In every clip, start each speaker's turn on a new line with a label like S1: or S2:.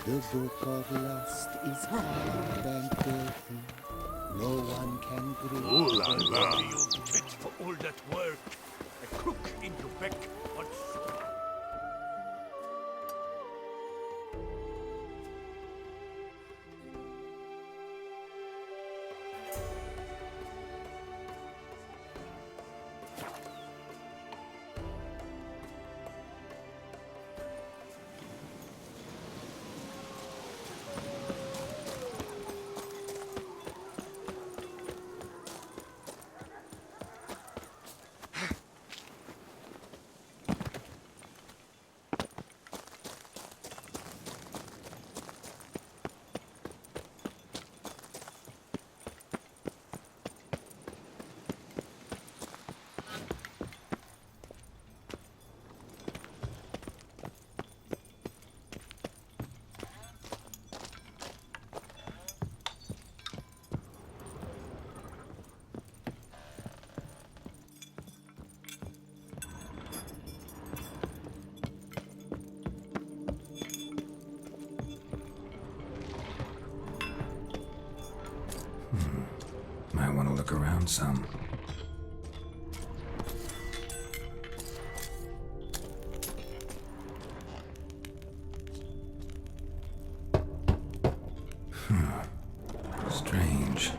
S1: The book of lust is hard and filthy. No one can breathe.
S2: Ooh la la.
S3: You tit for all that work. A crook in your back, but
S4: Might want to look around some. Strange.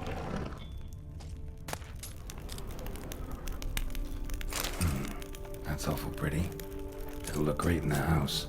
S4: That's awful pretty. It'll look great in the house.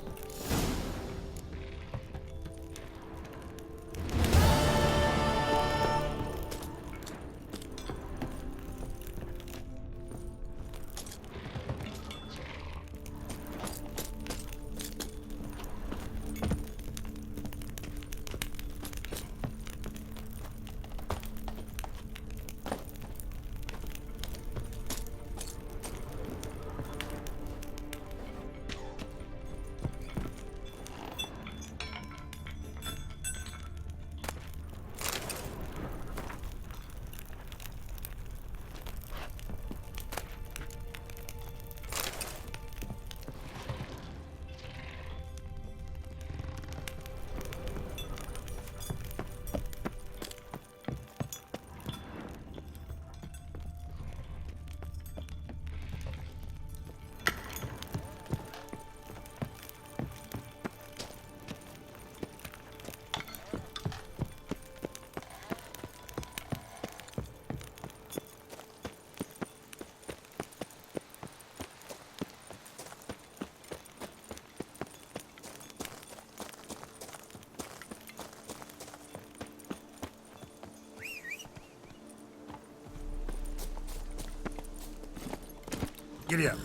S2: Giddy up.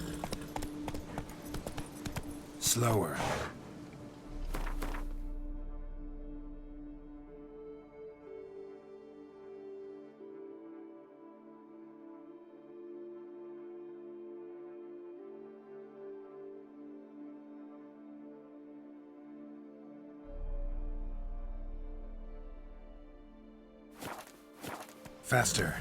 S4: Slower.
S2: Faster.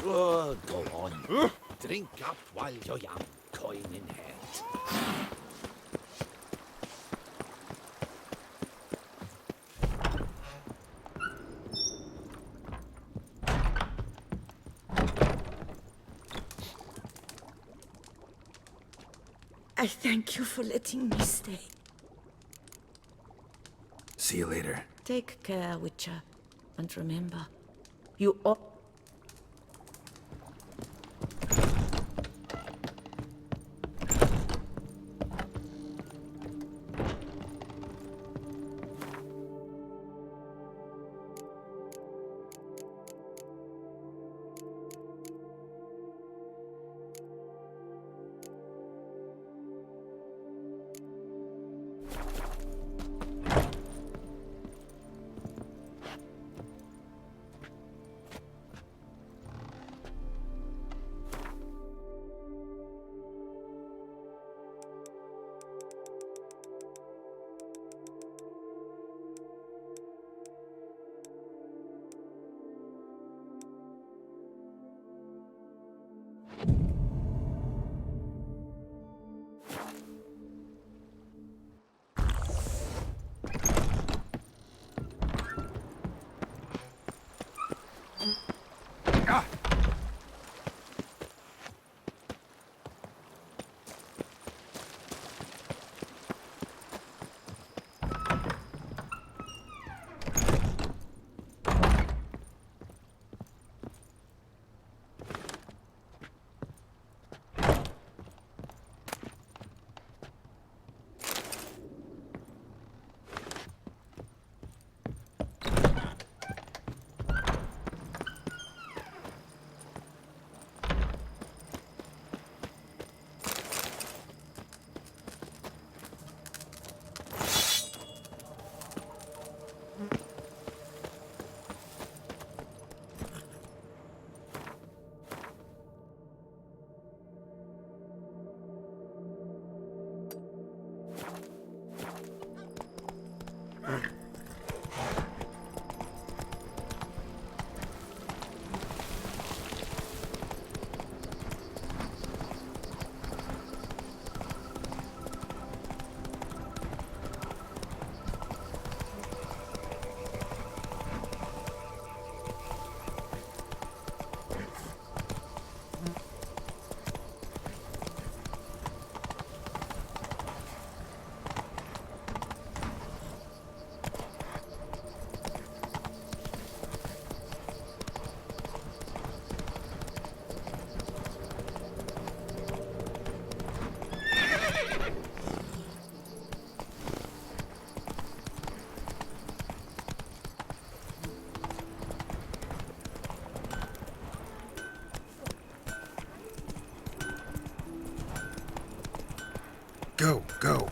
S3: sure, go on. Drink up while you're young, coin in hand.
S5: I thank you for letting me stay.
S4: See you later.
S5: Take care, Witcher. And remember, you all...
S4: Go, go.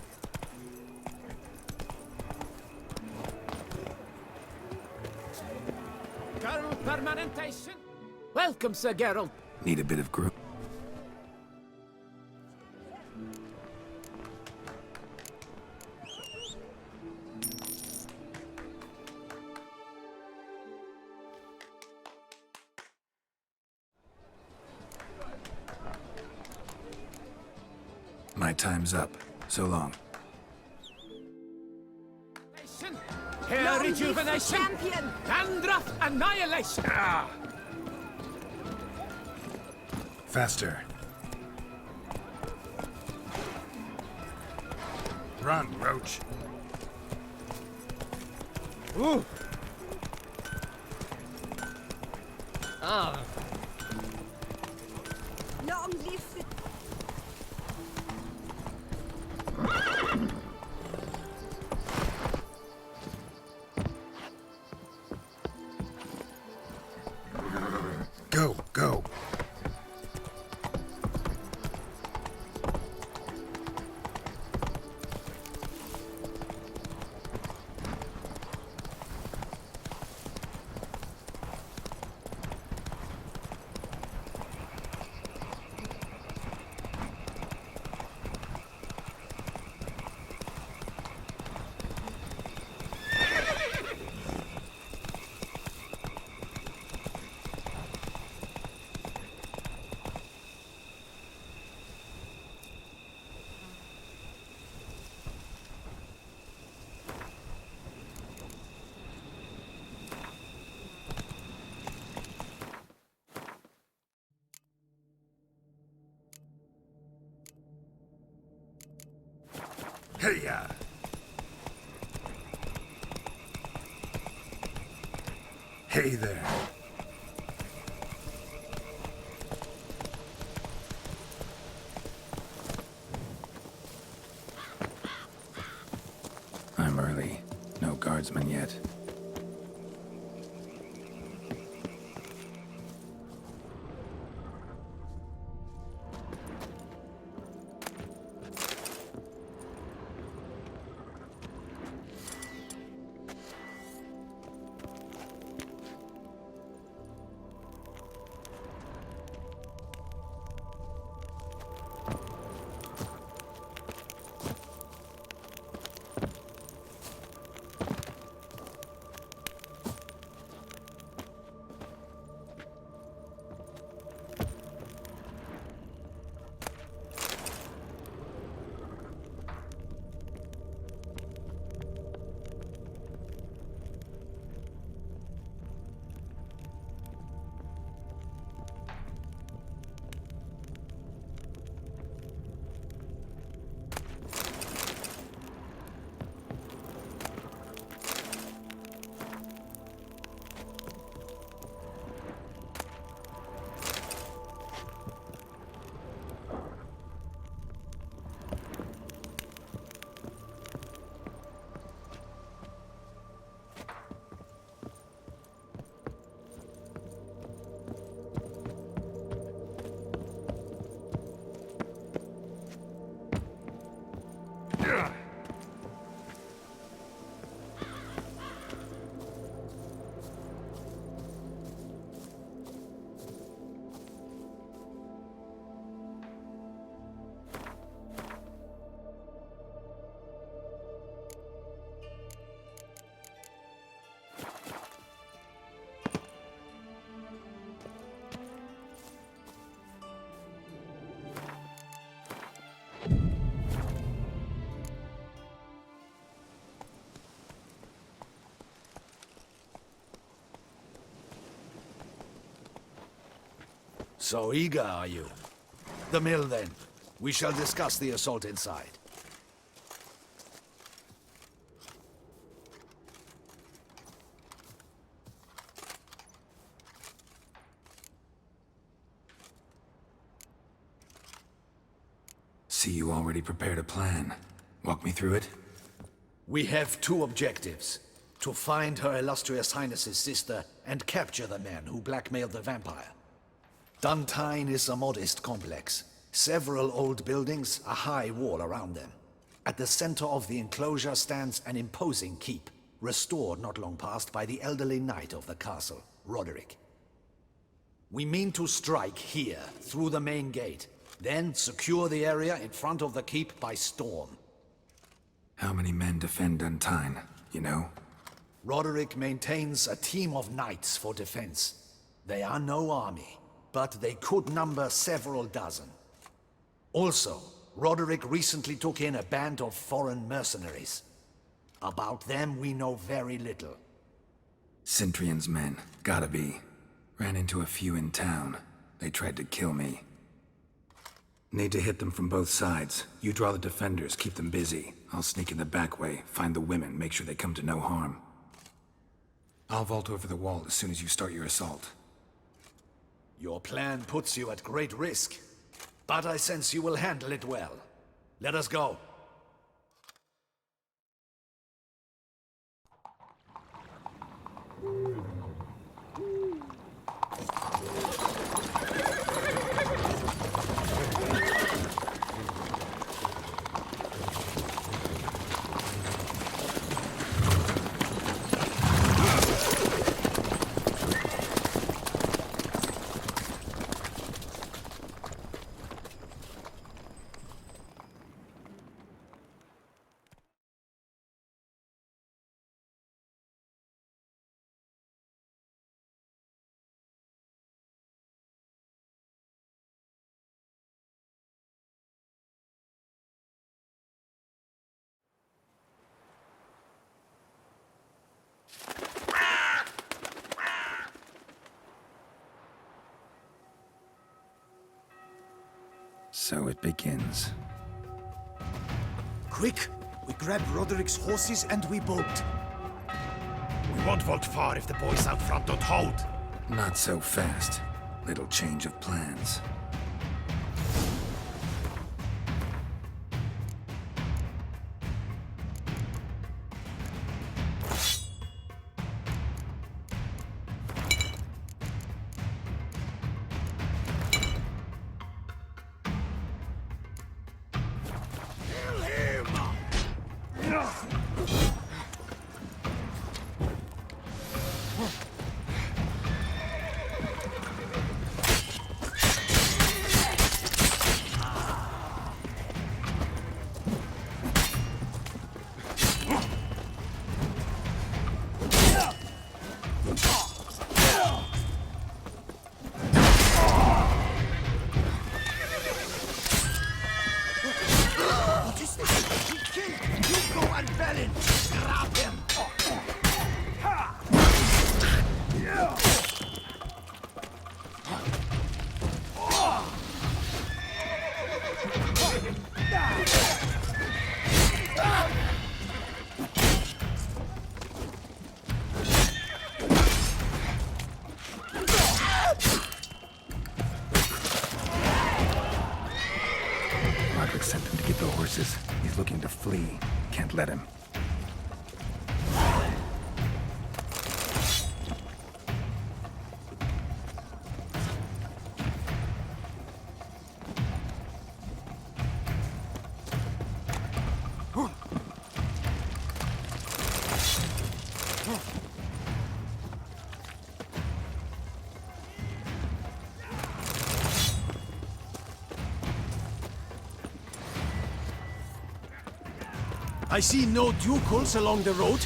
S3: Geralt Permanentation. Welcome, Sir Geralt.
S4: Need a bit of grip. My time's up. So long.
S3: Hair rejuvenation.
S5: Champion!
S3: Dandruff annihilation.
S4: Faster. Run, Roach.
S3: Ooh. Ah.
S5: Long live the...
S4: Go, go. Hey-ya! Hey there. I'm early. No guardsmen yet.
S3: So eager are you? The mill, then. We shall discuss the assault inside.
S4: See, you already prepared a plan. Walk me through it?
S3: We have two objectives. To find Her Illustrious Highness's sister and capture the man who blackmailed the vampire. Duntine is a modest complex. Several old buildings, a high wall around them. At the center of the enclosure stands an imposing keep, restored not long past by the elderly knight of the castle, Roderick. We mean to strike here, through the main gate, then secure the area in front of the keep by storm.
S4: How many men defend Duntine, you know?
S3: Roderick maintains a team of knights for defense. They are no army, but they could number several dozen. Also, Roderick recently took in a band of foreign mercenaries. About them we know very little.
S4: Cintrian's men, gotta be. Ran into a few in town. They tried to kill me. Need to hit them from both sides. You draw the defenders, keep them busy. I'll sneak in the back way, find the women, make sure they come to no harm. I'll vault over the wall as soon as you start your assault.
S3: Your plan puts you at great risk, but I sense you will handle it well. Let us go.
S4: So it begins.
S2: Quick! We grab Roderick's horses and we bolt.
S6: We won't vault far if the boys out front don't hold.
S4: Not so fast. Little change of plans. Sent him to get the horses. He's looking to flee. Can't let him.
S2: I see no ducals along the road.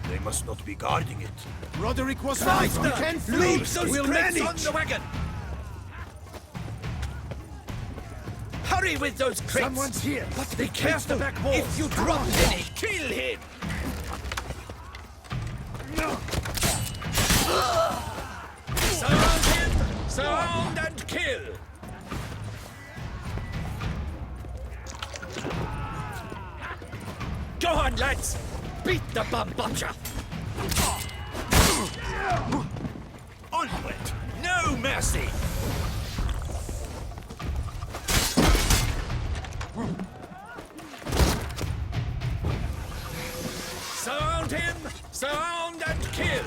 S6: They must not be guarding it.
S2: Roderick was right. We can flee. We'll manage.
S3: On the wagon! Hurry with those crates!
S2: Someone's here. But
S3: Be careful back wall! If you drop any, kill him! Surround him! Surround and kill! Beat the bum butcher! Onward! No mercy! Surround him! Surround and kill!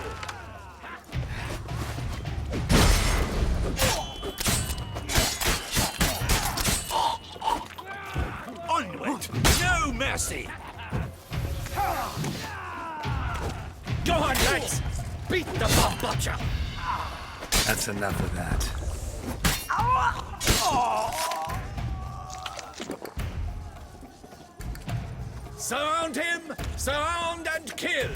S3: Onward! No mercy! Go on, lads! Beat the bum butcher!
S4: That's enough of that.
S3: Surround him! Surround and kill!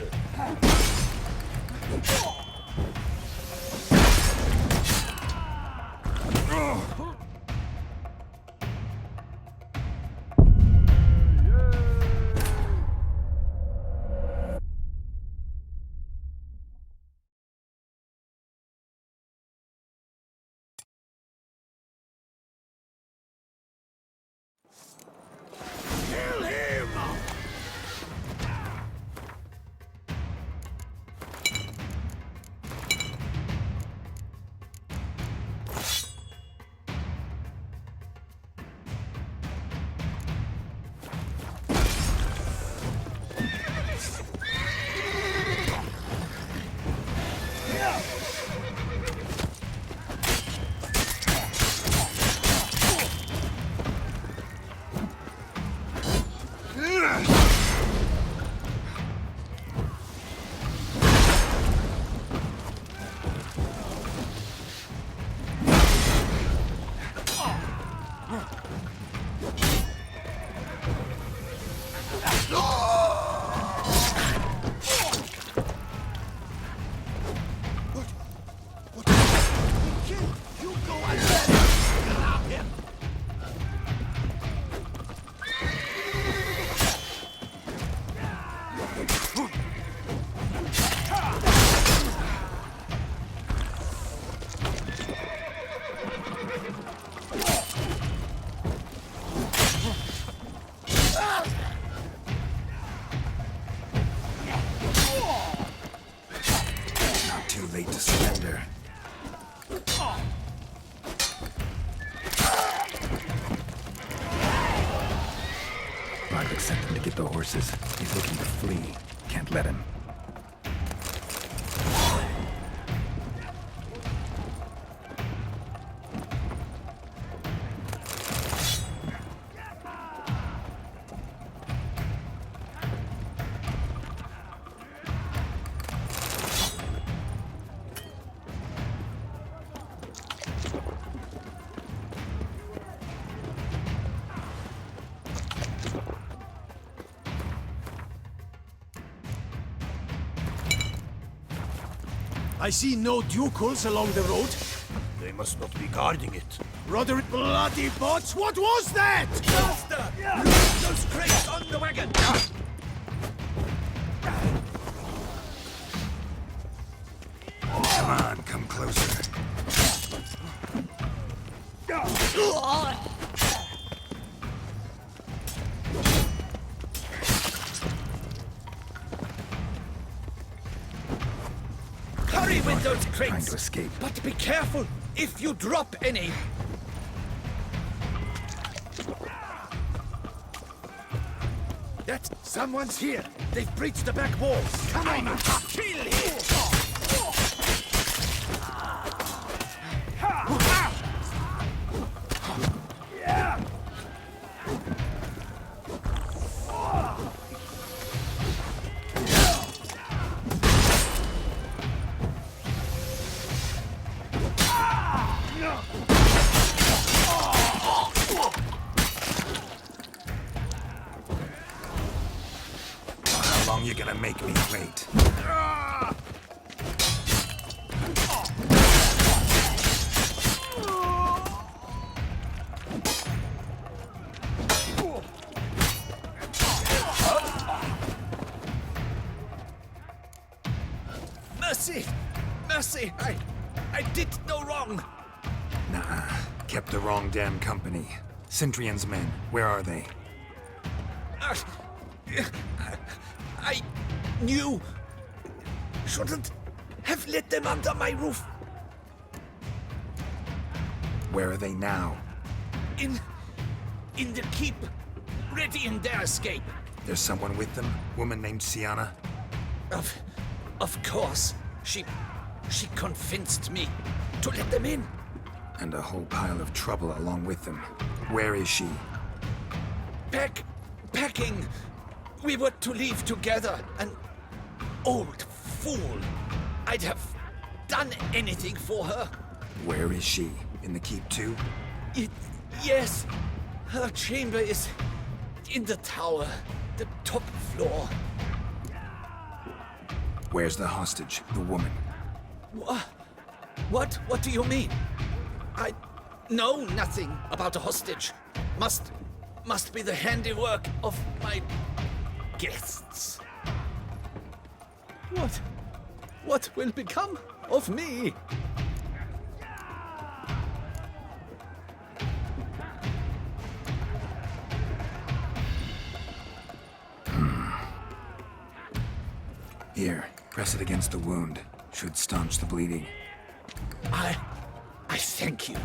S3: Kill him!
S4: Too late to surrender. Roderick sent him to get the horses. He's looking to flee. Can't let him.
S2: I see no ducals along the road.
S6: They must not be guarding it.
S2: Roderick, bloody bots! What was that?
S3: Master! Load those crates on the wagon!
S4: Come on, come closer.
S3: Hurry with those
S4: Trying
S3: crates!
S4: to escape.
S3: But be careful if you drop any! Someone's here! They've breached the back walls! Come on! Kill him!
S4: How long you gonna make me wait?
S3: Mercy! Mercy! I did no wrong!
S4: Nah, kept the wrong damn company. Centrion's men, where are they?
S3: I knew. Shouldn't have let them under my roof.
S4: Where are they now?
S3: In the keep, ready in their escape.
S4: There's someone with them? Woman named Sienna?
S3: Of course. She convinced me to let them in.
S4: And a whole pile of trouble along with them. Where is she?
S3: Packing. We were to leave together. An old fool. I'd have done anything for her.
S4: Where is she? In the keep too?
S3: Yes. Her chamber is in the tower, the top floor.
S4: Where's the hostage, the woman?
S3: What? What do you mean? I know nothing about a hostage. Must be the handiwork of my guests. What will become of me?
S4: Here, press it against the wound. Should staunch the bleeding.
S3: I thank you.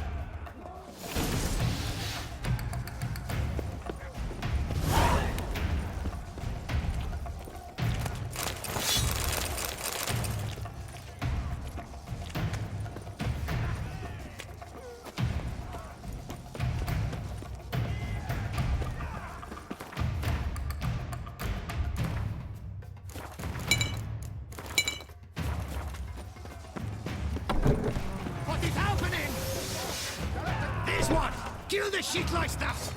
S6: What is happening? This one! Kill the shit like stuff!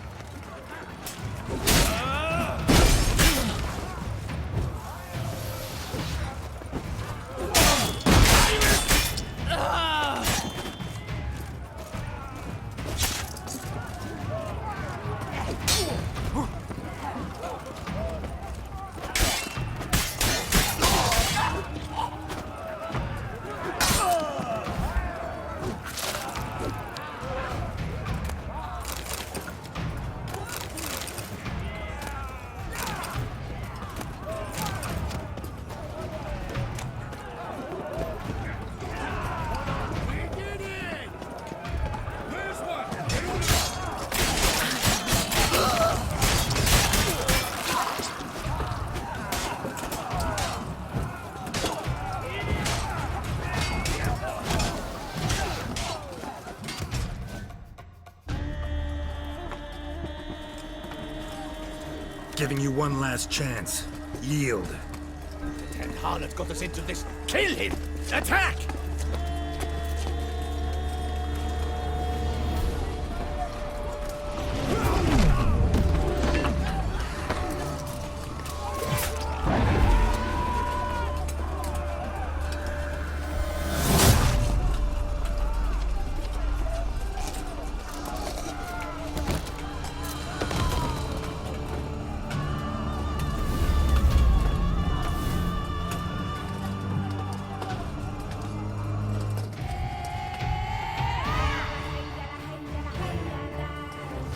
S4: Giving you one last chance. Yield.
S6: And harlot got us into this. Kill him! Attack!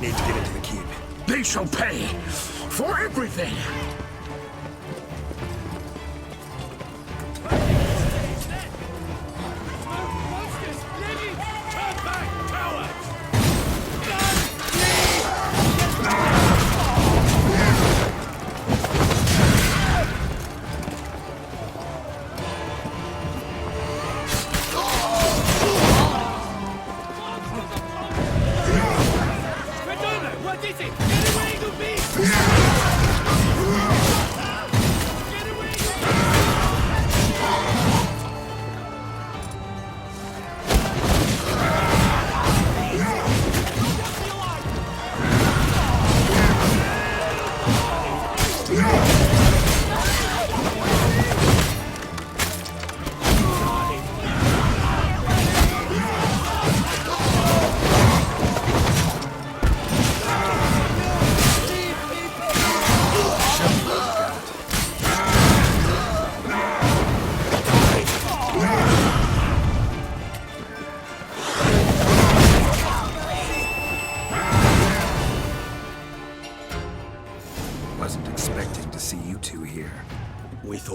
S4: Need to get into the keep.
S6: They shall pay for everything! What is it? Get away, you beast!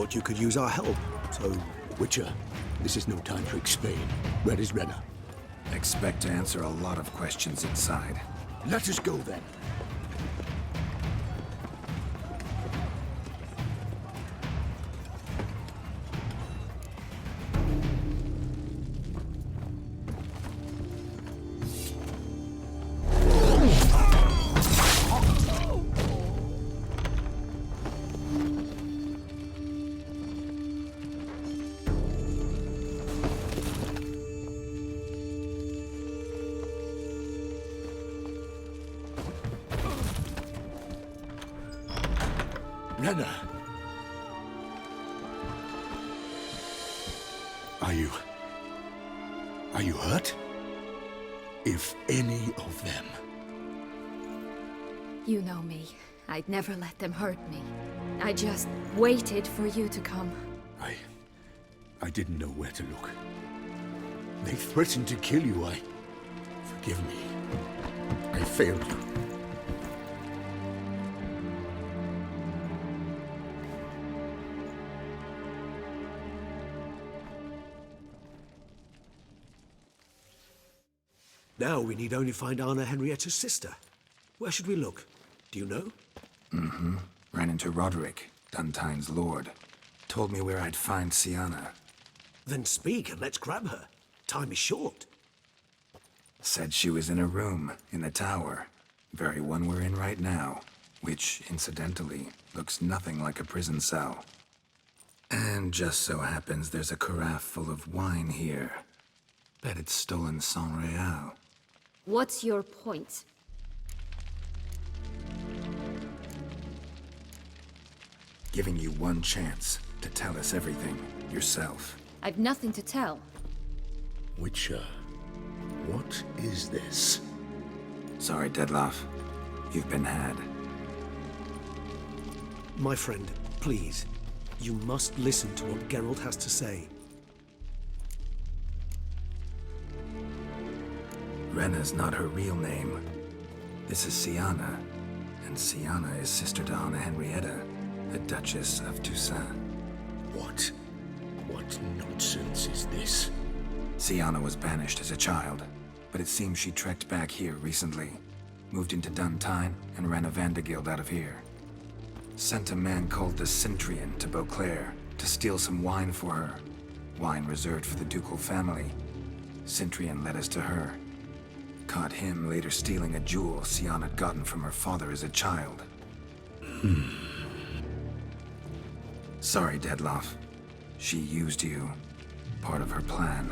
S2: thought you could use our help, so...
S6: Witcher, this is no time to explain. Where is Renna?
S4: Expect to answer a lot of questions inside.
S6: Let us go then. Renna! Are you hurt? If any of them.
S7: You know me. I'd never let them hurt me. I just waited for you to come.
S6: I didn't know where to look. They threatened to kill you. Forgive me. I failed you.
S2: Now we need only find Anna Henrietta's sister. Where should we look? Do you know?
S4: Ran into Roderick, Duntine's lord. Told me where I'd find Sienna.
S2: Then speak and let's grab her. Time is short.
S4: Said she was in a room in the tower. Very one we're in right now. Which, incidentally, looks nothing like a prison cell. And just so happens there's a carafe full of wine here. Bet it's stolen San Real.
S7: What's your point?
S4: Giving you one chance to tell us everything yourself.
S7: I've nothing to tell.
S6: Witcher, what is this?
S4: Sorry, Dettlaff. You've been had.
S2: My friend, please. You must listen to what Geralt has to say.
S4: Renna's not her real name. This is Sienna. And Sienna is sister to Anna Henrietta, the Duchess of Toussaint.
S6: What nonsense is this?
S4: Sienna was banished as a child, but it seems she trekked back here recently. Moved into Duntine and ran a Vandergild out of here. Sent a man called the Centrian to Beauclair to steal some wine for her. Wine reserved for the ducal family. Centrian led us to her. Caught him later stealing a jewel Sienna had gotten from her father as a child. Sorry, Dettlaff. She used you. Part of her plan.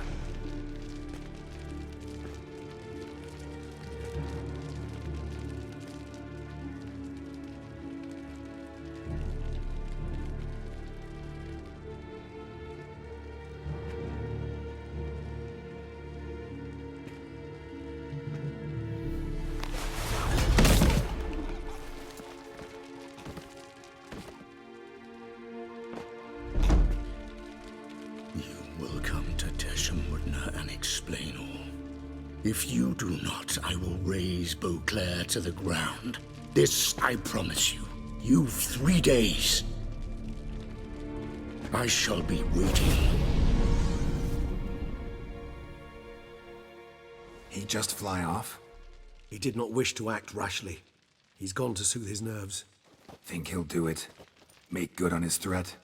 S6: If you do not, I will raze Beauclair to the ground. This I promise you. You've 3 days. I shall be waiting.
S4: He just fly off?
S2: He did not wish to act rashly. He's gone to soothe his nerves.
S4: Think he'll do it? Make good on his threat?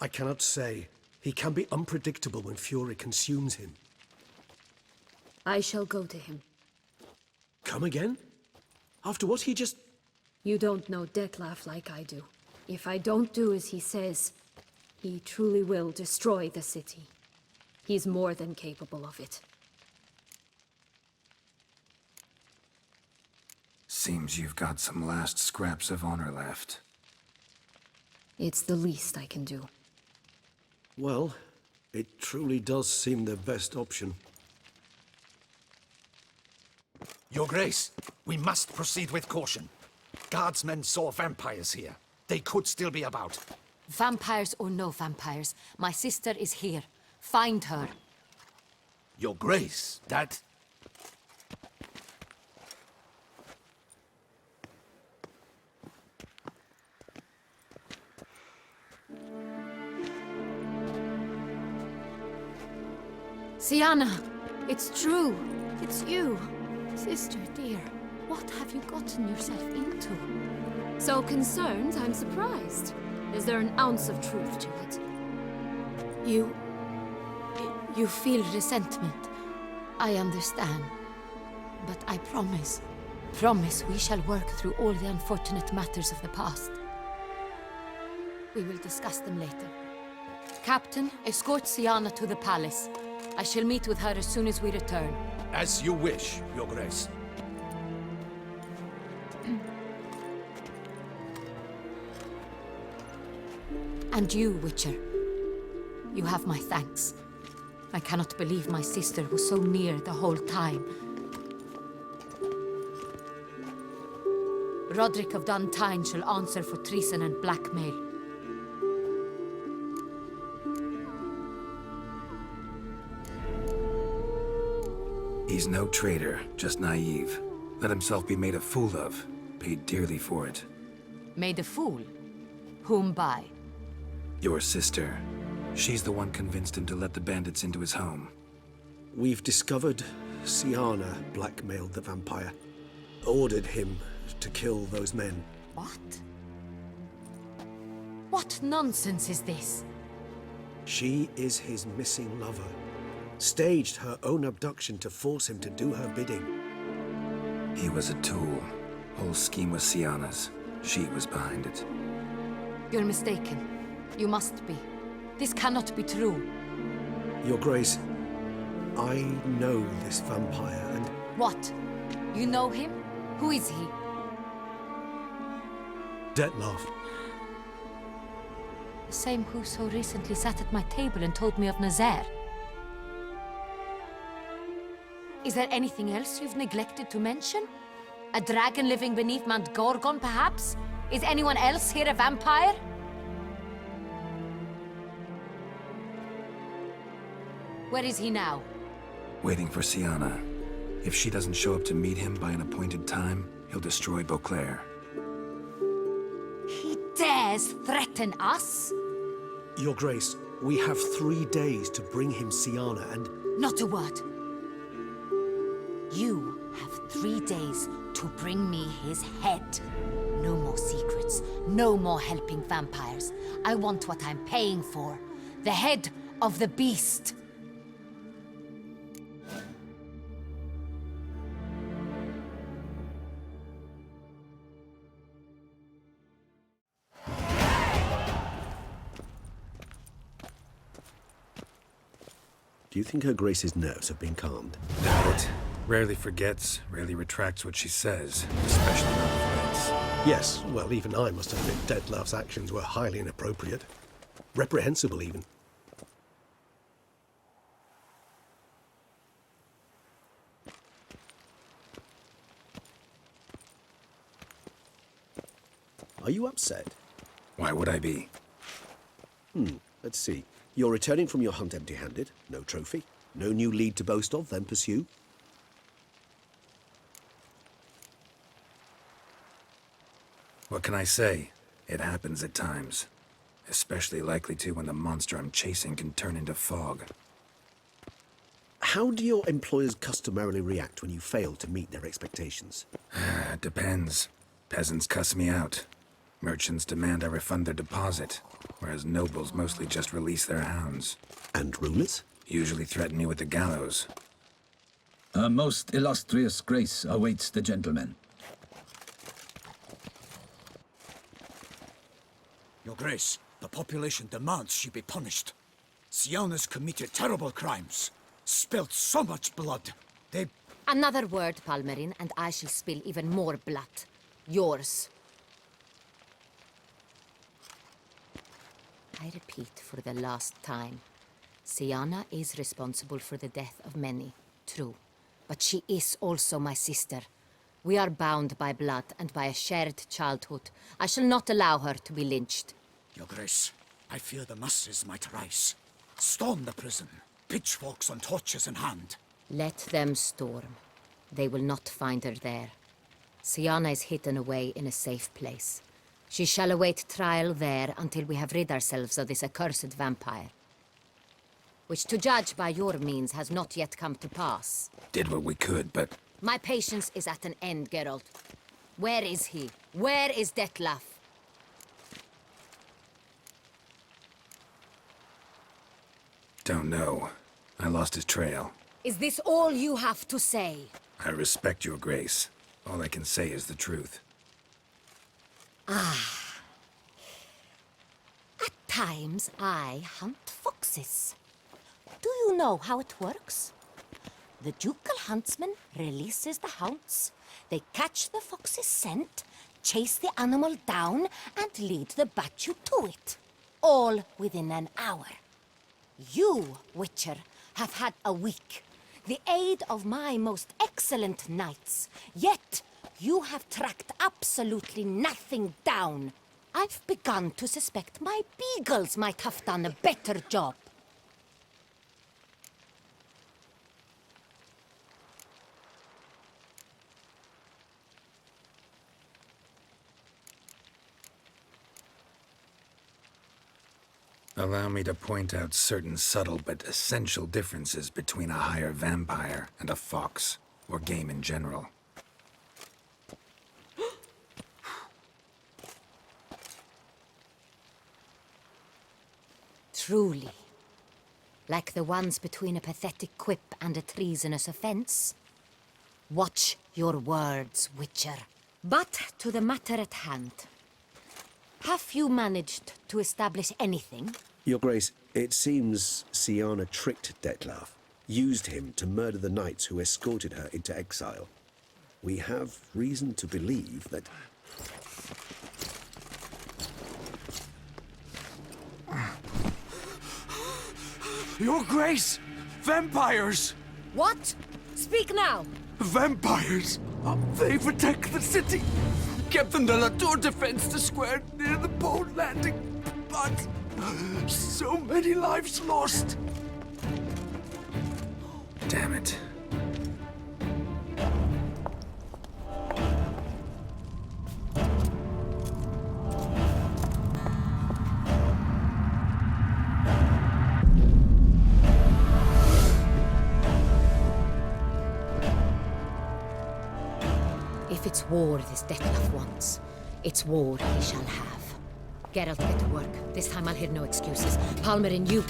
S2: I cannot say. He can be unpredictable when fury consumes him.
S7: I shall go to him.
S2: Come again? After what he just...
S7: You don't know Dettlaff like I do. If I don't do as he says, he truly will destroy the city. He's more than capable of it.
S4: Seems you've got some last scraps of honor left.
S7: It's the least I can do.
S2: Well, it truly does seem the best option.
S3: Your Grace, we must proceed with caution. Guardsmen saw vampires here. They could still be about.
S5: Vampires or no vampires, my sister is here. Find her.
S3: Your Grace, that...
S5: Sienna, it's true. It's you. Sister dear, what have you gotten yourself into?
S7: So concerned, I'm surprised. Is there an ounce of truth to it?
S5: You feel resentment. I understand. But I promise we shall work through all the unfortunate matters of the past. We will discuss them later. Captain, escort Sienna to the palace. I shall meet with her as soon as we return.
S3: As you wish, Your Grace.
S5: And you, Witcher. You have my thanks. I cannot believe my sister was so near the whole time. Roderick of Duntine shall answer for treason and blackmail.
S4: He's no traitor, just naive. Let himself be made a fool of. Paid dearly for it.
S5: Made a fool? Whom by?
S4: Your sister. She's the one convinced him to let the bandits into his home.
S2: We've discovered Sienna blackmailed the vampire. Ordered him to kill those men.
S5: What? What nonsense is this?
S2: She is his missing lover. Staged her own abduction to force him to do her bidding.
S4: He was a tool. Whole scheme was Sienna's. She was behind it.
S5: You're mistaken. You must be. This cannot be true.
S2: Your Grace, I know this vampire and...
S5: What? You know him? Who is he?
S2: Detlef.
S5: The same who so recently sat at my table and told me of Nazaire. Is there anything else you've neglected to mention? A dragon living beneath Mount Gorgon, perhaps? Is anyone else here a vampire? Where is he now?
S4: Waiting for Sienna. If she doesn't show up to meet him by an appointed time, he'll destroy Beauclair.
S5: He dares threaten us?
S2: Your Grace, we have 3 days to bring him Sienna and...
S5: Not a word. You have 3 days to bring me his head. No more secrets. No more helping vampires. I want what I'm paying for. The head of the beast.
S2: Do you think Her Grace's nerves have been calmed?
S4: Doubt it. Rarely forgets, rarely retracts what she says, especially on threats.
S2: Yes, well, even I must admit Detlef's actions were highly inappropriate. Reprehensible, even. Are you upset?
S4: Why would I be?
S2: Let's see. You're returning from your hunt empty-handed. No trophy. No new lead to boast of, then pursue.
S4: What can I say? It happens at times. Especially likely to when the monster I'm chasing can turn into fog.
S2: How do your employers customarily react when you fail to meet their expectations?
S4: It depends. Peasants cuss me out. Merchants demand I refund their deposit, whereas nobles mostly just release their hounds.
S2: And rulers?
S4: Usually threaten me with the gallows.
S8: A most illustrious grace awaits the gentleman.
S9: Your Grace, the population demands she be punished. Sienna's committed terrible crimes. Spilt so much blood. They...
S5: Another word, Palmerin, and I shall spill even more blood. Yours. I repeat for the last time. Sienna is responsible for the death of many, true. But she is also my sister. We are bound by blood and by a shared childhood. I shall not allow her to be lynched.
S9: Your Grace, I fear the masses might rise. Storm the prison, pitchforks and torches in hand.
S5: Let them storm. They will not find her there. Sienna is hidden away in a safe place. She shall await trial there until we have rid ourselves of this accursed vampire. which to judge by your means has not yet come to pass.
S4: Did what we could, but
S5: My patience is at an end, Geralt. Where is he? Where is Detlef?
S4: don't know. I lost his trail.
S5: Is this all you have to say?
S4: I respect your grace. All I can say is the truth.
S5: At times, I hunt foxes. Do you know how it works? The ducal huntsman releases the hounds. They catch the fox's scent, chase the animal down, and lead the Bachu to it. All within an hour. You, Witcher, have had a week. The aid of my most excellent knights. Yet, you have tracked absolutely nothing down. I've begun to suspect my beagles might have done a better job.
S4: Allow me to point out certain subtle but essential differences between a higher vampire and a fox, or game in general.
S5: Truly. Like the ones between a pathetic quip and a treasonous offense. Watch your words, Witcher. But to the matter at hand. Have you managed to establish anything?
S2: Your Grace, it seems Syanna tricked Detlef, used him to murder the knights who escorted her into exile. We have reason to believe that...
S6: Your Grace! Vampires!
S5: What? Speak now!
S6: Vampires! They protect the city! Kept the La Tour defense square near the boat landing, but so many lives lost.
S4: Damn it.
S5: If it's war this Detlef wants, it's war he shall have. Geralt, get to work. This time I'll hear no excuses. Palmer and you...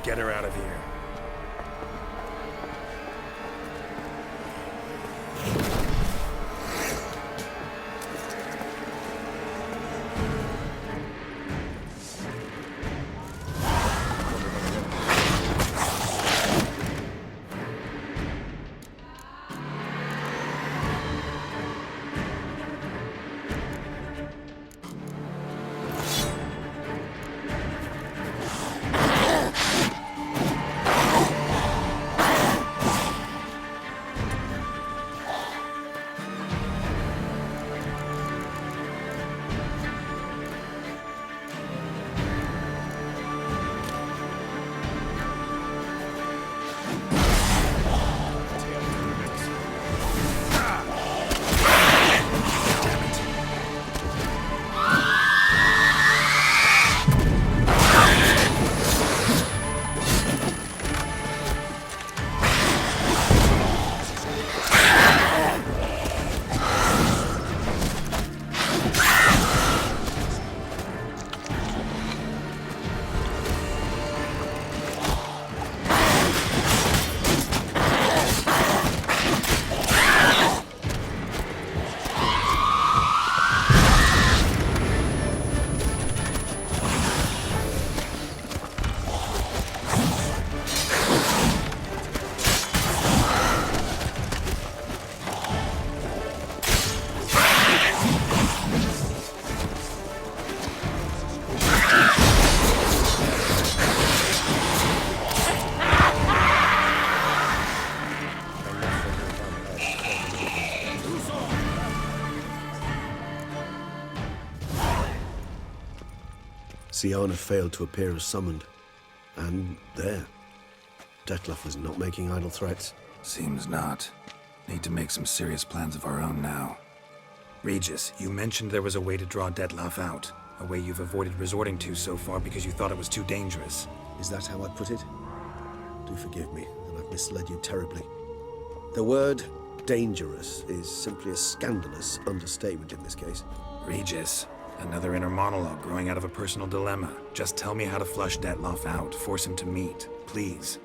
S4: Get her out of here.
S2: Syanna failed to appear as summoned. And there. Detlef was not making idle threats.
S4: Seems not. Need to make some serious plans of our own now. Regis, you mentioned there was a way to draw Dettlaff out. A way you've avoided resorting to so far because you thought it was too dangerous.
S2: Is that how I put it? Do forgive me that I've misled you terribly. The word dangerous is simply a scandalous understatement in this case.
S4: Regis, another inner monologue growing out of a personal dilemma. Just tell me how to flush Dettlaff out, force him to meet, please.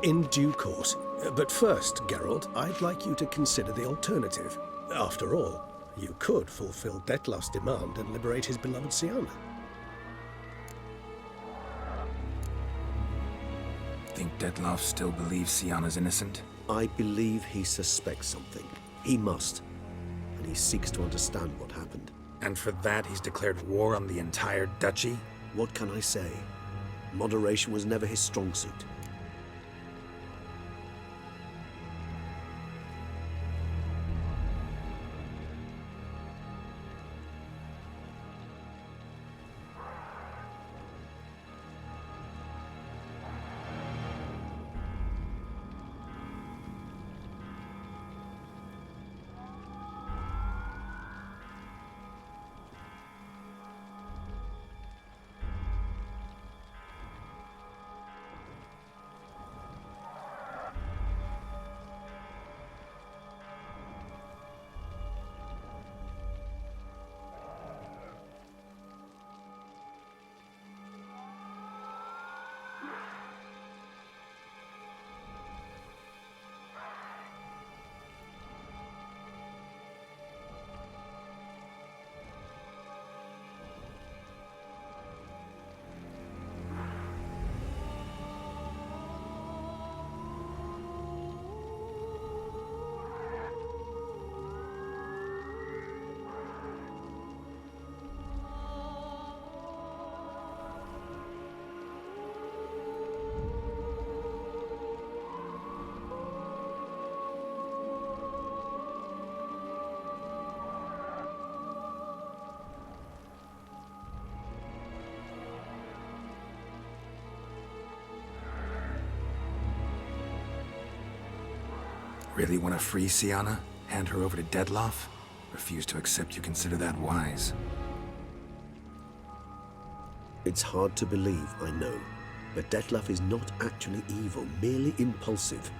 S2: In due course. But first, Geralt, I'd like you to consider the alternative. After all, you could fulfill Dettlaff's demand and liberate his beloved Siana.
S4: Think Dettlaff still believes Siana's innocent?
S2: I believe he suspects something. He must. And he seeks to understand what happened.
S4: And for that, he's declared war on the entire duchy?
S2: What can I say? Moderation was never his strong suit.
S4: Really want to free Siana? Hand her over to Dettlaff? Refuse to accept you consider that wise.
S2: It's hard to believe, I know. But Dettlaff is not actually evil, merely impulsive.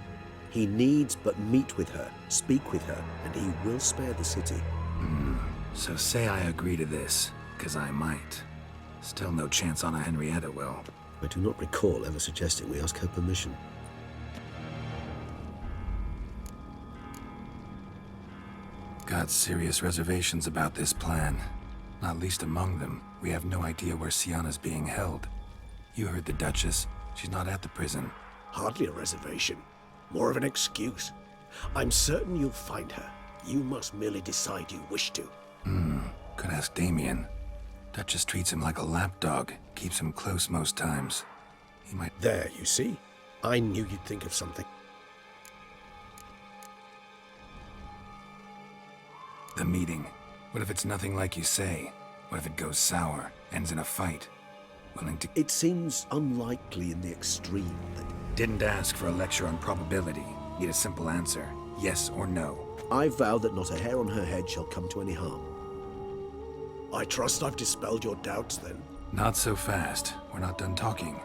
S2: He needs but meet with her, speak with her, and he will spare the city.
S4: So say I agree to this, 'cause I might. Still no chance Anna Henrietta will.
S2: I do not recall ever suggesting we ask her permission.
S4: Got serious reservations about this plan. Not least among them, we have no idea where Siana's being held. You heard the Duchess. She's not at the prison.
S2: Hardly a reservation. More of an excuse. I'm certain you'll find her. You must merely decide you wish to.
S4: Could ask Damien. Duchess treats him like a lapdog. Keeps him close most times. He might...
S2: There, you see? I knew you'd think of something.
S4: The meeting. What if it's nothing like you say? What if it goes sour, ends in a fight? Willing to...
S2: It seems unlikely in the extreme that...
S4: Didn't ask for a lecture on probability. Need a simple answer. Yes or no.
S2: I vow that not a hair on her head shall come to any harm. I trust I've dispelled your doubts, then.
S4: Not so fast. We're not done talking.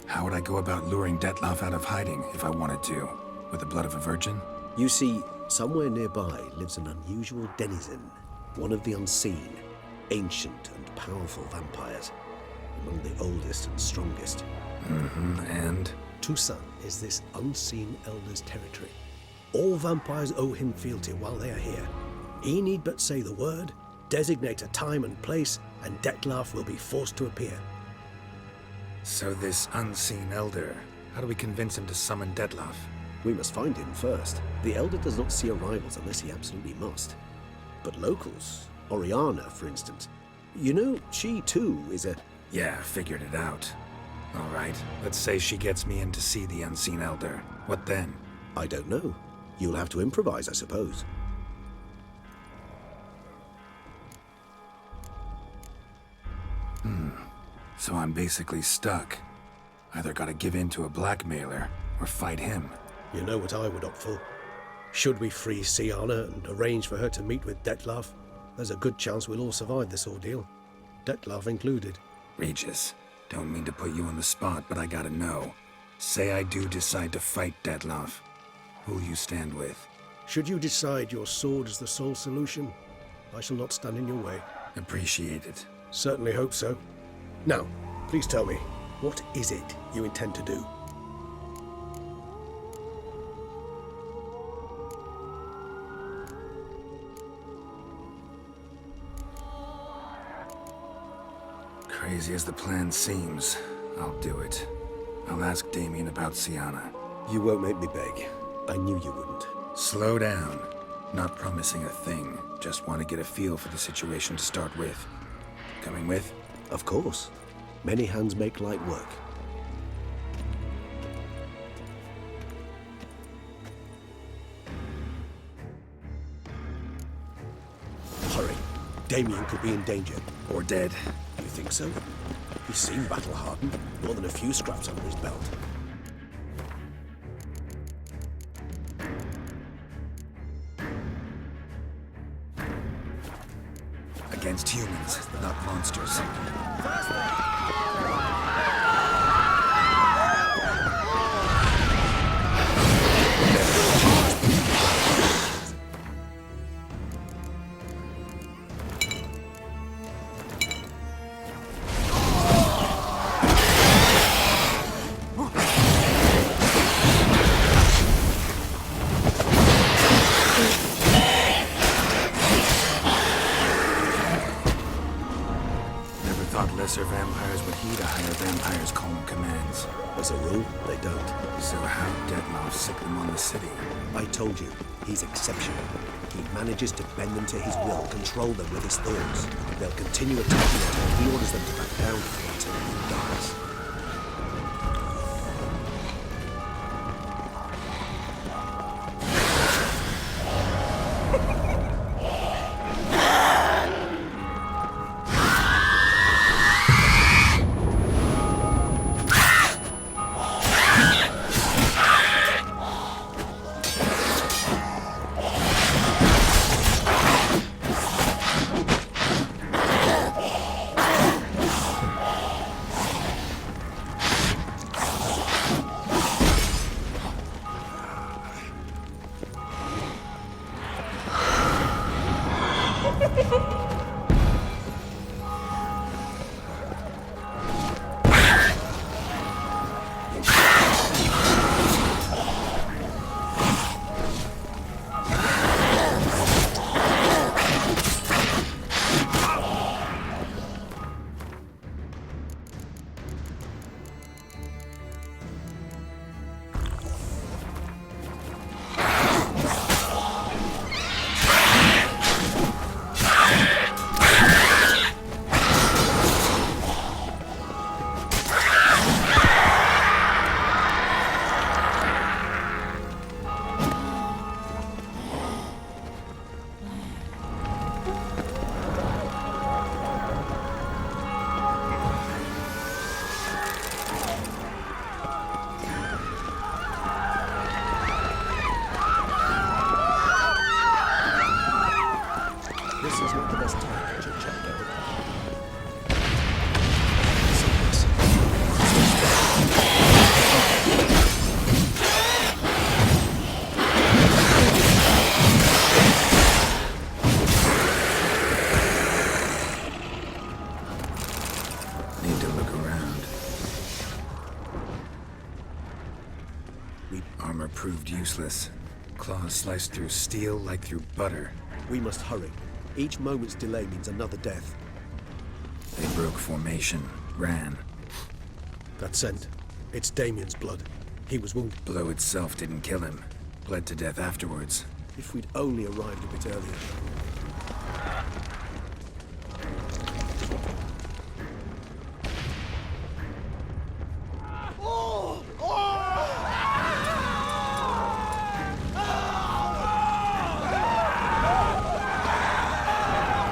S4: How would I go about luring Dettlaff out of hiding if I wanted to? With the blood of a virgin?
S2: You see, somewhere nearby lives an unusual denizen, one of the unseen, ancient and powerful vampires, among the oldest and strongest.
S4: And?
S2: Toussaint is this unseen elder's territory. All vampires owe him fealty while they are here. He need but say the word, designate a time and place, and Dettlaff will be forced to appear.
S4: So this unseen elder, how do we convince him to summon Dettlaff?
S2: We must find him first. The elder does not see arrivals unless he absolutely must. But locals, Oriana, for instance, you know, she too is a...
S4: Yeah, figured it out. All right, let's say she gets me in to see the unseen elder. What then?
S2: I don't know. You'll have to improvise, I suppose.
S4: So I'm basically stuck. Either gotta give in to a blackmailer, or fight him.
S2: You know what I would opt for. Should we free Siana and arrange for her to meet with Detlaf, there's a good chance we'll all survive this ordeal. Detlaf included.
S4: Regis, don't mean to put you on the spot, but I gotta know. Say I do decide to fight Detlaf. Who'll you stand with?
S2: Should you decide your sword is the sole solution, I shall not stand in your way.
S4: Appreciate it.
S2: Certainly hope so. Now, please tell me, what is it you intend to do?
S4: Crazy as the plan seems, I'll do it. I'll ask Damien about Siana.
S2: You won't make me beg. I knew you wouldn't.
S4: Slow down. Not promising a thing. Just want to get a feel for the situation to start with. Coming with?
S2: Of course. Many hands make light work. Hurry. Damien could be in danger.
S4: Or dead.
S2: You think so? He seemed battle-hardened. More than a few scraps under his belt.
S4: Against humans, not monsters. Lesser vampires would heed a higher vampire's calm commands.
S2: As a rule, they don't.
S4: So how'd Detlaf sick them on the city?
S2: I told you, he's exceptional. He manages to bend them to his will, control them with his thoughts. They'll continue attacking until he orders them to back down until he dies.
S4: Armor proved useless. Claws sliced through steel like through butter.
S2: We must hurry. Each moment's delay means another death.
S4: They broke formation, ran.
S2: That scent. It's Damien's blood. He was wounded.
S4: Blow itself didn't kill him. Bled to death afterwards.
S2: If we'd only arrived a bit earlier.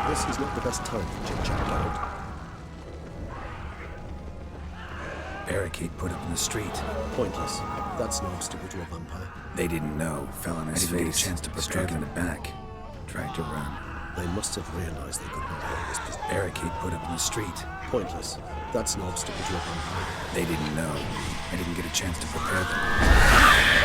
S2: This is not the best time for chit-chat, Geralt.
S4: barricade put up in the street.
S2: Pointless. That's no obstacle to a vampire.
S4: They didn't know. Fell on his face. I didn't get a chance to prepare them. In the back. Tried to run.
S2: They must have realized they couldn't hold this position.
S4: Barricade put up in the street.
S2: Pointless. That's no obstacle to a vampire.
S4: They didn't know. I didn't get a chance to prepare them.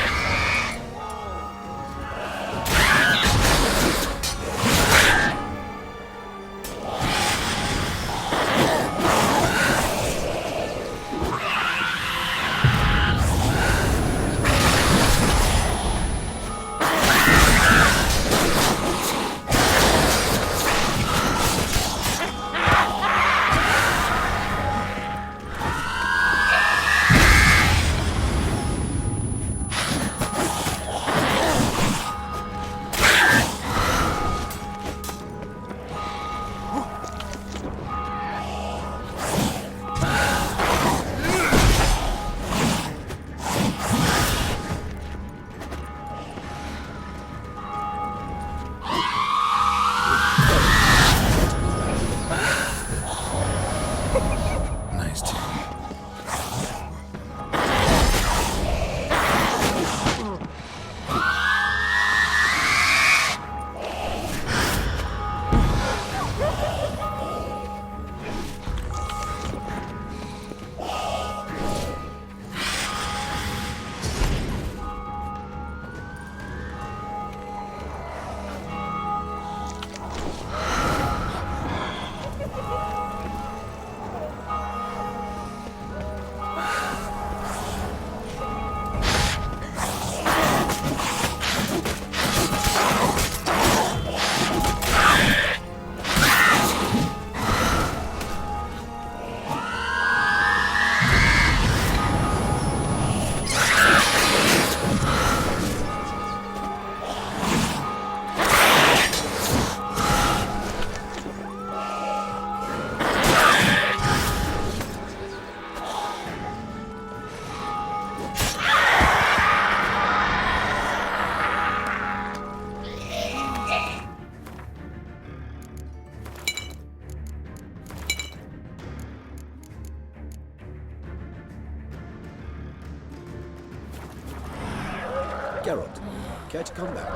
S2: Geralt, care to come back?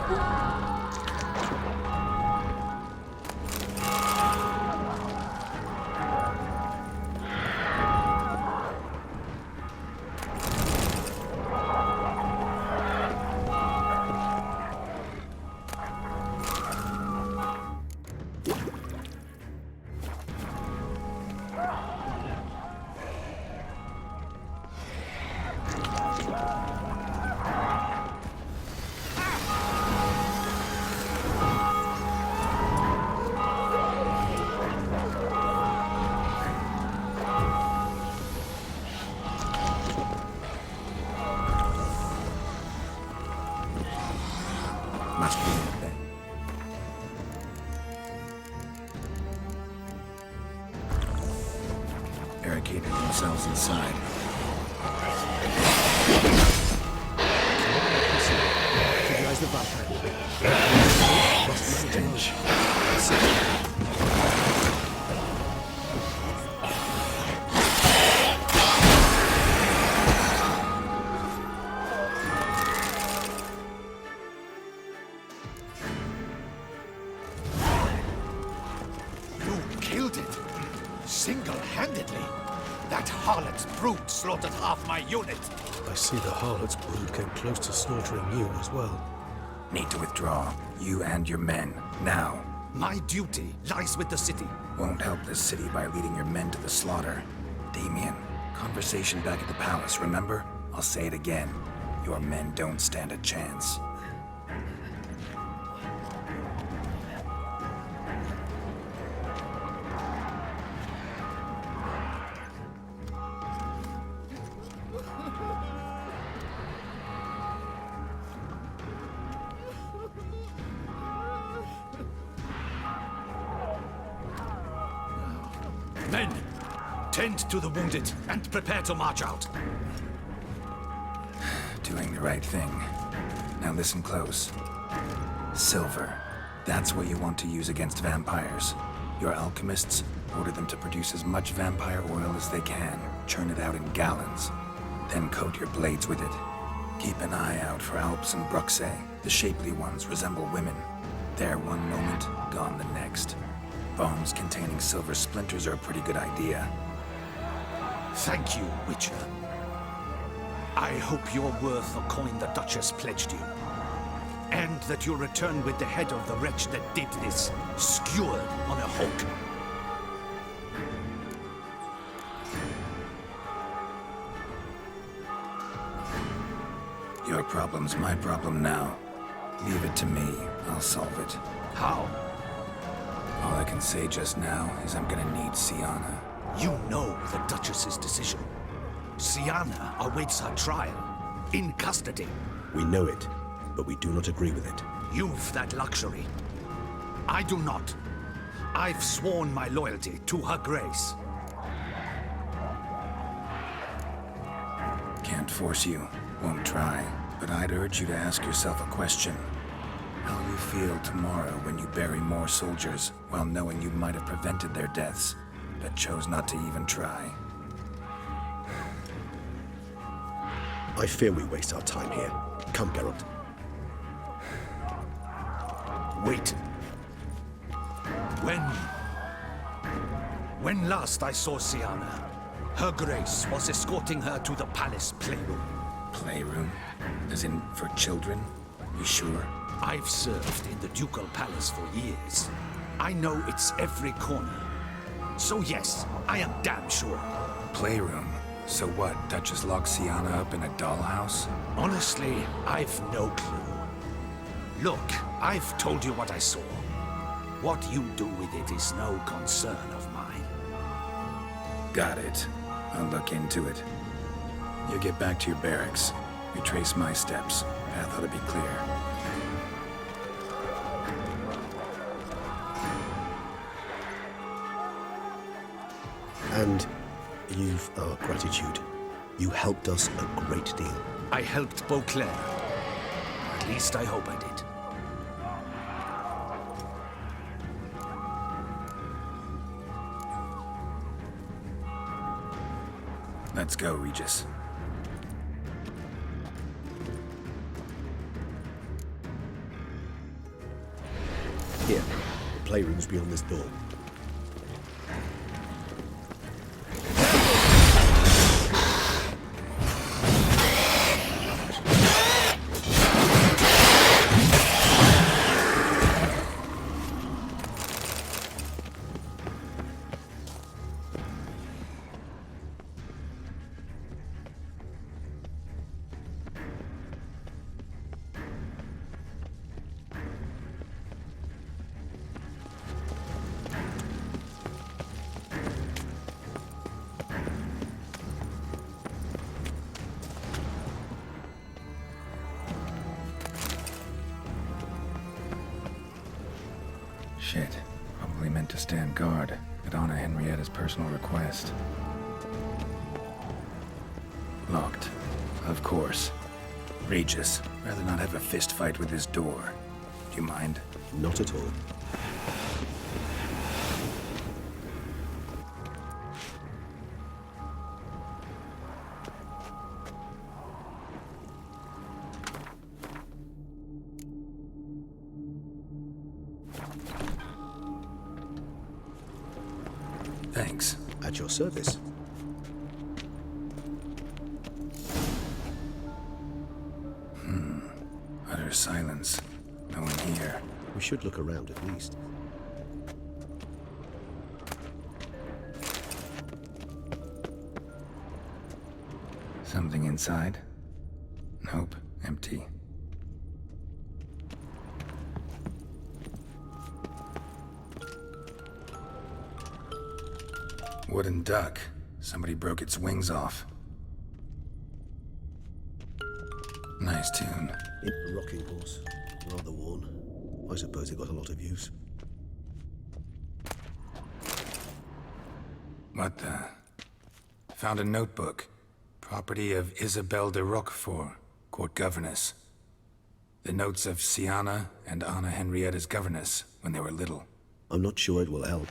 S4: Barricaded themselves inside.
S2: Recognize the vampire.
S4: Stench.
S3: You killed it! Single-handedly! That harlot's brood slaughtered half my unit!
S2: I see the harlot's brood came close to slaughtering you as well.
S4: Need to withdraw. You and your men. Now.
S3: My duty lies with the city.
S4: Won't help this city by leading your men to the slaughter. Damien, conversation back at the palace, remember? I'll say it again. Your men don't stand a chance.
S3: Men, tend to the wounded and prepare to march out.
S4: Doing the right thing. Now listen close. Silver. That's what you want to use against vampires. Your alchemists order them to produce as much vampire oil as they can. churn it out in gallons. Then coat your blades with it. Keep an eye out for Alps and Bruxae. The shapely ones resemble women. There one moment, gone the next. Bones containing silver splinters are a pretty good idea.
S3: Thank you, Witcher. I hope you're worth the coin the Duchess pledged you. And that you'll return with the head of the wretch that did this, skewered on a hook.
S4: Your problem's my problem now. Leave it to me. I'll solve it.
S3: How?
S4: All I can say just now is I'm gonna need Siana.
S3: You know the Duchess's decision. Siana awaits her trial, in custody.
S2: We know it, but we do not agree with it.
S3: You've that luxury. I do not. I've sworn my loyalty to her grace.
S4: Can't force you. Won't try. But I'd urge you to ask yourself a question. How you feel tomorrow when you bury more soldiers while knowing you might have prevented their deaths, but chose not to even try.
S2: I fear we waste our time here. Come, Geralt.
S3: Wait. When last I saw Siana, her grace was escorting her to the palace playroom.
S4: Playroom? As in for children? You sure?
S3: I've served in the ducal palace for years. I know its every corner. So yes, I am damn sure.
S4: Playroom? So what, Duchess locked Siana up in a dollhouse?
S3: Honestly, I've no clue. Look, I've told you what I saw. What you do with it is no concern of mine.
S4: Got it. I'll look into it. You get back to your barracks. Retrace my steps. Path ought to be clear.
S2: And you've our gratitude. You helped us a great deal.
S3: I helped Beauclair. At least I hope I did.
S4: Let's go, Regis.
S2: Here, the playroom's beyond this door.
S4: Shit. Probably meant to stand guard at Anna Henrietta's personal request. Locked. Of course. Regis, rather not have a fist fight with this door. Do you mind?
S2: Not at all.
S4: Thanks.
S2: At your service.
S4: Utter silence. No one here.
S2: We should look around at least.
S4: Something inside? Nope. Empty. Wooden duck. Somebody broke its wings off. Nice tune.
S2: A rocking horse. Rather worn. I suppose it got a lot of use.
S4: What the? Found a notebook. Property of Isabelle de Roquefort, court governess. The notes of Siana and Anna Henrietta's governess when they were little.
S2: I'm not sure it will help,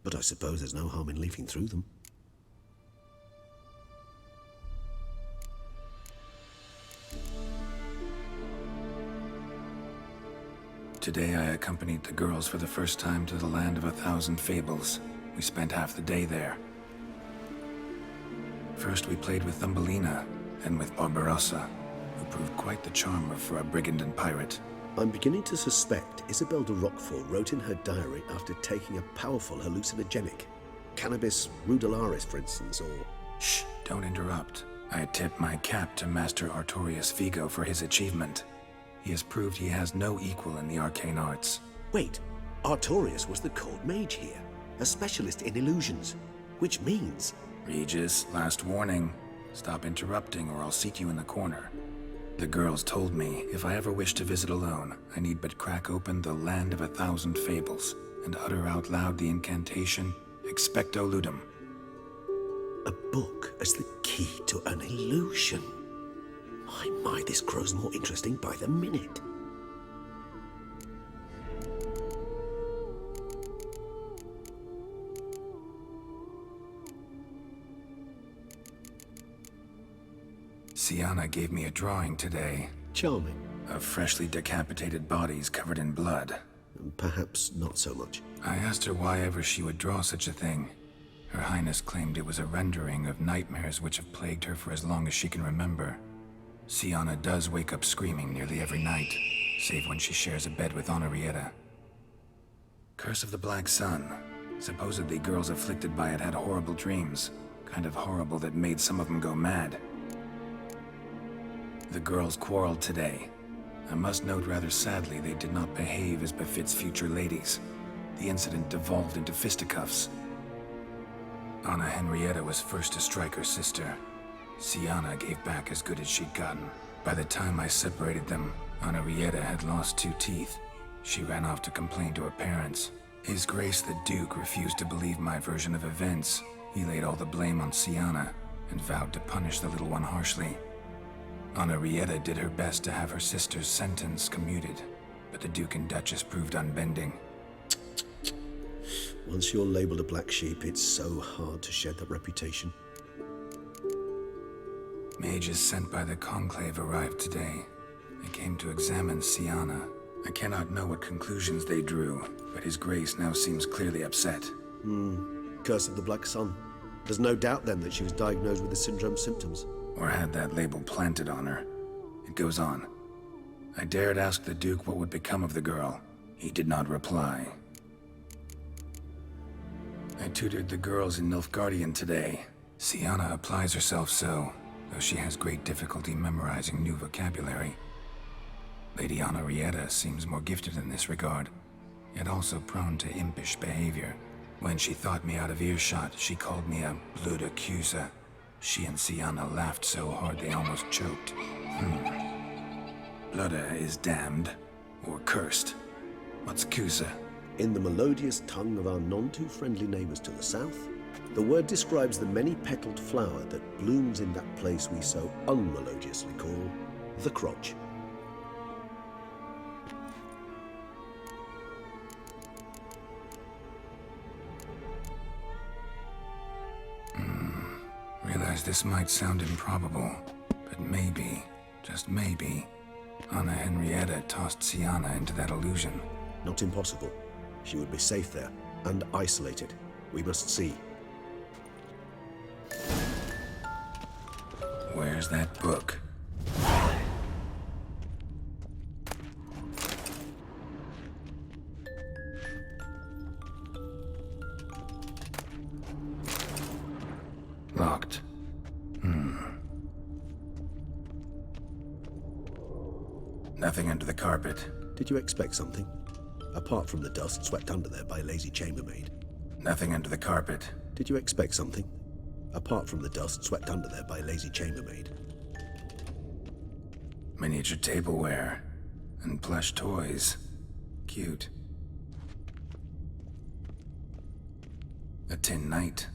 S2: but I suppose there's no harm in leafing through them.
S4: Today I accompanied the girls for the first time to the land of 1,000 fables. We spent half the day there. First we played with Thumbelina, then with Barbarossa, who proved quite the charmer for a brigand and pirate.
S2: I'm beginning to suspect Isabel de Roquefort wrote in her diary after taking a powerful hallucinogenic. Cannabis rudularis, for instance, or...
S4: Shh, don't interrupt. I tip my cap to Master Artorius Vigo for his achievement. He has proved he has no equal in the arcane arts.
S2: Wait, Artorius was the court mage here, a specialist in illusions, which means...
S4: Regis, last warning. Stop interrupting or I'll seat you in the corner. The girls told me if I ever wish to visit alone, I need but crack open the land of 1,000 fables and utter out loud the incantation, Expecto Ludum.
S2: A book as the key to an illusion. My, this grows more interesting by the minute.
S4: Sienna gave me a drawing today.
S2: Charming.
S4: Of freshly decapitated bodies covered in blood.
S2: Perhaps not so much.
S4: I asked her why ever she would draw such a thing. Her Highness claimed it was a rendering of nightmares which have plagued her for as long as she can remember. Sienna does wake up screaming nearly every night, save when she shares a bed with Henrietta. Curse of the Black Sun. Supposedly girls afflicted by it had horrible dreams. Kind of horrible that made some of them go mad. The girls quarreled today. I must note rather sadly they did not behave as befits future ladies. The incident devolved into fisticuffs. Anna Henrietta was first to strike her sister. Sienna gave back as good as she'd gotten. By the time I separated them, Henrietta had lost 2 teeth. She ran off to complain to her parents. His Grace the Duke refused to believe my version of events. He laid all the blame on Sienna and vowed to punish the little one harshly. Henrietta did her best to have her sister's sentence commuted, but the Duke and Duchess proved unbending.
S2: Once you're labeled a black sheep, it's so hard to shed that reputation.
S4: Mages sent by the Conclave arrived today. They came to examine Sienna. I cannot know what conclusions they drew, but His Grace now seems clearly upset.
S2: Curse of the Black Sun. There's no doubt then that she was diagnosed with the syndrome symptoms.
S4: Or had that label planted on her. It goes on. I dared ask the Duke what would become of the girl. He did not reply. I tutored the girls in Nilfgaardian today. Sienna applies herself so, though she has great difficulty memorizing new vocabulary. Lady Henrietta seems more gifted in this regard, yet also prone to impish behavior. When she thought me out of earshot, she called me a blood accuser. She and Sienna laughed so hard they almost choked. Blooda is damned, or cursed. What's Cusa?
S2: In the melodious tongue of our none-too-friendly neighbors to the south, the word describes the many-petaled flower that blooms in that place we so unmelodiously call the crotch.
S4: Realize this might sound improbable, but maybe, just maybe, Anna Henrietta tossed Sienna into that illusion.
S2: Not impossible. She would be safe there, and isolated. We must see.
S4: Where's that book? Locked. Nothing under the carpet.
S2: Did you expect something? Apart from the dust swept under there by a lazy chambermaid.
S4: Nothing under the carpet.
S2: Did you expect something? Apart from the dust swept under there by a lazy chambermaid.
S4: Miniature tableware. And plush toys. Cute. A tin knight.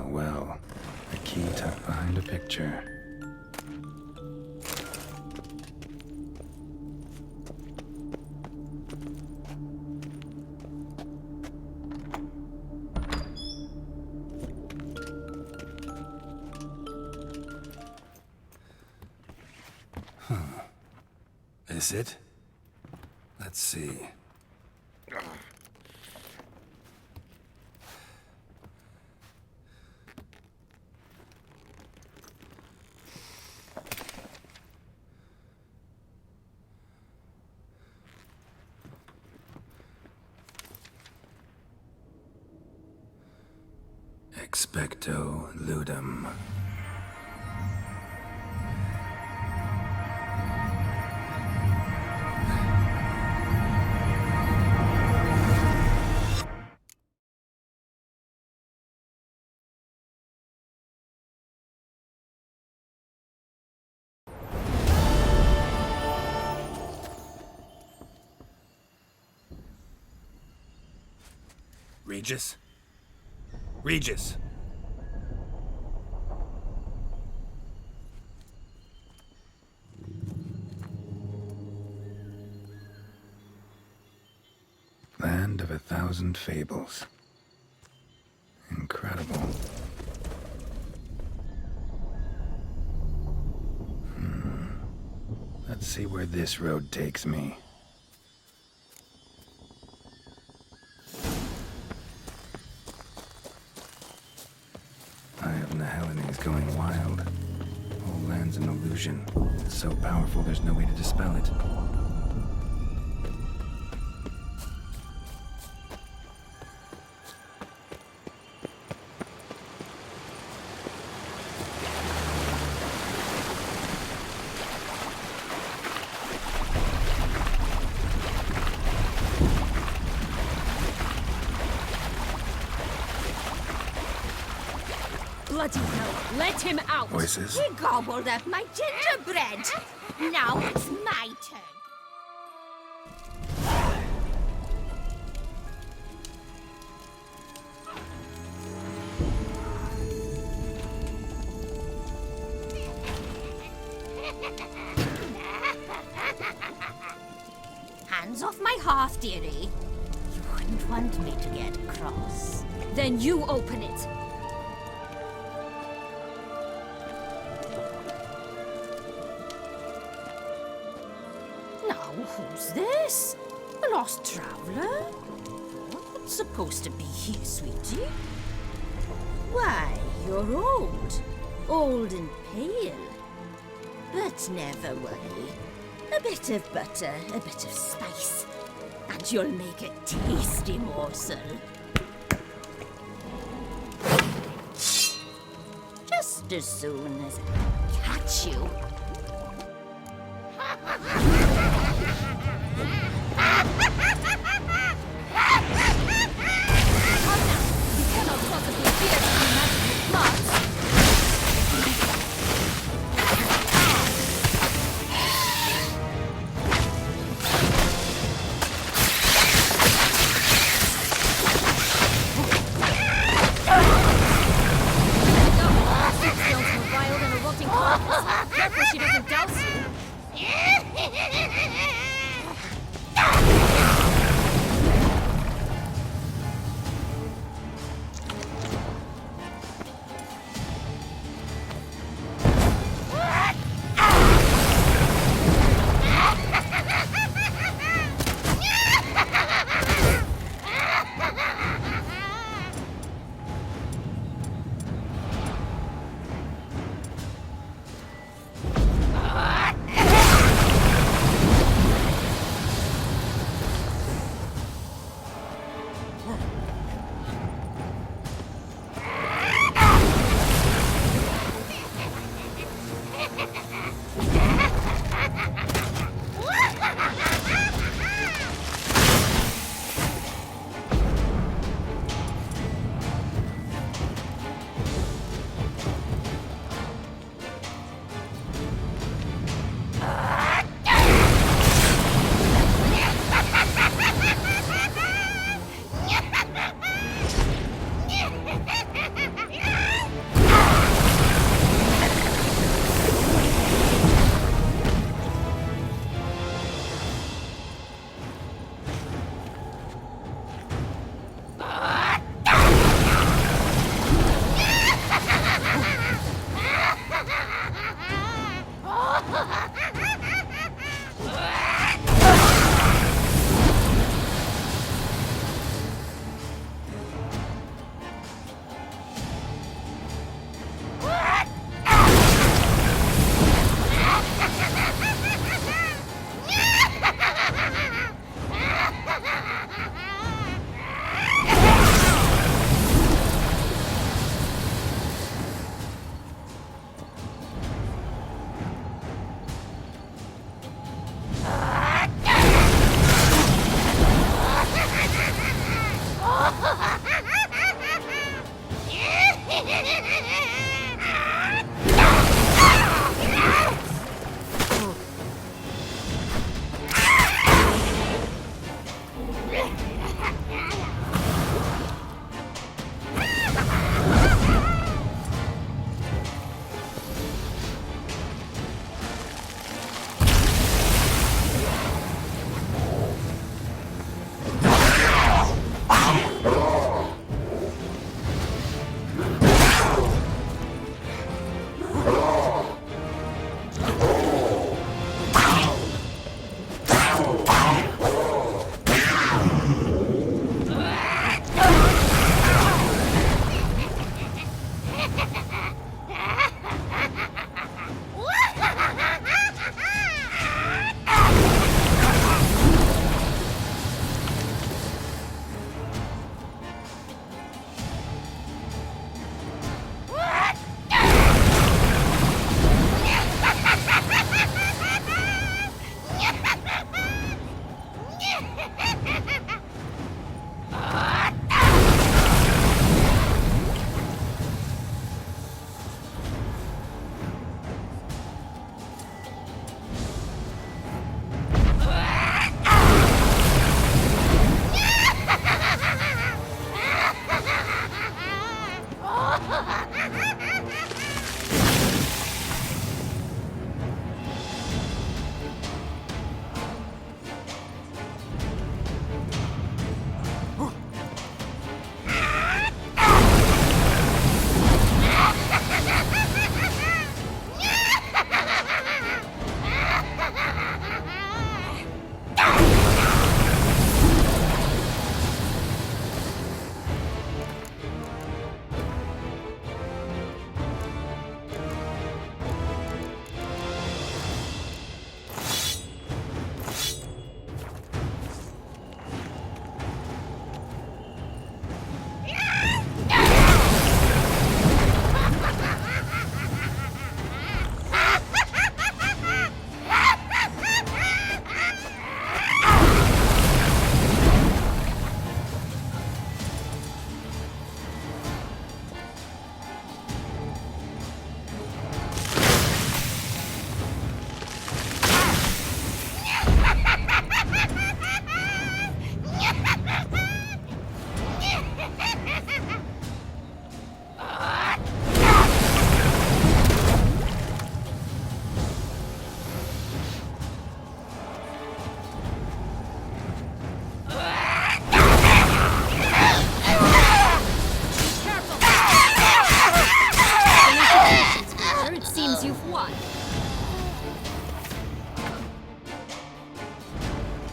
S4: Well, a key tucked behind a picture. this it? Let's see. Expecto ludum. Regis? Regis! Land of 1,000 fables. Incredible. Let's see where this road takes me. Eye of Nihilini is going wild. Whole land's an illusion. It's so powerful there's no way to dispel it.
S7: Bloody hell, let him out!
S4: Voices?
S10: He gobbled up my gingerbread. Now it's my turn. Hands off my hearth, dearie. You wouldn't want me to get cross.
S7: Then you open it.
S10: Now, who's this? A lost traveler? What's supposed to be here, sweetie? Why, you're old. Old and pale. But never worry. A bit of butter, a bit of spice, and you'll make a tasty morsel. Just as soon as I catch you.
S7: Careful she doesn't douse you.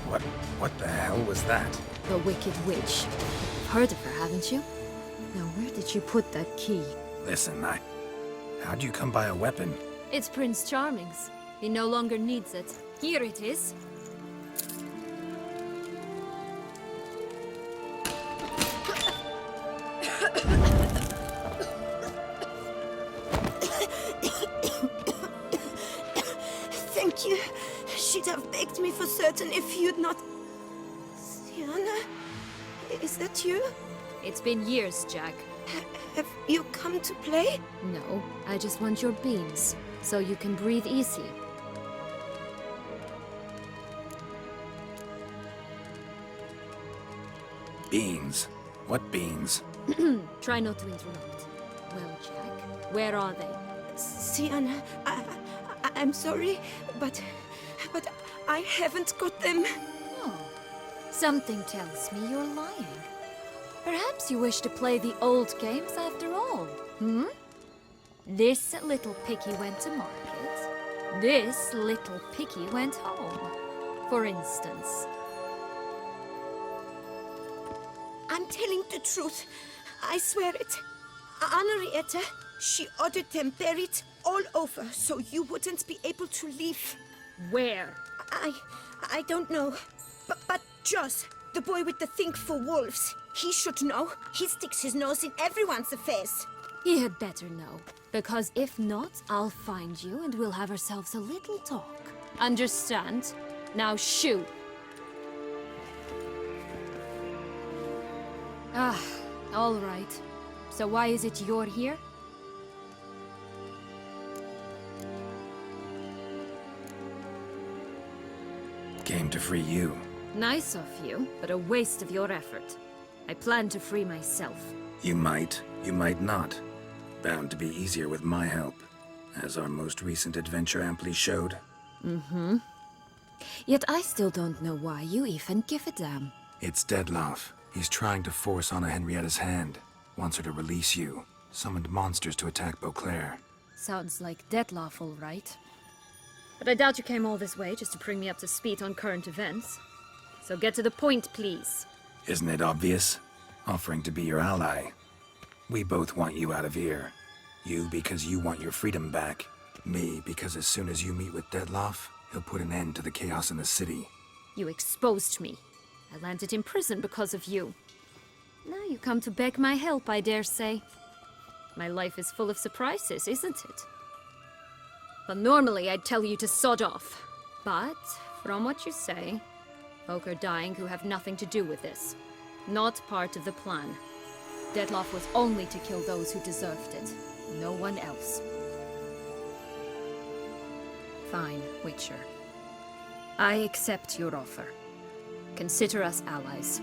S4: What the hell was that?
S7: The Wicked Witch. Heard of her, haven't you? Now, where did you put that key?
S4: Listen, how'd you come by a weapon?
S7: It's Prince Charming's. He no longer needs it. Here it is.
S10: Thank you. She'd have begged me for certain if you'd not... Sienna? Is that you?
S7: It's been years, Jack.
S10: Have you come to play?
S7: No, I just want your beans, so you can breathe easy.
S4: Beans? What beans?
S7: Try not to interrupt. Well, Jack, where are they?
S10: Sienna, I'm sorry, but I haven't got them.
S7: Oh, something tells me you're lying. Perhaps you wish to play the old games after all, hmm? This little piggy went to market. This little piggy went home, for instance.
S10: I'm telling the truth. I swear it. Henrietta, she ordered them buried all over so you wouldn't be able to leave.
S7: Where?
S10: I don't know. But Joss, the boy with the thing for wolves, he should know. He sticks his nose in everyone's affairs.
S7: He had better know. Because if not, I'll find you and we'll have ourselves a little talk. Understand? Now shoo! Ah, all right. So why is it you're here?
S4: Came to free you.
S7: Nice of you, but a waste of your effort. I plan to free myself.
S4: You might not. Bound to be easier with my help, as our most recent adventure amply showed.
S7: Mm-hmm. Yet I still don't know why you even give a damn.
S4: It's Dettlaff. He's trying to force Anna Henrietta's hand. Wants her to release you. Summoned monsters to attack Beauclair.
S7: Sounds like Dettlaff, all right. But I doubt you came all this way just to bring me up to speed on current events. So get to the point, please.
S4: Isn't it obvious? Offering to be your ally. We both want you out of here. You because you want your freedom back. Me because as soon as you meet with Dettlaff, he'll put an end to the chaos in the city.
S7: You exposed me. I landed in prison because of you. Now you come to beg my help, I dare say. My life is full of surprises, isn't it? Well, normally I'd tell you to sod off. But, from what you say, folk are dying who have nothing to do with this. Not part of the plan. Dettlaff was only to kill those who deserved it. No one else. Fine, Witcher. I accept your offer. Consider us allies.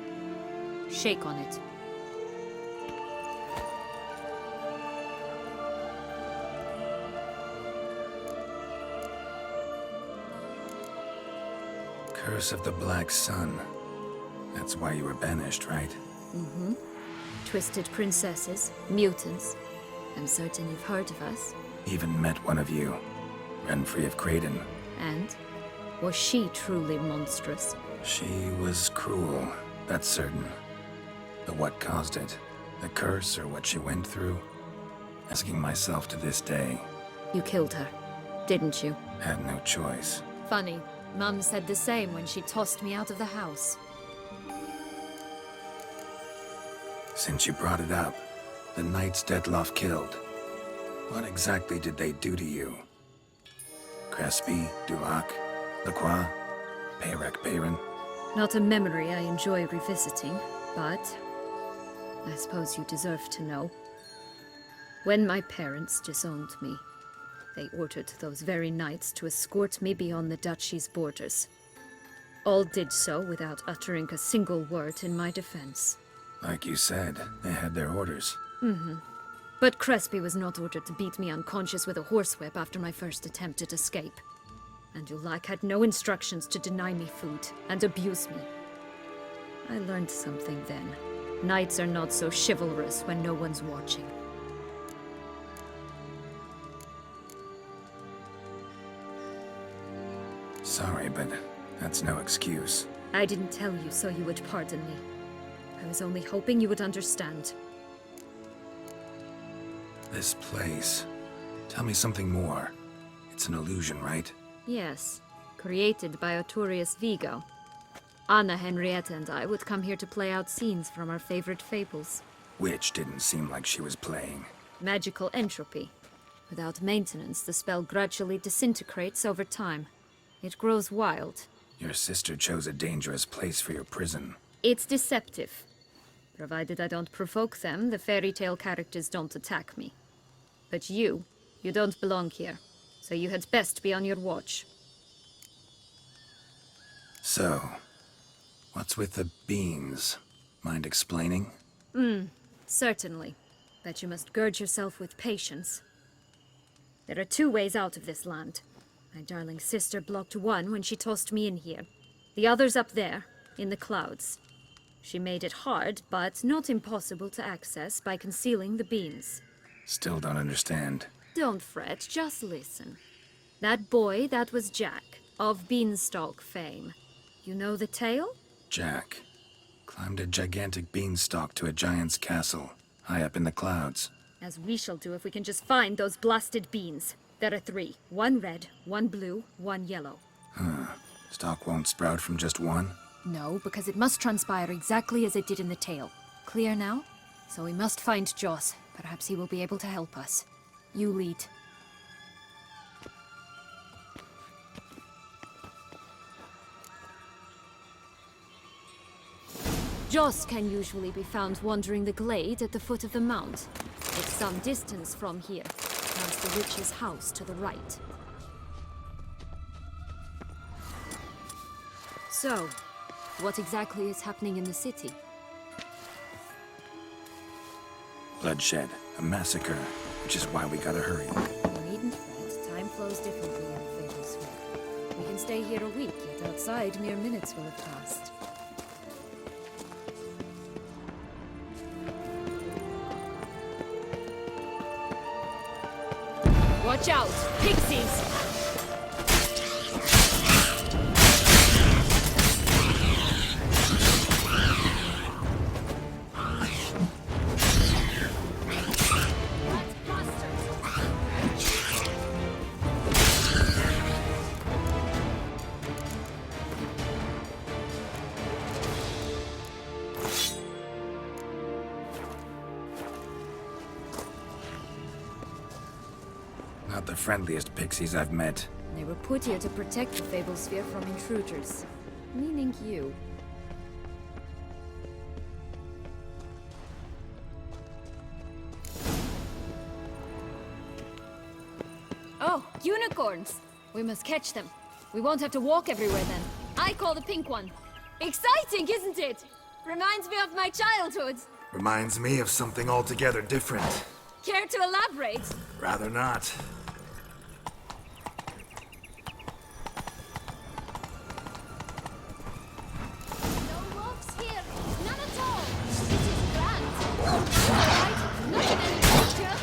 S7: Shake on it.
S4: Curse of the Black Sun. That's why you were banished, right?
S7: Mm-hmm. Twisted princesses, mutants. I'm certain you've heard of us.
S4: Even met one of you. Renfrey of Craden.
S7: And? Was she truly monstrous?
S4: She was cruel, that's certain. But what caused it? The curse or what she went through? Asking myself to this day.
S7: You killed her, didn't you?
S4: Had no choice.
S7: Funny. Mum said the same when she tossed me out of the house.
S4: Since you brought it up, the knights Dettlaff killed. What exactly did they do to you? Crespi, Dulac, Lacroix, Peyrac Bayron?
S7: Not a memory I enjoy revisiting, but I suppose you deserve to know. When my parents disowned me, they ordered those very knights to escort me beyond the duchy's borders. All did so without uttering a single word in my defense.
S4: Like you said, they had their orders.
S7: Mm-hmm. But Crespi was not ordered to beat me unconscious with a horsewhip after my first attempt at escape. And Dulac had no instructions to deny me food and abuse me. I learned something then. Knights are not so chivalrous when no one's watching.
S4: Sorry, but that's no excuse.
S7: I didn't tell you so you would pardon me. I was only hoping you would understand.
S4: This place. Tell me something more. It's an illusion, right?
S7: Yes, created by Arturius Vigo. Anna, Henrietta, and I would come here to play out scenes from our favorite fables.
S4: Which didn't seem like she was playing.
S7: Magical entropy. Without maintenance, the spell gradually disintegrates over time. It grows wild.
S4: Your sister chose a dangerous place for your prison.
S7: It's deceptive. Provided I don't provoke them, the fairy tale characters don't attack me. But you don't belong here. So you had best be on your watch.
S4: So, what's with the beans? Mind explaining?
S7: Certainly. But you must gird yourself with patience. There are 2 ways out of this land. My darling sister blocked one when she tossed me in here. The other's up there, in the clouds. She made it hard, but not impossible to access by concealing the beans.
S4: Still don't understand.
S7: Don't fret, just listen. That boy, that was Jack, of Beanstalk fame. You know the tale?
S4: Jack climbed a gigantic beanstalk to a giant's castle, high up in the clouds.
S7: As we shall do if we can just find those blasted beans. There are 3. 1 red, 1 blue, 1 yellow.
S4: Stalk won't sprout from just one?
S11: No, because it must transpire exactly as it did in the tale. Clear now?
S7: So we must find Joss. Perhaps he will be able to help us. You lead. Joss can usually be found wandering the glade at the foot of the mount. It's some distance from here, past the witch's house to the right. So, what exactly is happening in the city?
S4: Bloodshed, a massacre, which is why we gotta hurry.
S7: You needn't fret. Time flows differently in Fablesware. We can stay here a week, yet outside mere minutes will have passed. Watch out! Pixies!
S4: Not the friendliest pixies I've met.
S7: They were put here to protect the Fableспhere from intruders. Meaning you. Oh, unicorns! We must catch them. We won't have to walk everywhere then. I call the pink one. Exciting, isn't it? Reminds me of my childhood.
S4: Reminds me of something altogether different.
S7: Care to elaborate?
S4: Rather not.
S7: No wolves here. None at all. It is grand. Right? Not an adventure.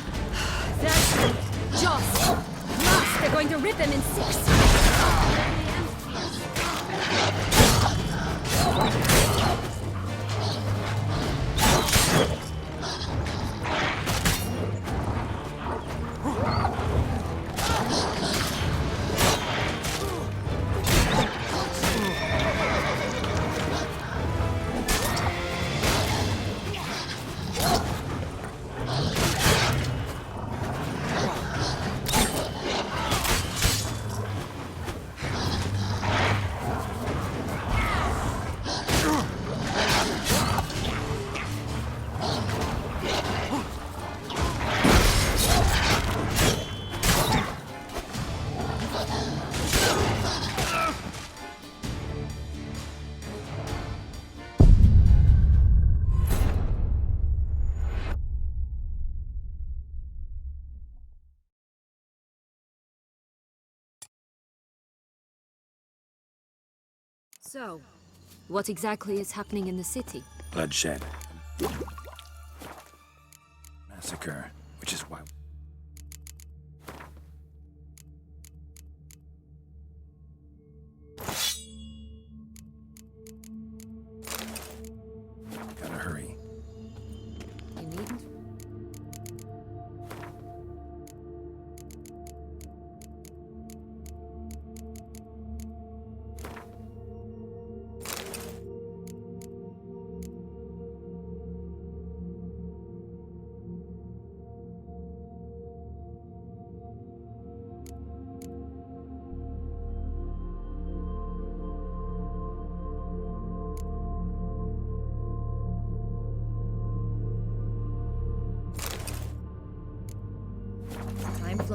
S7: That's Joss. Lost. They're going to rip him in 6. So, what exactly is happening in the city?
S4: Bloodshed. Massacre, which is why...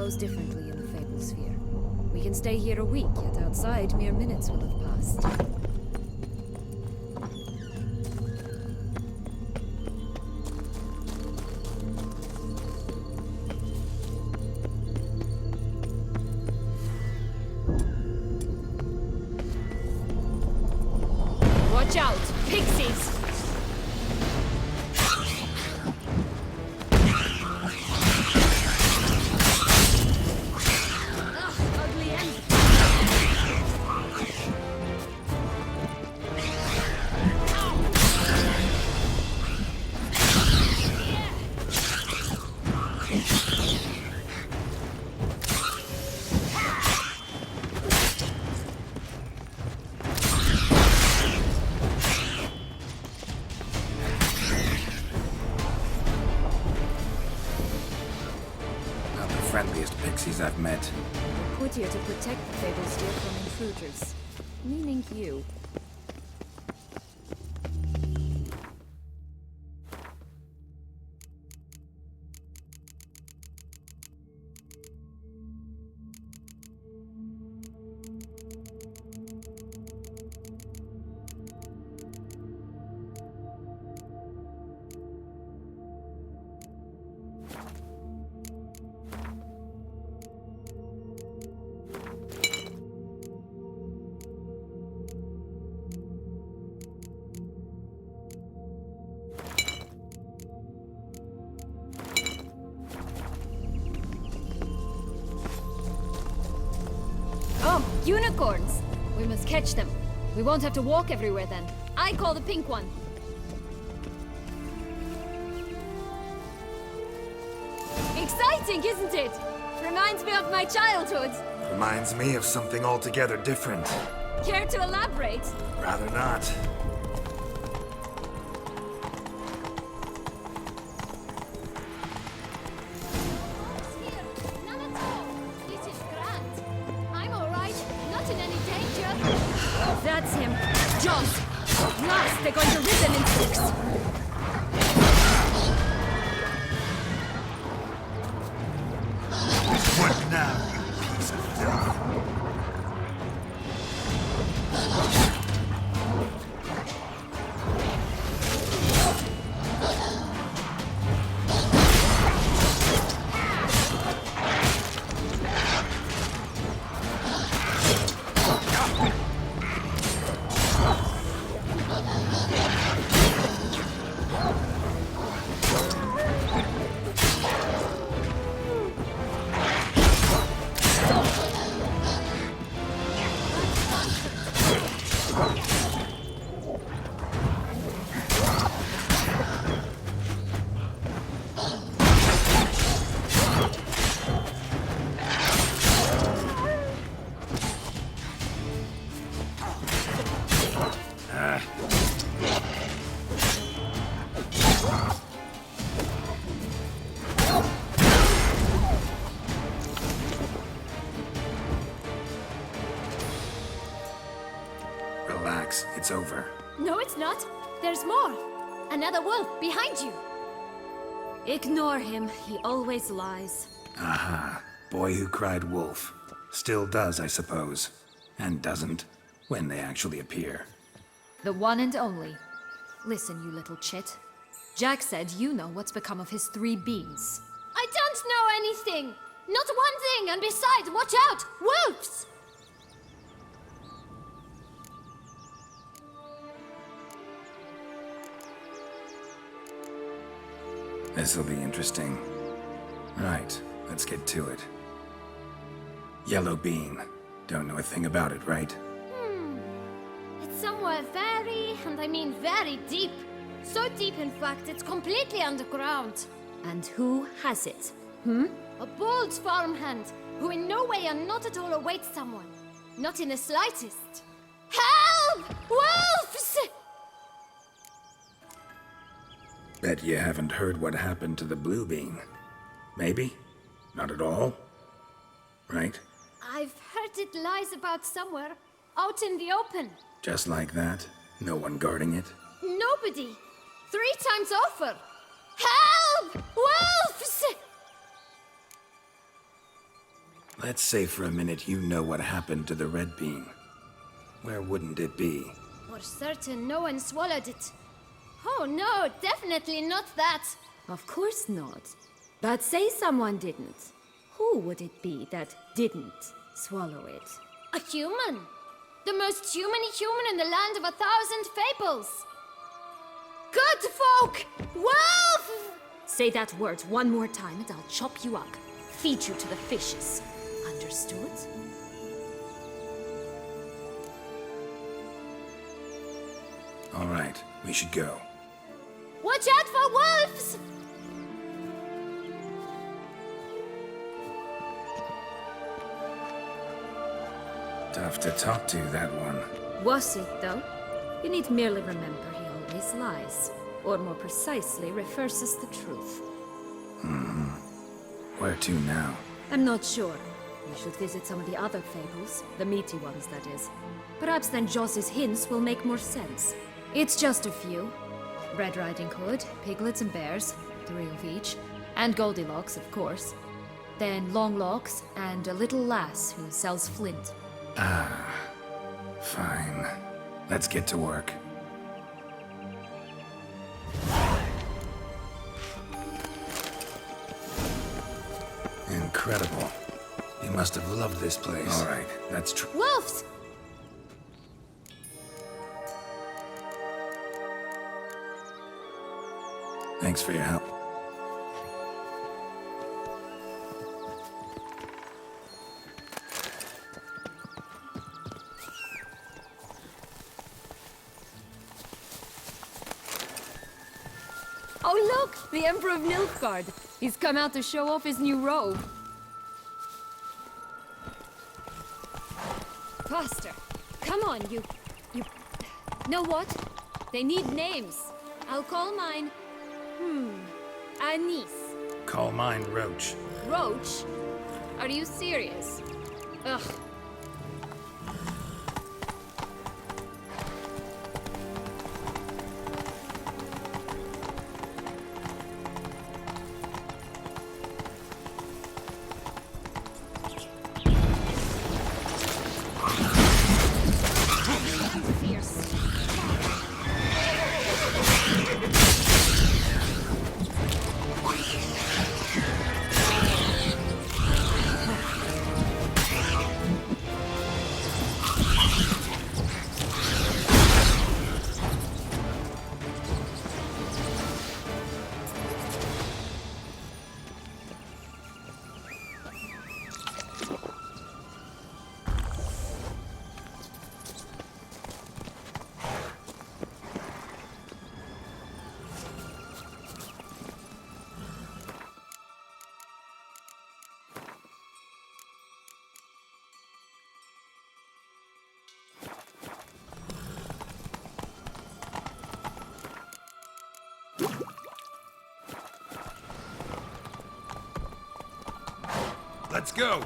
S11: flows differently in the Fable Sphere. We can stay here a week, yet outside mere minutes will have passed.
S7: Watch out! Pixies! Ugly end.
S4: Not the friendliest pixies I've met.
S11: We're put here to protect the Fable Sphere from intruders. Meaning you.
S7: Oh, unicorns! We must catch them. We won't have to walk everywhere then. I call the pink one. Exciting, isn't it? Reminds me of my childhood.
S4: Reminds me of something altogether different.
S7: Care to elaborate?
S4: Rather not.
S7: Here, none at all. It is grand. I'm all right. Not in any danger. That's him. Jaws. Last, they're going to rip them in sticks.
S4: What now, you piece of filth? Relax, it's over.
S7: No, it's not. There's more. Another wolf behind you. Ignore him. He always lies.
S4: Aha. Boy who cried wolf. Still does, I suppose. And doesn't, when they actually appear.
S11: The one and only. Listen, you little chit. Jack said you know what's become of his 3 beans.
S7: I don't know anything. Not one thing. And besides, watch out. Wolves!
S4: This'll be interesting. Right, let's get to it. Yellow bean. Don't know a thing about it, right?
S7: It's somewhere very, and I mean very deep. So deep, in fact, it's completely underground.
S11: And who has it?
S7: A bold farmhand who in no way and not at all awaits someone. Not in the slightest. Help! Wolves!
S4: Bet you haven't heard what happened to the blue bean. Maybe? Not at all? Right?
S7: I've heard it lies about somewhere, out in the open.
S4: Just like that? No one guarding it?
S7: Nobody. 3 times over. Help! Wolves!
S4: Let's say for a minute you know what happened to the red bean. Where wouldn't it be?
S7: For certain, no one swallowed it. Oh no, definitely not that.
S11: Of course not. But say someone didn't. Who would it be that didn't swallow it?
S7: A human. The most human-y human in the land of 1,000 fables. Good folk! Wolf!
S11: Say that word one more time and I'll chop you up. Feed you to the fishes. Understood?
S4: All right, we should go.
S7: Watch out for wolves!
S4: Tough to talk to, that one.
S11: Was it, though? You need merely remember he always lies. Or more precisely, reverses the truth.
S4: Where to now?
S11: I'm not sure. You should visit some of the other fables. The meaty ones, that is. Perhaps then Joss's hints will make more sense. It's just a few. Red Riding Hood, piglets and bears, 3 of each. And Goldilocks, of course. Then Longlocks, and a little lass who sells flint.
S4: Fine. Let's get to work. Incredible. You must have loved this place. All right, that's true.
S7: Wolves!
S4: Thanks for your help.
S11: Oh look! The Emperor of Nilfgaard! He's come out to show off his new robe. Faster! Come on, you... Know what? They need names. I'll call mine... Anise.
S4: Call mine Roach.
S11: Roach? Are you serious? Ugh.
S4: Let's go!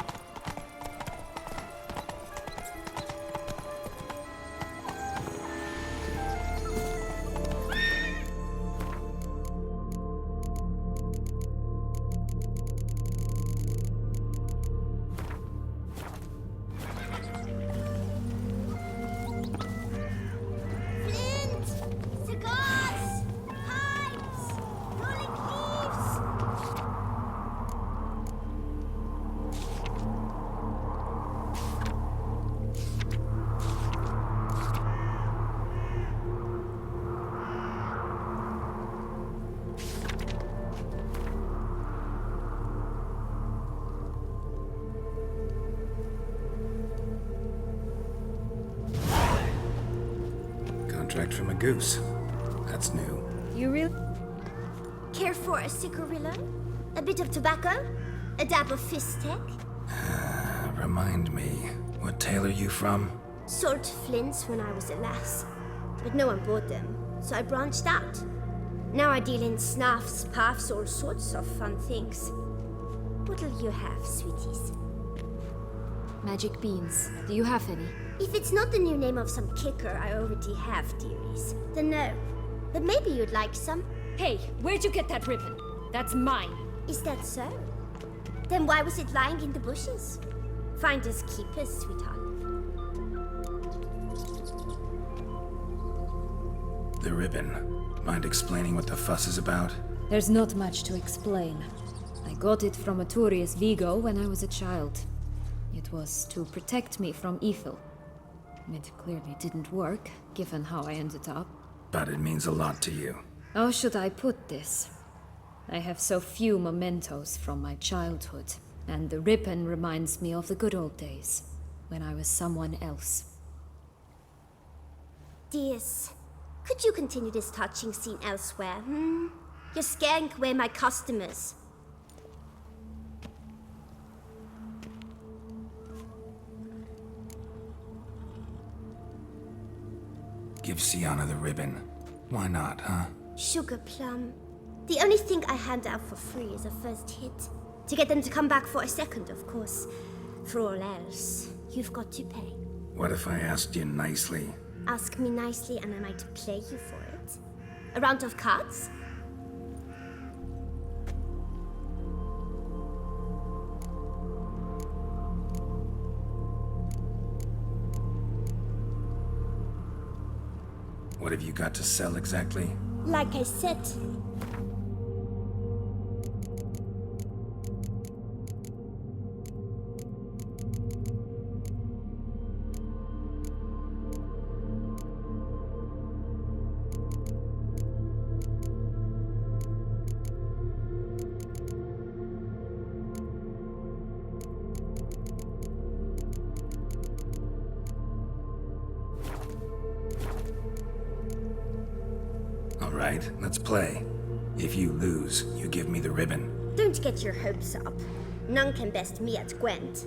S4: Contract from a goose. That's new.
S11: You really...
S12: Care for a cigarilla? A bit of tobacco? A dab of fistek?
S4: Remind me, what tale are you from?
S12: Sold flints when I was a lass, but no one bought them, so I branched out. Now I deal in snuffs, puffs, all sorts of fun things. What'll you have, sweeties?
S11: Magic beans. Do you have any?
S12: If it's not the new name of some kicker I already have, dearies, then no. But maybe you'd like some.
S11: Hey, where'd you get that ribbon? That's mine.
S12: Is that so? Then why was it lying in the bushes? Finders keepers, sweetheart.
S4: The ribbon. Mind explaining what the fuss is about?
S11: There's not much to explain. I got it from Aturius Vigo when I was a child. It was to protect me from evil. It clearly didn't work, given how I ended up.
S4: But it means a lot to you.
S11: How should I put this? I have so few mementos from my childhood, and the ribbon reminds me of the good old days, when I was someone else.
S12: Dears, could you continue this touching scene elsewhere, You're scaring away my customers.
S4: Give Sienna the ribbon. Why not, huh?
S12: Sugar plum. The only thing I hand out for free is a first hit. To get them to come back for a second, of course. For all else, you've got to pay.
S4: What if I asked you nicely?
S12: Ask me nicely and I might play you for it. A round of cards?
S4: What have you got to sell exactly?
S12: Like I said,
S4: All right, let's play. If you lose, you give me the ribbon.
S12: don't get your hopes up. None can best me at Gwent.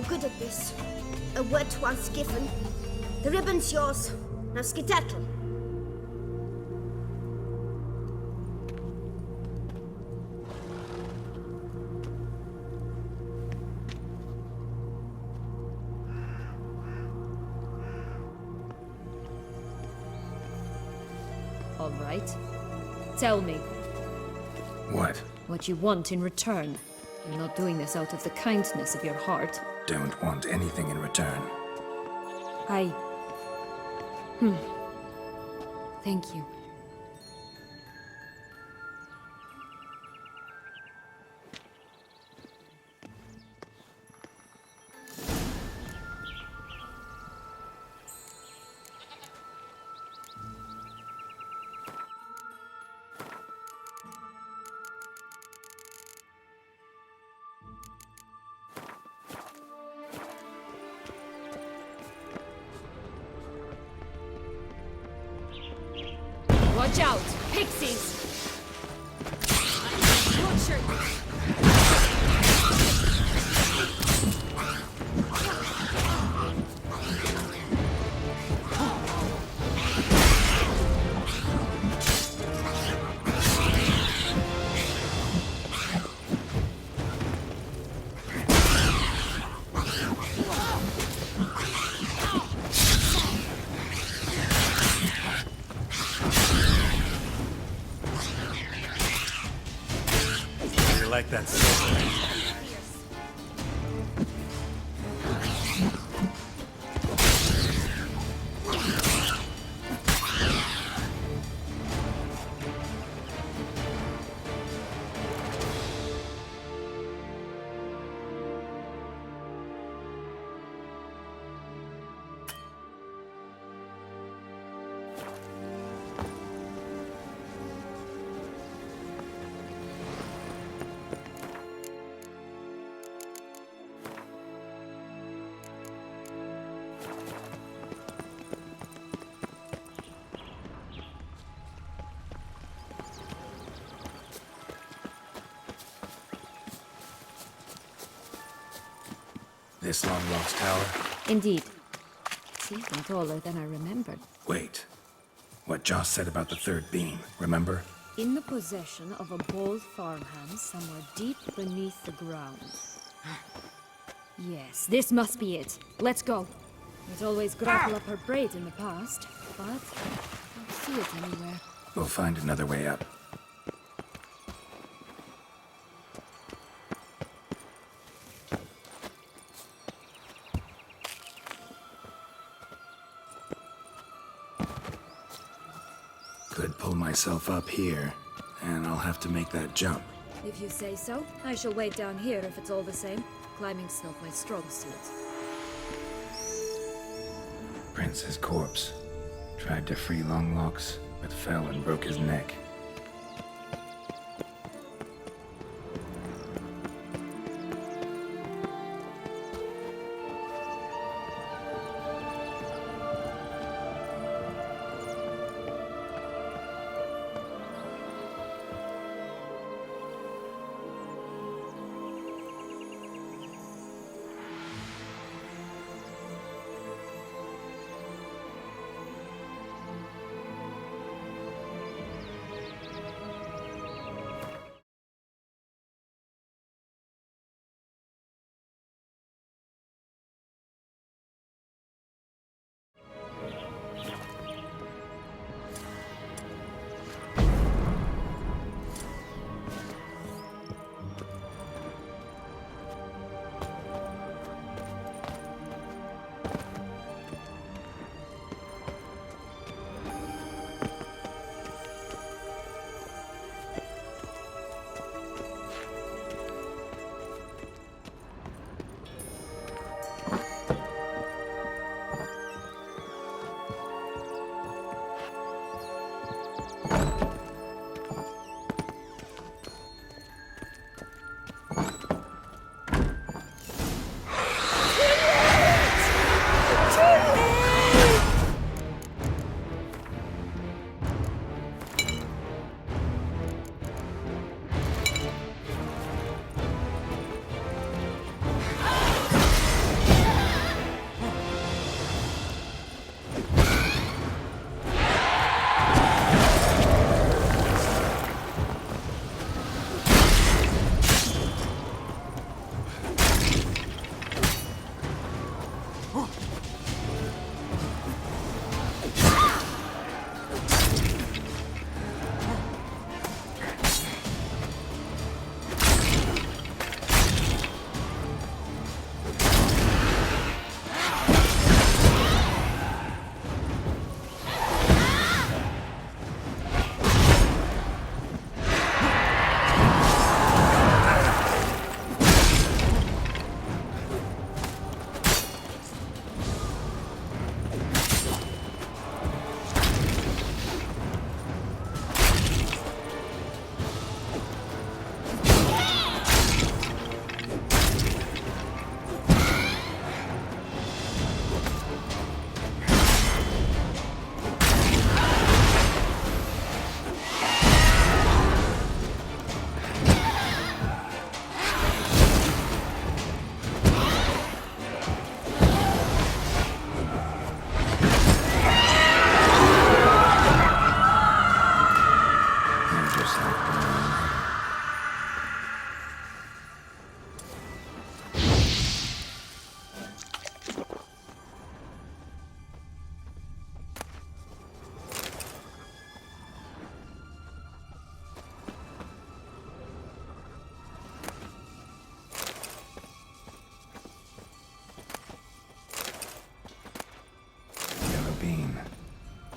S12: good at this. A word once given. The ribbon's yours. Now skedaddle.
S11: All right. Tell me
S4: What?
S11: what you want in return. You're not doing this out of the kindness of your heart.
S4: Don't want anything in return.
S11: Thank you. Watch out! Pixies! Watch your...
S4: You like that silver? This long lost tower?
S11: Indeed. It's even taller than I remembered.
S4: Wait. What Joss said about the third beam, remember?
S11: In the possession of a bold farmhand somewhere deep beneath the ground. Yes, this must be it. Let's go. We'd always grapple up her braid in the past, but I don't see it anywhere.
S4: We'll find another way up. Could pull myself up here, and I'll have to make that jump.
S11: If you say so, I shall wait down here if it's all the same. Climbing's not my strong suit.
S4: Prince's corpse. Tried to free Longlocks, but fell and broke his neck.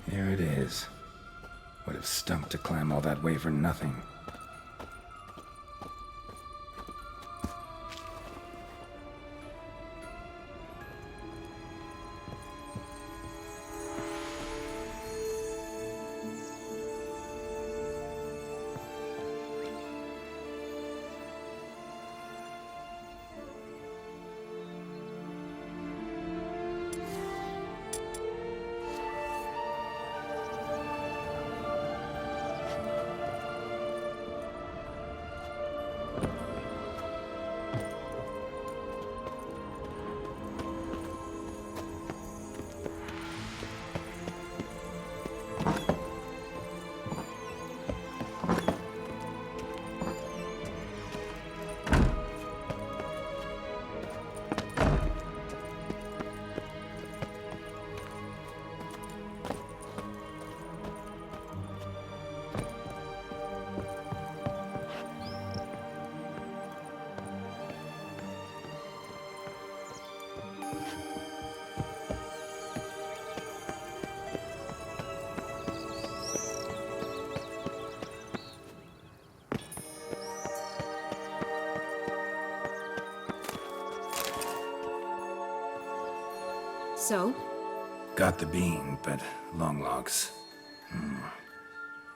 S4: Here it is. Would have stunk to climb all that way for nothing.
S11: So?
S4: Got the bean, but long logs.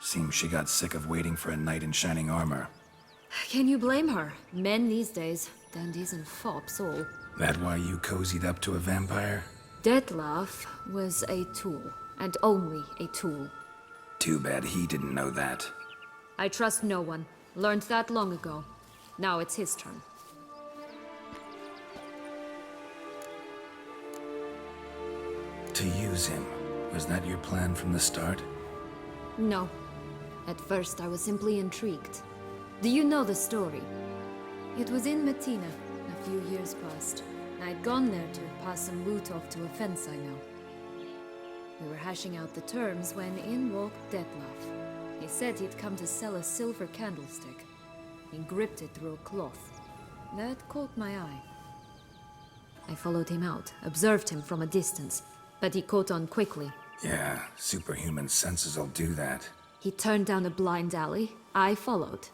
S4: Seems she got sick of waiting for a knight in shining armor.
S11: Can you blame her? Men these days, dandies and fops all.
S4: That why you cozied up to a vampire?
S11: Detlef was a tool, and only a tool.
S4: Too bad he didn't know that.
S11: I trust no one. Learned that long ago. Now it's his turn.
S4: To use him. Was that your plan from the start?
S11: No. At first I was simply intrigued. Do you know the story? It was in Mettina, a few years past. I'd gone there to pass some loot off to a fence I know. We were hashing out the terms when in walked Detlef. He said he'd come to sell a silver candlestick. He gripped it through a cloth. That caught my eye. I followed him out, observed him from a distance, but he caught on quickly.
S4: Yeah, superhuman senses will do that.
S11: He turned down a blind alley. I followed.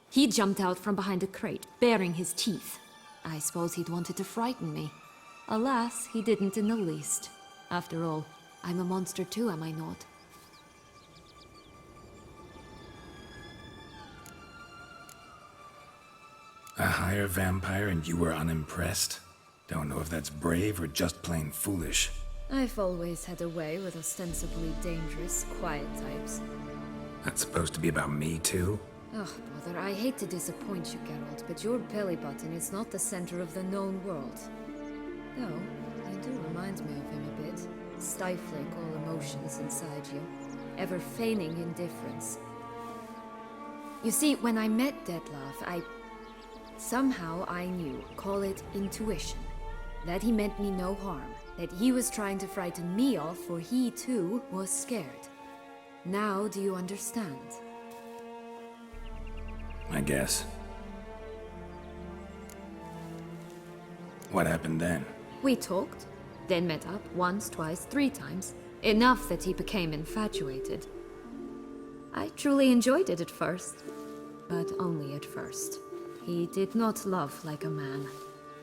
S11: He jumped out from behind a crate, baring his teeth. I suppose he'd wanted to frighten me. Alas, he didn't in the least. After all, I'm a monster too, am I not?
S4: A higher vampire and you were unimpressed? Don't know if that's brave or just plain foolish.
S11: I've always had a way with ostensibly dangerous, quiet types.
S4: That's supposed to be about me too?
S11: Oh, brother, I hate to disappoint you, Geralt, but your belly button is not the center of the known world. Though, you do remind me of him a bit. Stifling all emotions inside you. Ever feigning indifference. You see, when I met Detlef, somehow I knew, call it intuition, that he meant me no harm. That he was trying to frighten me off, for he too was scared. Now do you understand?
S4: I guess. What happened then?
S11: We talked, then met up once, twice, 3 times. Enough that he became infatuated. I truly enjoyed it at first, but only at first. He did not love like a man,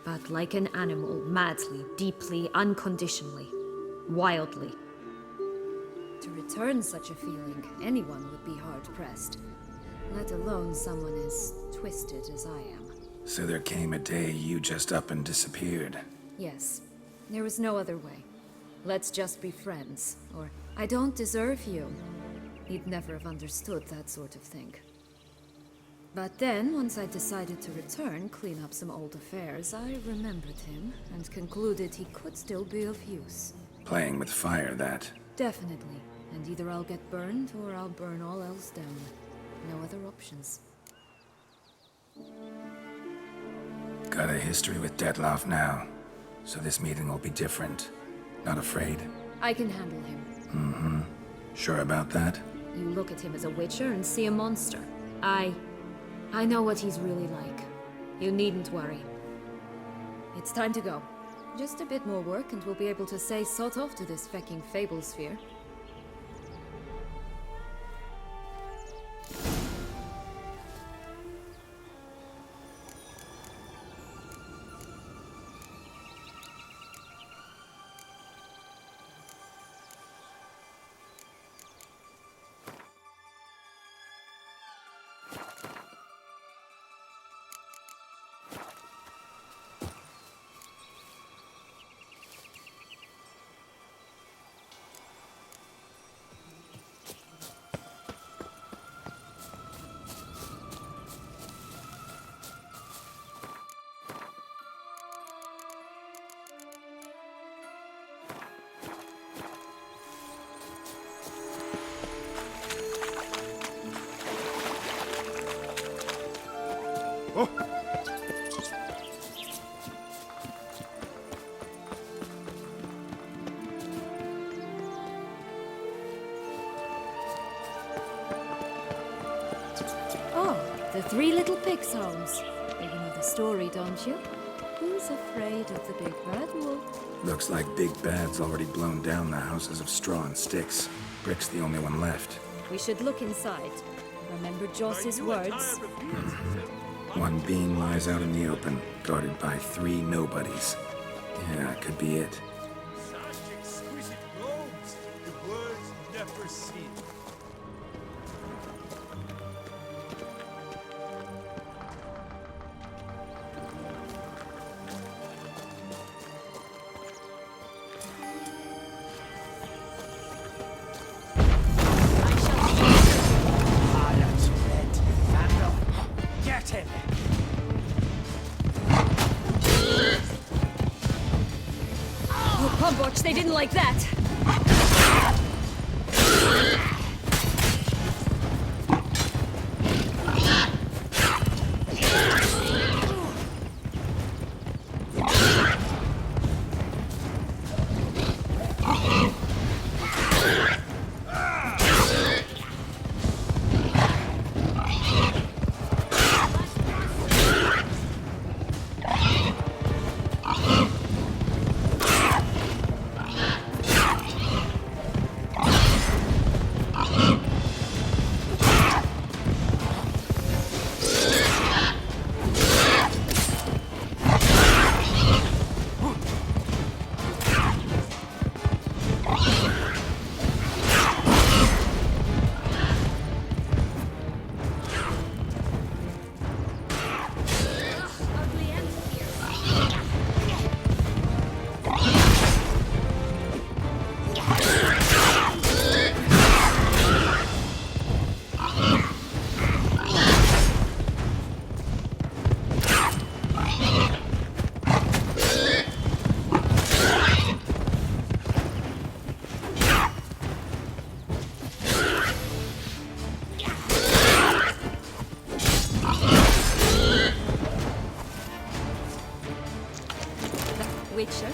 S11: but like an animal, madly, deeply, unconditionally, wildly. To return such a feeling, anyone would be hard-pressed, let alone someone as twisted as I am.
S4: So there came a day you just up and disappeared.
S11: Yes, there was no other way. Let's just be friends, or I don't deserve you. He'd never have understood that sort of thing. But then, once I decided to return, clean up some old affairs, I remembered him and concluded he could still be of use.
S4: Playing with fire, that.
S11: Definitely. And either I'll get burned or I'll burn all else down. No other options.
S4: Got a history with Detlef now, so this meeting will be different. Not afraid?
S11: I can handle him.
S4: Mm-hmm. Sure about that?
S11: You look at him as a witcher and see a monster. I know what he's really like. You needn't worry. It's time to go. Just a bit more work and we'll be able to say sot off to this fecking fable sphere. Oh, the Three Little Pigs homes. You know the story, don't you? Who's afraid of the big bad wolf?
S4: Looks like Big Bad's already blown down the houses of straw and sticks. Brick's the only one left.
S11: We should look inside. Remember Joss's words?
S4: One being lies out in the open, guarded by 3 nobodies. Yeah, could be it.
S13: Such exquisite robes, the world never seen.
S9: Get him!
S11: Oh, Pumboch, they didn't like that! Witcher?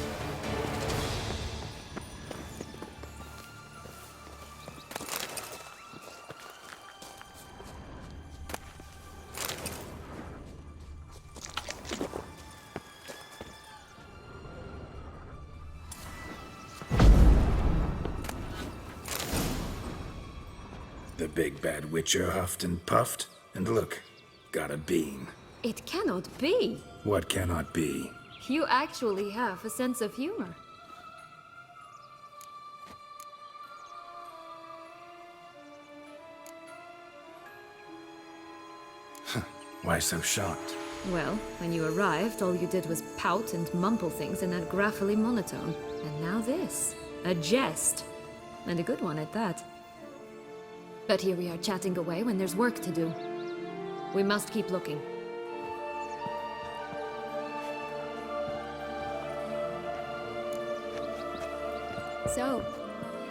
S4: The big bad Witcher huffed and puffed, and look, got a bean.
S11: It cannot be.
S4: What cannot be?
S11: You actually have a sense of humor.
S4: Why so shocked?
S11: Well, when you arrived, all you did was pout and mumble things in that graphily monotone. And now this. A jest. And a good one at that. But here we are chatting away when there's work to do. We must keep looking. So,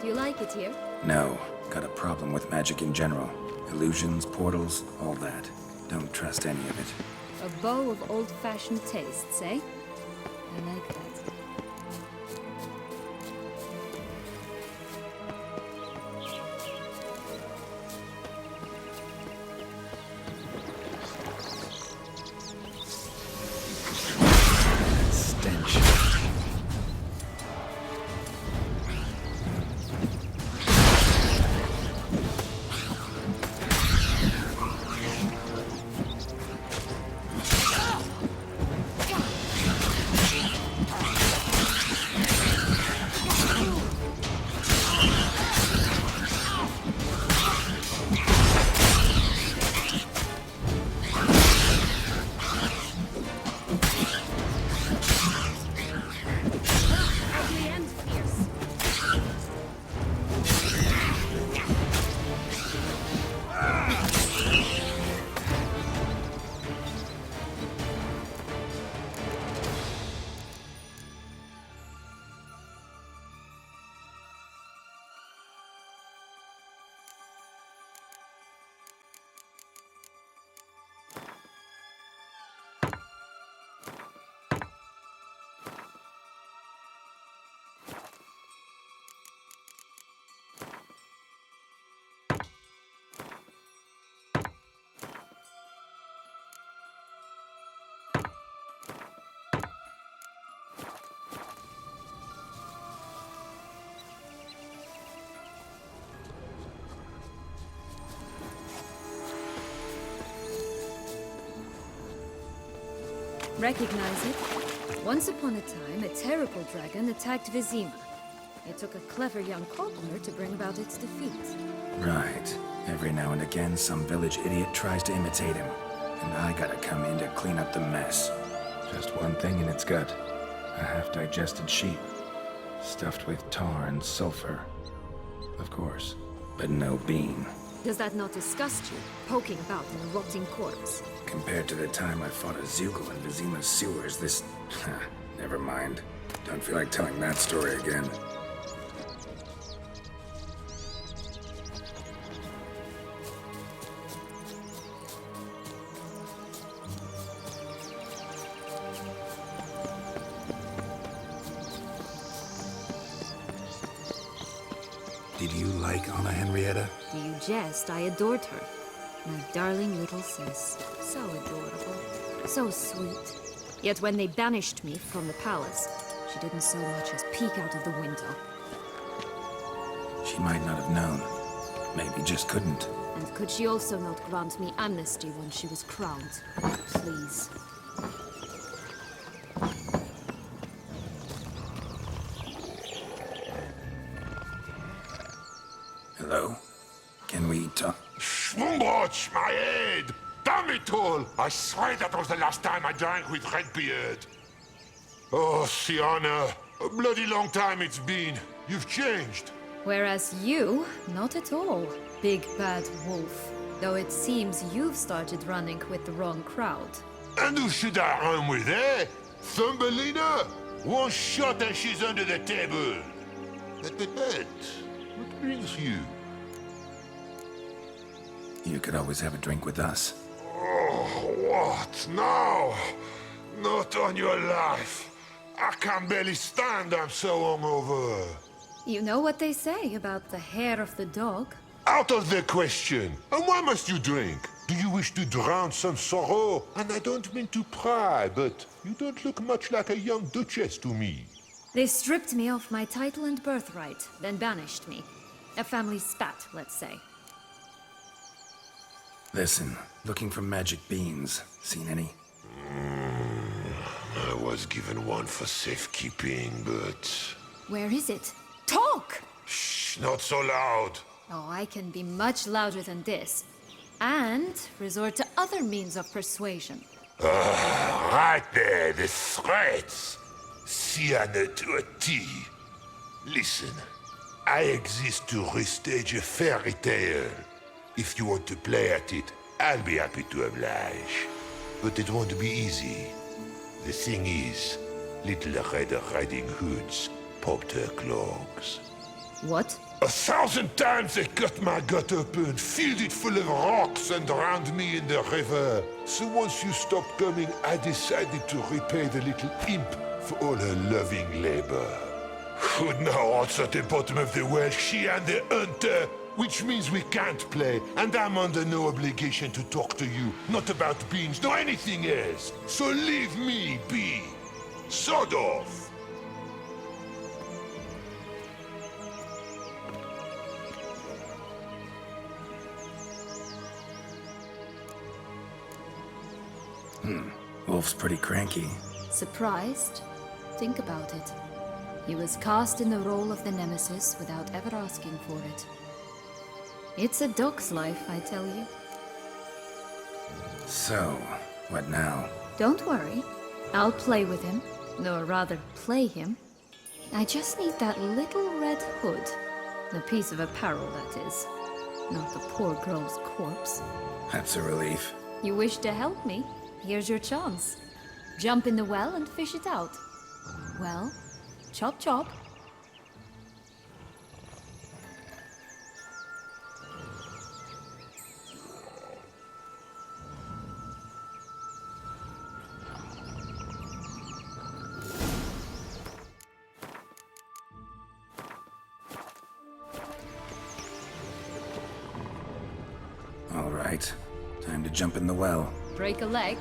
S11: do you like it here?
S4: No, got a problem with magic in general. Illusions, portals, all that. Don't trust any of it.
S11: A bow of old-fashioned tastes, eh? I like that.
S4: Stench.
S11: Recognize it? Once upon a time, a terrible dragon attacked Vizima. It took a clever young cobbler to bring about its defeat.
S4: Right. Every now and again, some village idiot tries to imitate him. And I gotta come in to clean up the mess. Just one thing in its gut. A half-digested sheep. Stuffed with tar and sulfur. Of course. But no bean.
S11: Does that not disgust you, poking about in a rotting corpse?
S4: Compared to the time I fought a Zugel in Vizima's sewers, this... never mind. Don't feel like telling that story again. Did you like Anna Henrietta?
S11: You jest, I adored her. My darling little sis. So adorable. So sweet. Yet when they banished me from the palace, she didn't so much as peek out of the window.
S4: She might not have known. Maybe just couldn't.
S11: And could she also not grant me amnesty when she was crowned? Please.
S4: Hello? Can we talk?
S13: Schwumbroch, my head! Damn it all! I swear that was the last time I drank with Redbeard. Oh, Sienna, a bloody long time it's been. You've changed.
S11: Whereas you, not at all, big bad wolf. Though it seems you've started running with the wrong crowd.
S13: And who should I run with, eh? Thumbelina? One shot and she's under the table. But, what brings you?
S4: You could always have a drink with us.
S13: Oh, what now? Not on your life. I can barely stand, I'm so hungover.
S11: You know what they say about the hair of the dog?
S13: Out of the question. And why must you drink? Do you wish to drown some sorrow? And I don't mean to pry, but you don't look much like a young duchess to me.
S11: They stripped me of my title and birthright, then banished me. A family spat, let's say.
S4: Listen, looking for magic beans. Seen any?
S13: I was given one for safekeeping, but...
S11: Where is it? Talk!
S13: Shh, not so loud.
S11: Oh, I can be much louder than this. And resort to other means of persuasion.
S13: Right there, the threats. Sienna to a T. Listen, I exist to restage a fairy tale. If you want to play at it, I'll be happy to oblige. But it won't be easy. The thing is, Little Red Riding Hoods popped her clogs.
S11: What?
S13: 1,000 times they cut my gut open, filled it full of rocks and drowned me in the river. So once you stopped coming, I decided to repay the little imp for all her loving labor. Who now are at the bottom of the well, she and the hunter, which means we can't play, and I'm under no obligation to talk to you, not about beans, nor anything else. So leave me be. Sod off.
S4: Wolf's pretty cranky.
S11: Surprised? Think about it. He was cast in the role of the Nemesis without ever asking for it. It's a dog's life, I tell you.
S4: So, what now?
S11: Don't worry. I'll play with him. Or rather, play him. I just need that little red hood. The piece of apparel, that is. Not the poor girl's corpse.
S4: That's a relief.
S11: You wish to help me? Here's your chance. Jump in the well and fish it out. Well, chop chop.
S4: All right. Time to jump in the well.
S11: Break a leg.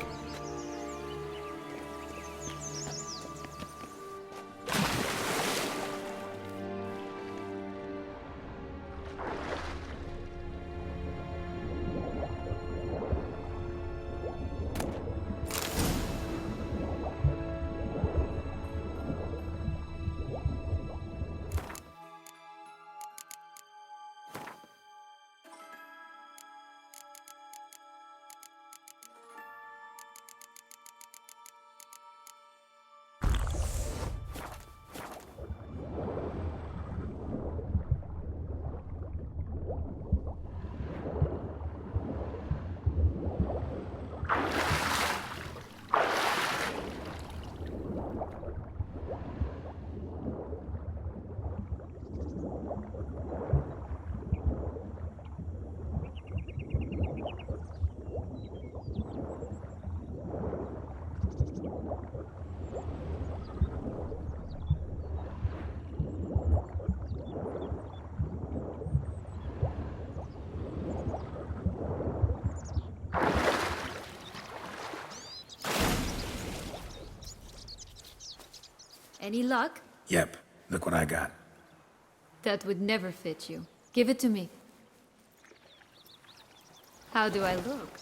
S11: Any luck?
S4: Yep, look what I got.
S11: That would never fit you. Give it to me. How do I look?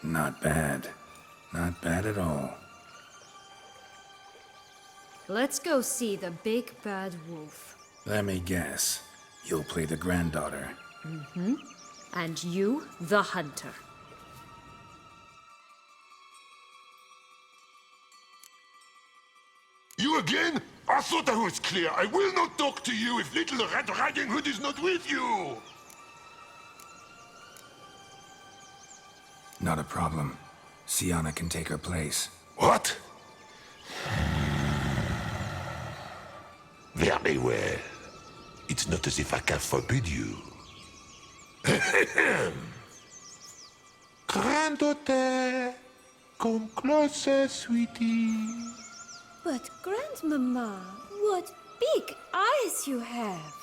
S4: Not bad. Not bad at all.
S11: Let's go see the big bad wolf.
S4: Let me guess. You'll play the granddaughter.
S11: Mm-hmm. And you, the hunter.
S13: You again? I thought I was clear. I will not talk to you if Little Red Riding Hood is not with you!
S4: Not a problem. Sienna can take her place.
S13: What? Very well. It's not as if I can forbid you. Granddaughter, come closer, sweetie.
S10: But Grandmama, what big eyes you have!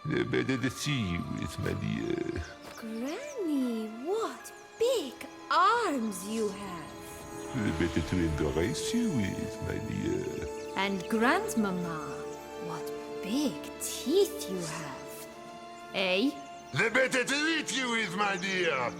S13: The better to see you is, my dear.
S10: Granny, what big arms you have!
S13: The better to embrace you is, my dear.
S11: And Grandmama, what big teeth you have. Eh?
S13: The better to eat you is, my dear.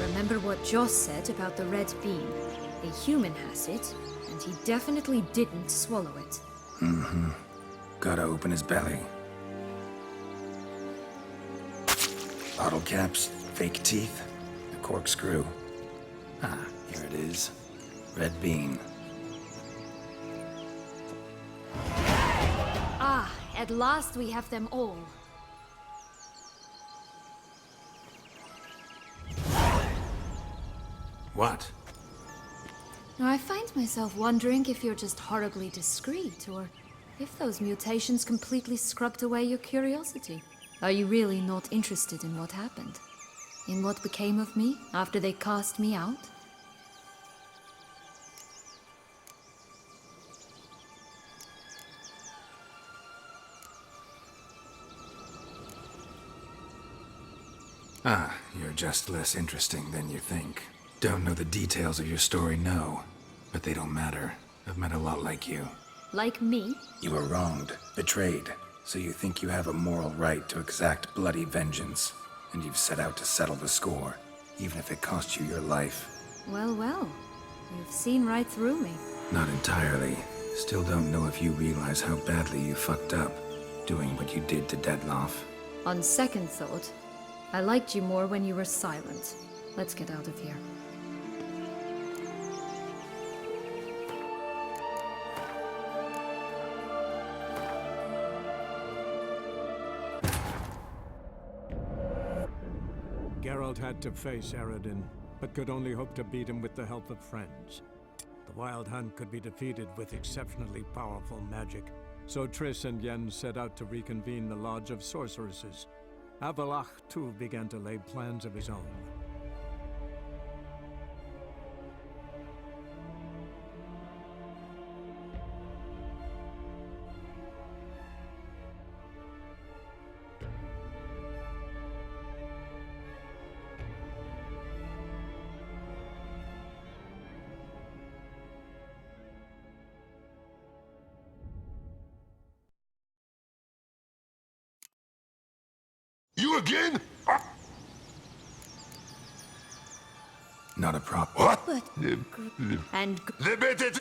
S11: Remember what Joss said about the red bean. A human has it, and he definitely didn't swallow it.
S4: Mm-hmm. Gotta open his belly. Bottle caps, fake teeth, the corkscrew. Ah, here it is. Red bean.
S11: Ah, at last we have them all.
S4: What?
S11: I find myself wondering if you're just horribly discreet, or if those mutations completely scrubbed away your curiosity. Are you really not interested in what happened? In what became of me after they cast me out?
S4: Ah, you're just less interesting than you think. Don't know the details of your story, no. But they don't matter. I've met a lot like you.
S11: Like me?
S4: You were wronged, betrayed, so you think you have a moral right to exact bloody vengeance. And you've set out to settle the score, even if it cost you your life.
S11: Well, well. You've seen right through me.
S4: Not entirely. Still don't know if you realize how badly you fucked up, doing what you did to Dettlaff.
S11: On second thought, I liked you more when you were silent. Let's get out of here.
S14: Geralt had to face Eredin, but could only hope to beat him with the help of friends. The Wild Hunt could be defeated with exceptionally powerful magic, so Triss and Yen set out to reconvene the Lodge of Sorceresses. Avallac'h, too, began to lay plans of his own.
S13: again?
S4: Not a problem.
S13: What?
S7: And
S13: They better...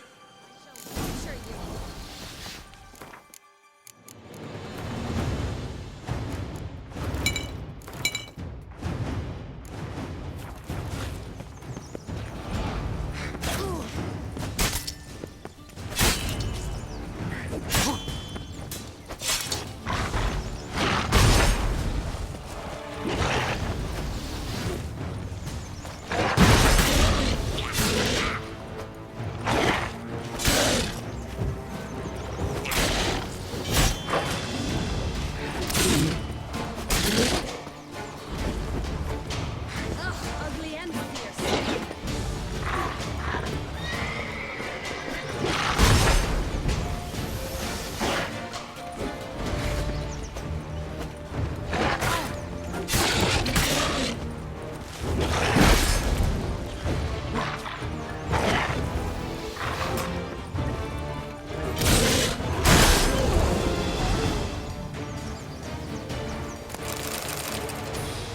S7: ugly and fierce.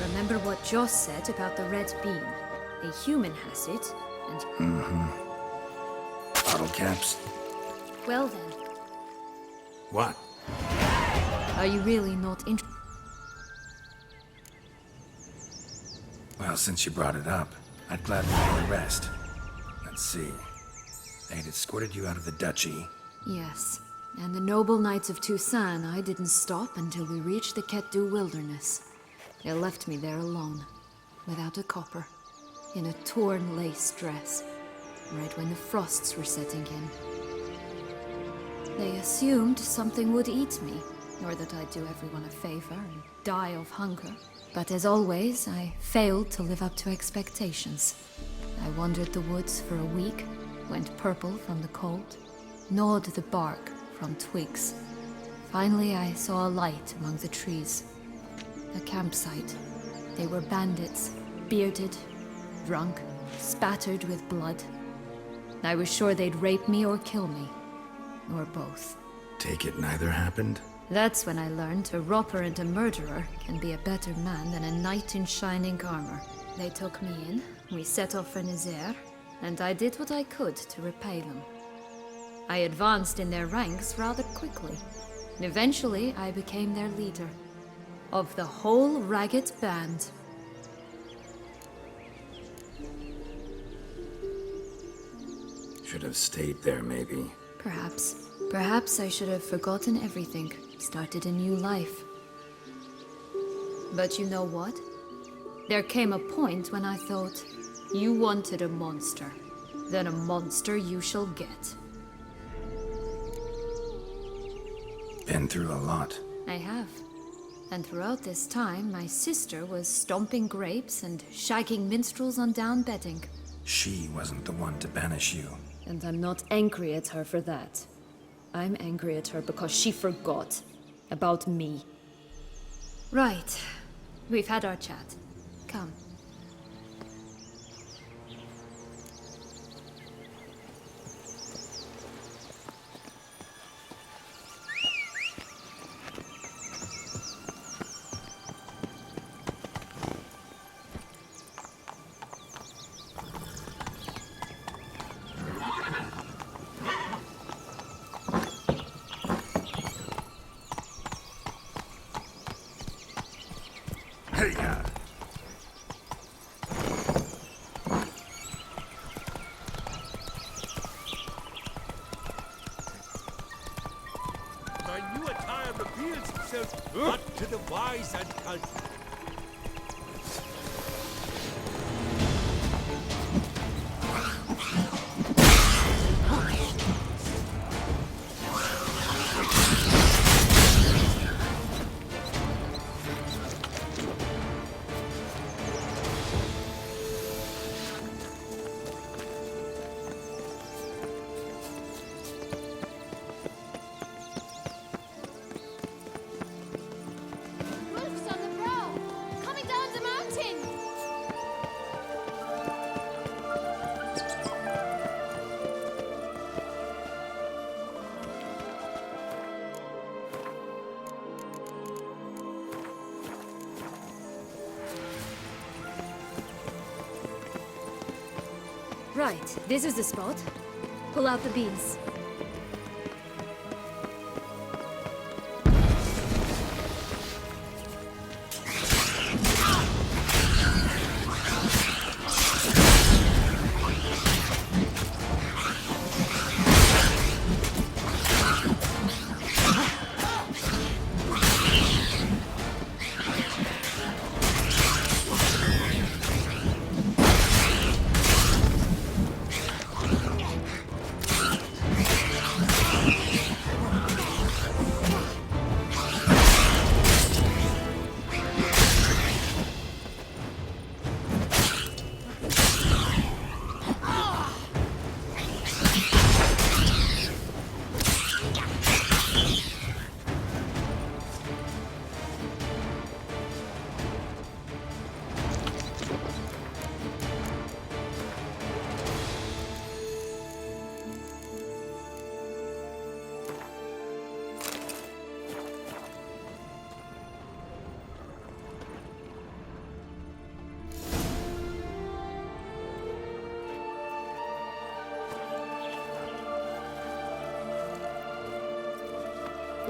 S7: Remember what Joss said about the red bean? A human has it, and...
S4: Bottle caps.
S7: Well then,
S4: What?
S7: are you really not interested?
S4: Well, since you brought it up, I'd gladly know the rest. Let's see. They'd escorted you out of the duchy.
S11: Yes, and the noble knights of Toussaint, I didn't stop until we reached the Ketdu wilderness. They left me there alone, without a copper, in a torn lace dress, right when the frosts were setting in. They assumed something would eat me, or that I'd do everyone a favor and die of hunger. But as always, I failed to live up to expectations. I wandered the woods for a week, went purple from the cold, gnawed the bark from twigs. Finally, I saw a light among the trees. A campsite. They were bandits, bearded, drunk, spattered with blood. I was sure they'd rape me or kill me, or both.
S4: Take it neither happened?
S11: That's when I learned a robber and a murderer can be a better man than a knight in shining armor. They took me in, we set off for Nazaire, and I did what I could to repay them. I advanced in their ranks rather quickly. Eventually, I became their leader. Of the whole ragged band.
S4: Should have stayed there, maybe.
S11: Perhaps. Perhaps I should have forgotten everything, started a new life. But you know what? There came a point when I thought, you wanted a monster. Then a monster you shall get.
S4: Been through a lot.
S11: I have. And throughout this time, my sister was stomping grapes and shagging minstrels on down bedding.
S4: She wasn't the one to banish you.
S11: And I'm not angry at her for that. I'm angry at her because she forgot about me. Right. We've had our chat. Come.
S15: My new attire reveals itself but to the wise and cultured.
S5: Roof's on the brow!
S11: Right, this is the spot. Pull out the beans.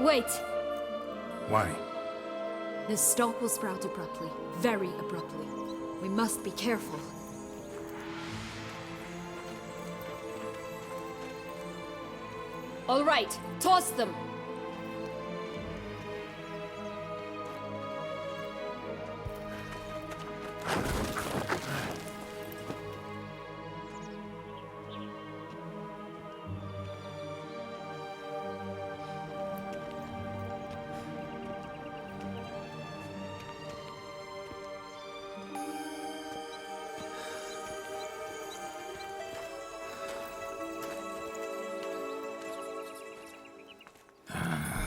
S11: Wait!
S4: Why?
S11: The stalk will sprout abruptly. Very abruptly. We must be careful. All right, toss them!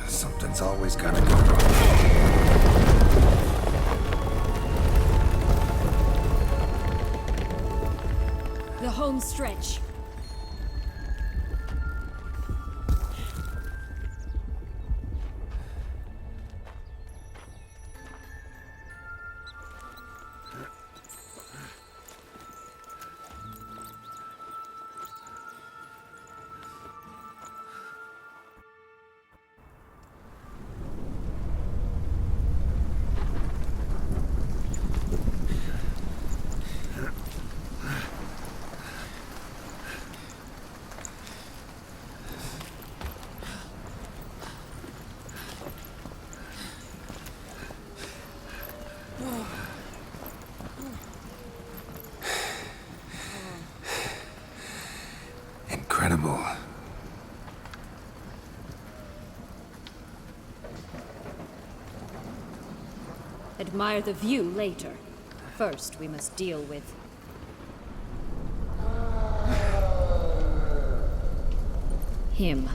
S4: Something's always gotta go wrong.
S11: The home stretch.
S4: Incredible.
S11: Admire the view later. First, we must deal with... him.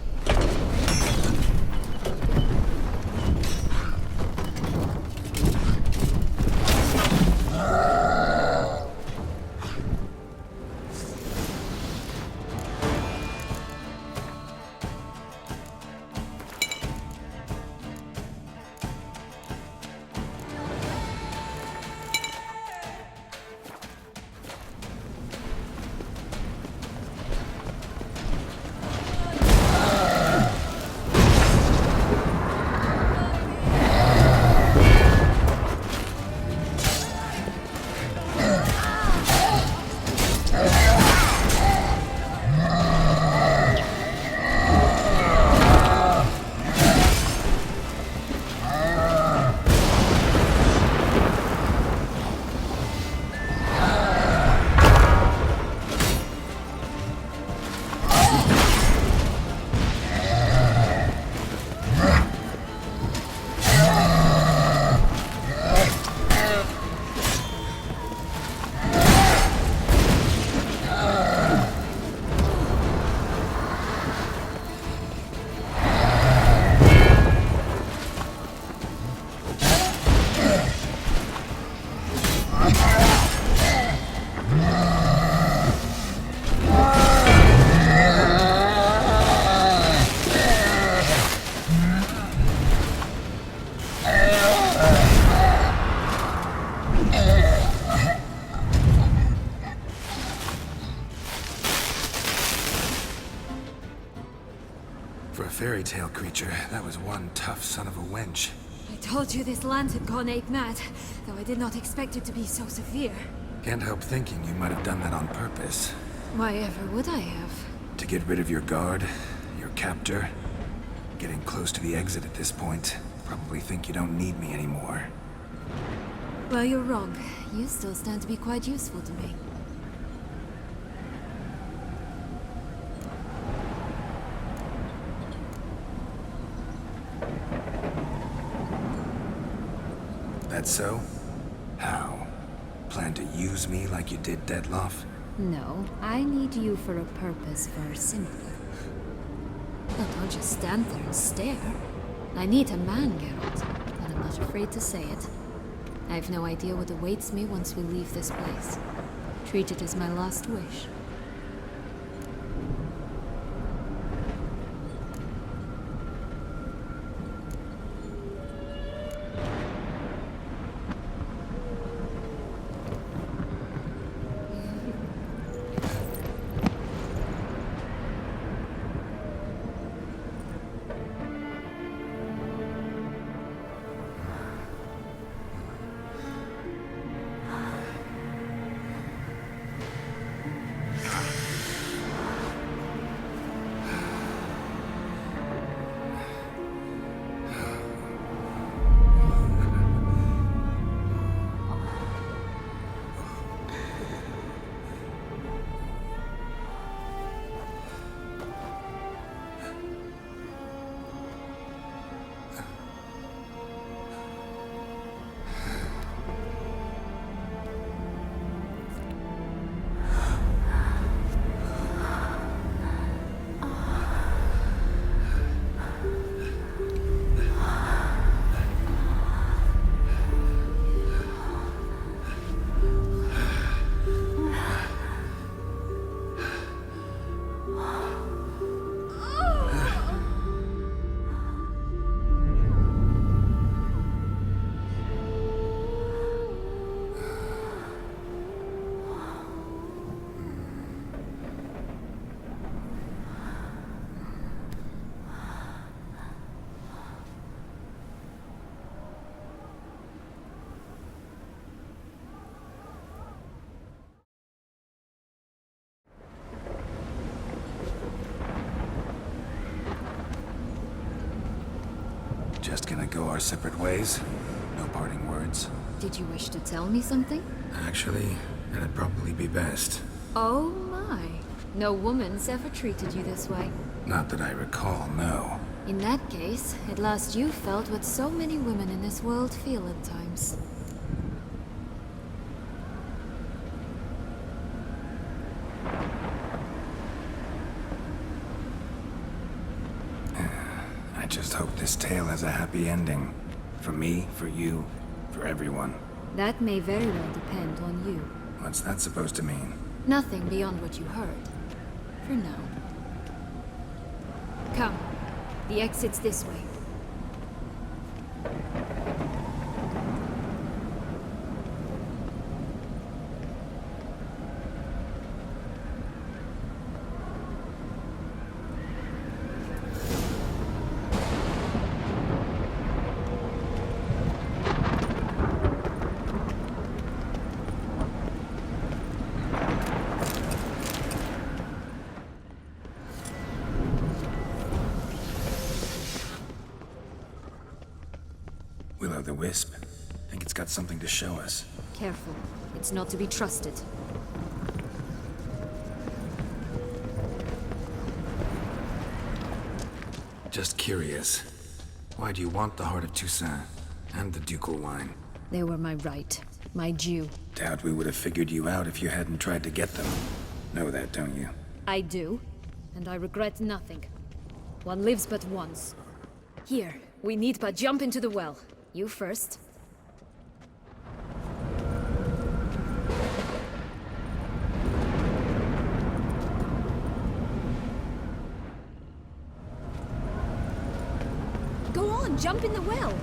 S4: fairy tale creature. That was one tough son of a wench.
S11: I told you this land had gone ape mad, though I did not expect it to be so severe.
S4: Can't help thinking you might have done that on purpose.
S11: Why ever would I have?
S4: To get rid of your guard, your captor. Getting close to the exit at this point. Probably think you don't need me anymore.
S11: Well, you're wrong. You still stand to be quite useful to me.
S4: That so? How? Plan to use me like you did Detloff?
S11: No, I need you for a purpose far simpler. Well, don't just stand there and stare. I need a man, Geralt, and I'm not afraid to say it. I have no idea what awaits me once we leave this place. Treat it as my last wish.
S4: Just gonna go our separate ways? No parting words?
S11: Did you wish to tell me something?
S4: Actually, that'd probably be best.
S11: Oh my. No woman's ever treated you this way.
S4: Not that I recall, no.
S11: In that case, at last you felt what so many women in this world feel at times.
S4: I just hope this tale has a happy ending. For me, for you, for everyone.
S11: That may very well depend on you.
S4: What's that supposed to mean?
S11: Nothing beyond what you heard. For now. Come. The exit's this way.
S4: The Wisp. Think it's got something to show us.
S11: Careful. It's not to be trusted.
S4: Just curious. Why do you want the Heart of Toussaint and the ducal wine?
S11: They were my right. My due.
S4: Doubt we would have figured you out if you hadn't tried to get them. Know that, don't you?
S11: I do. And I regret nothing. One lives but once. Here, we need but jump into the well. You first. Go on, jump in the well!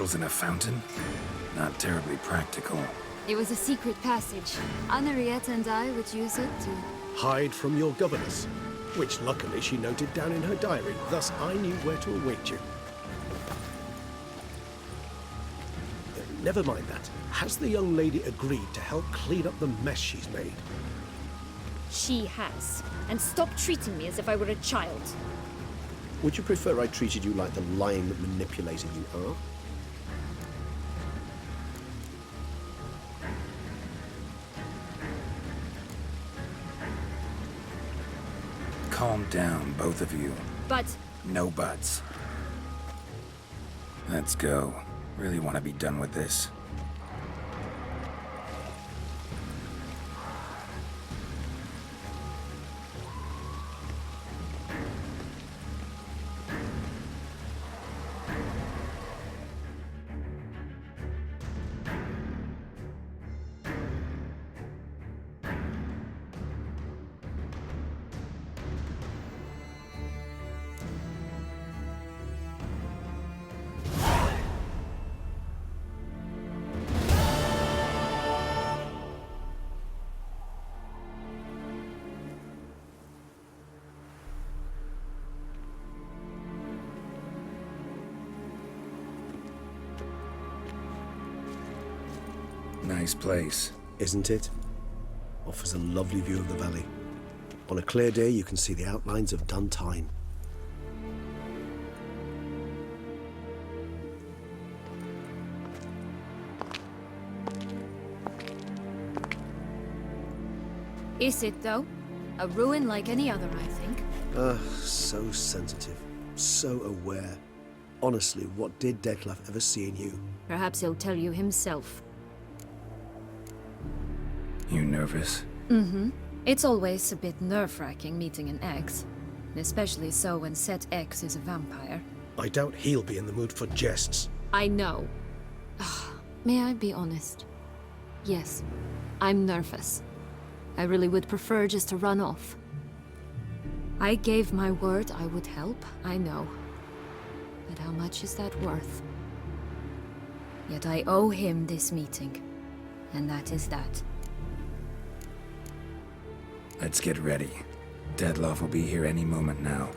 S4: Girls in a fountain? Not terribly practical.
S11: It was a secret passage. Henriette and I would use it to...
S2: Hide from your governess, which luckily she noted down in her diary, thus I knew where to await you. Never mind that. Has the young lady agreed to help clean up the mess she's made?
S7: She has. And stop treating me as if I were a child.
S2: Would you prefer I treated you like the lying manipulator you are?
S4: Calm down, both of you.
S7: But...
S4: No buts. Let's go. Really want to be done with this. Nice place.
S2: Isn't it? Offers a lovely view of the valley. On a clear day, you can see the outlines of Duntine.
S11: Is it, though? A ruin like any other, I think.
S2: So sensitive. So aware. Honestly, what did Detlef ever see in you?
S11: Perhaps he'll tell you himself.
S4: You nervous?
S11: Mm-hmm. It's always a bit nerve-wracking meeting an ex. Especially so when said ex is a vampire.
S2: I doubt he'll be in the mood for jests.
S11: I know. May I be honest? Yes, I'm nervous. I really would prefer just to run off. I gave my word I would help, I know. But how much is that worth? Yet I owe him this meeting. And that is that.
S4: Let's get ready. Detlef will be here any moment now.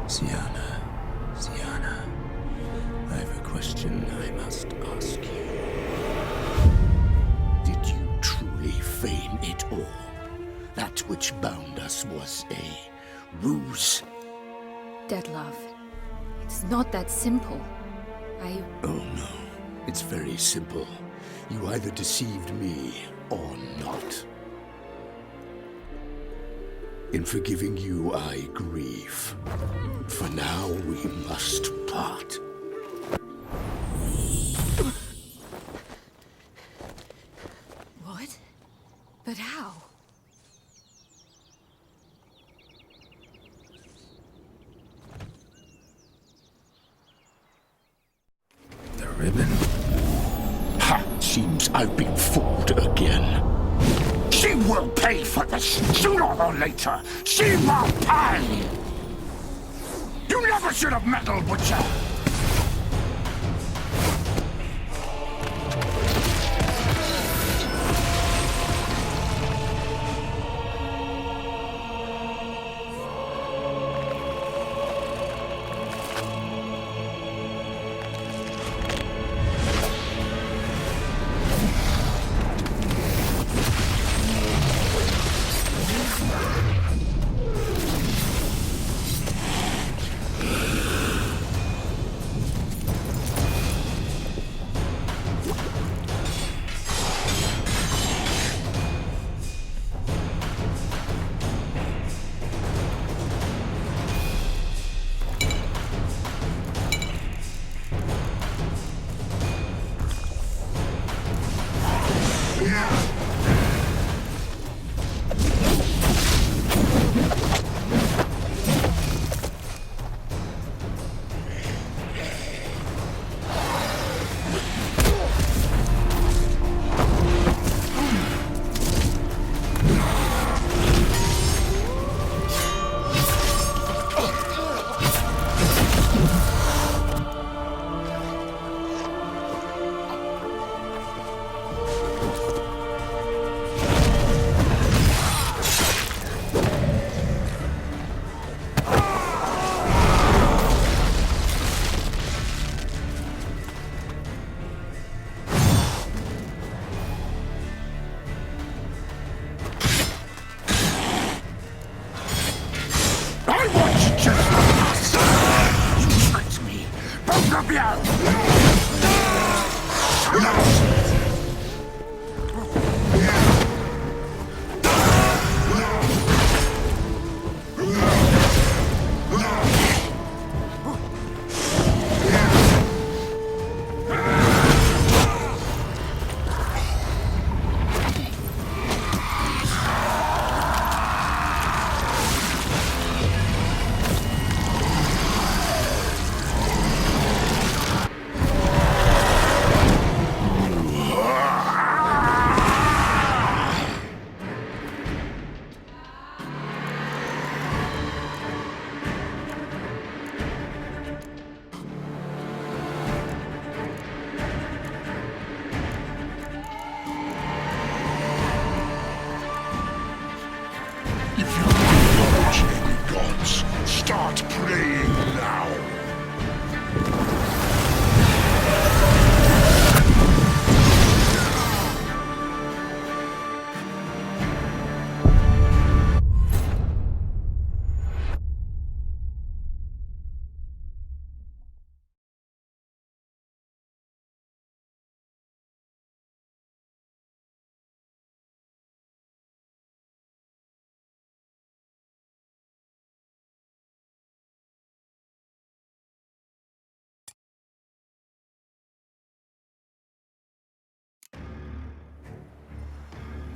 S15: Sienna, I have a question I must ask you. Did you truly feign it all? That which bound us was a ruse?
S11: Detlef, it's not that simple.
S15: Oh no, it's very simple. You either deceived me or not. In forgiving you, I grieve. For now, we must part.
S11: What? But how?
S4: The ribbon?
S15: Ha! Seems I've been fooled again. She will pay for this, sooner or later. She will pay! You never should have meddled, Butcher!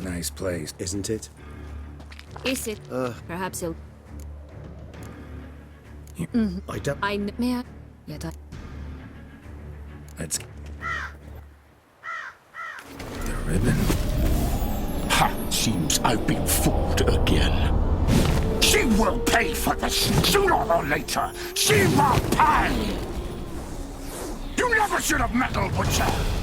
S4: Nice place.
S2: Isn't it?
S7: Is it? Perhaps he'll...
S2: I don't...
S7: I... May I... Yet I...
S4: Let's... The ribbon.
S15: Ha! Seems I've been fooled again. She will pay for this, sooner or later. She will pay! You never should have meddled with her!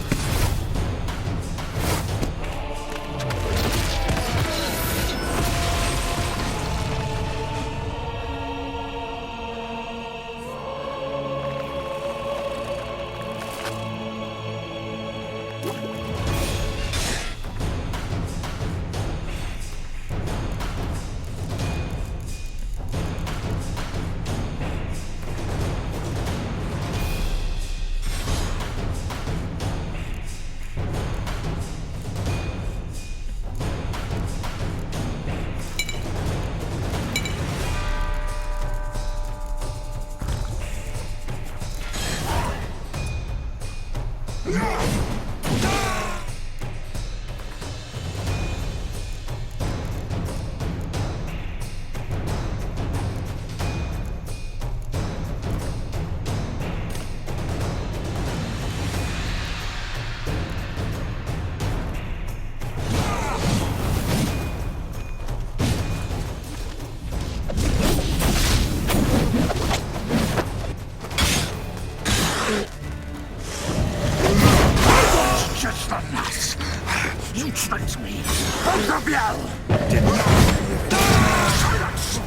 S15: You tricked me! Both of you! Did not silence!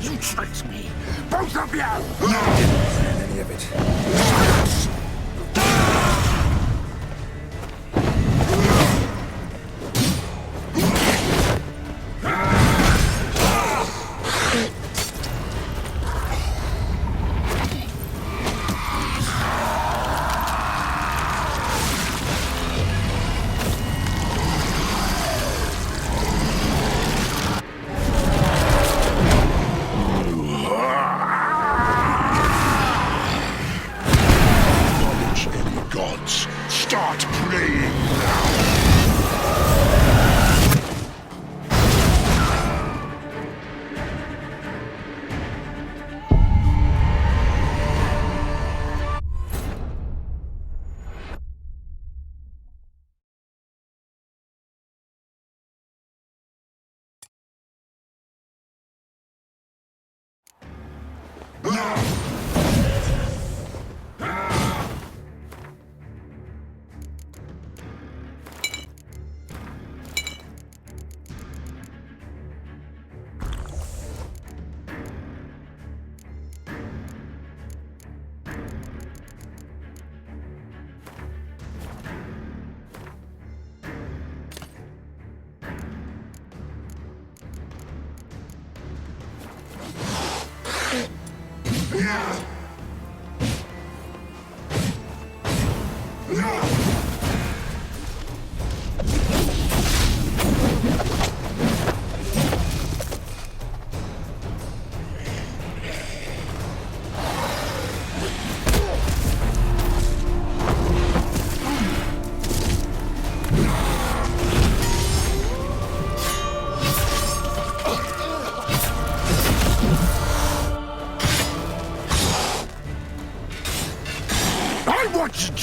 S15: You tricked me! Both of you! No! Didn't plan any of it. Silence! Start praying now!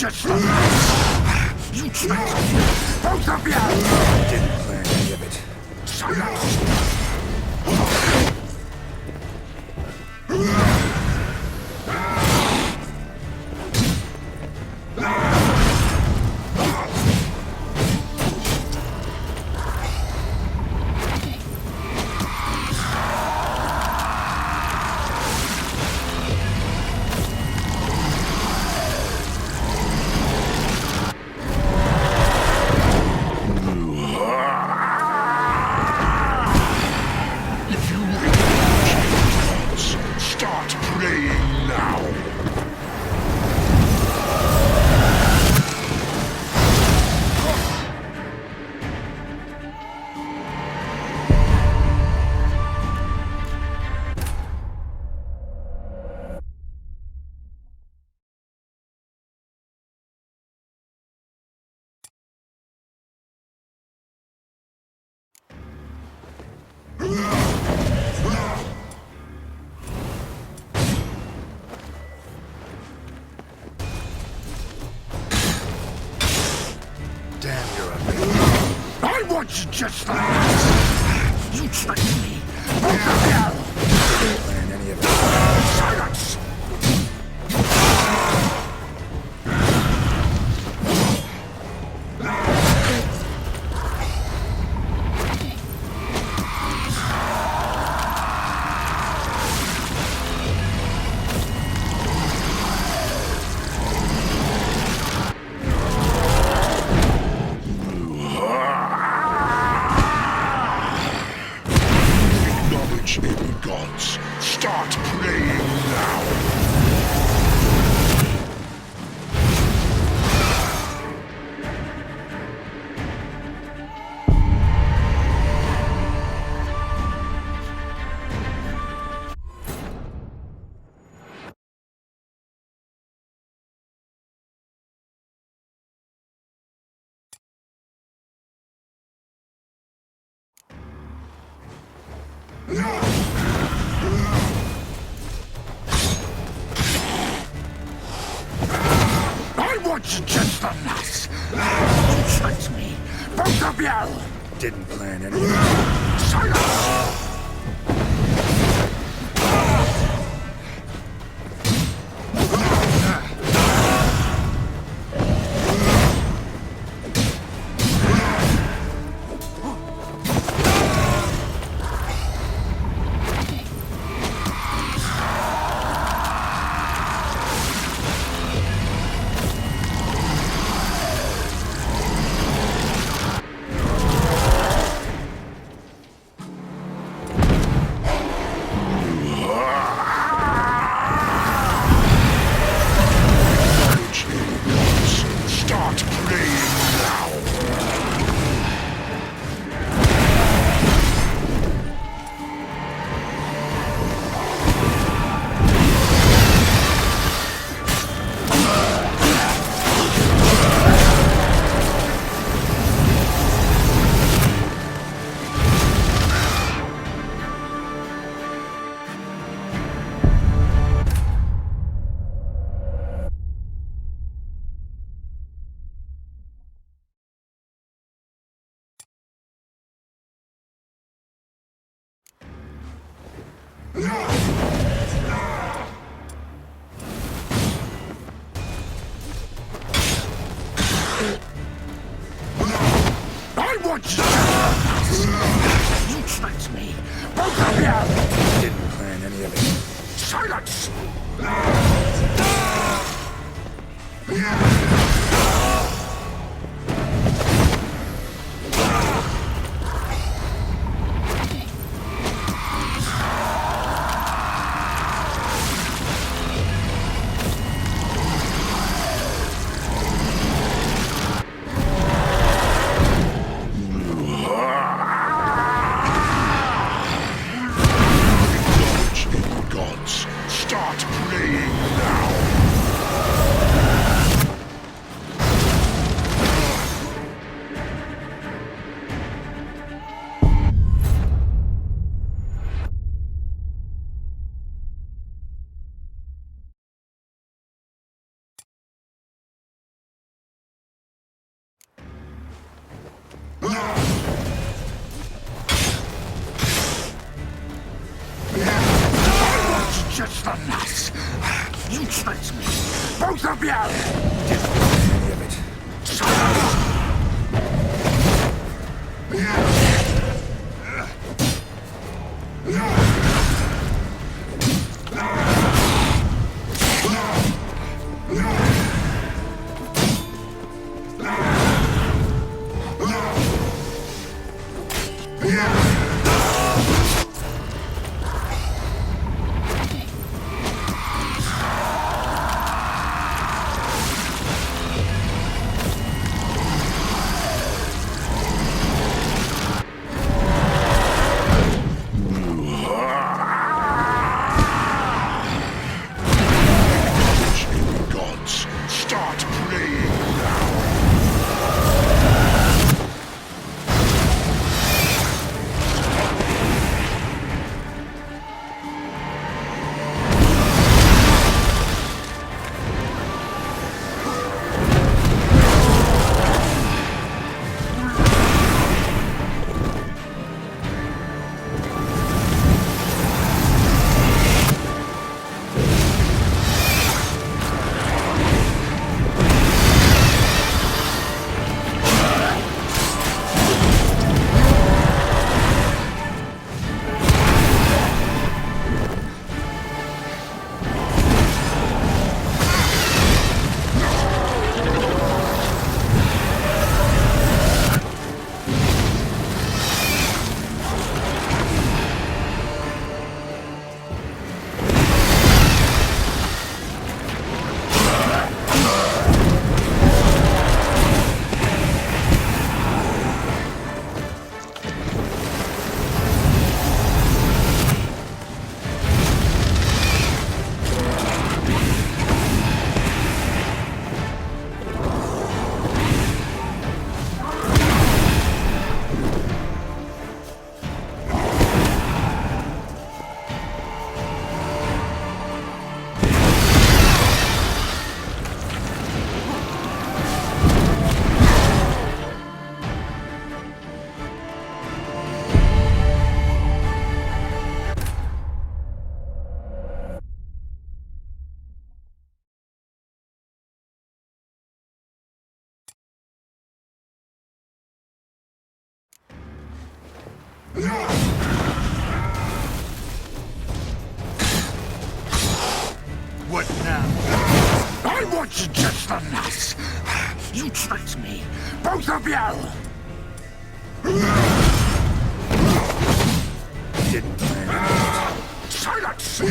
S15: just the last? You tricked me, both of you!
S4: I didn't plan any of it.
S15: Silence! Just the last. You tricked me. Both of you.
S4: Didn't plan any of it.
S15: Silence. Gods, start praying now! Just the last. You tricked me. Both of you.
S4: Didn't plan any of it.
S15: Silence. I want you! You tricked me! Both of you!
S4: Didn't plan any of it.
S15: Silence! Gods, start praying now! Just the nuts. You tricked me. Both of you! What now? I want you just the nuts. You tricked me. Both of you! Didn't plan. Silence!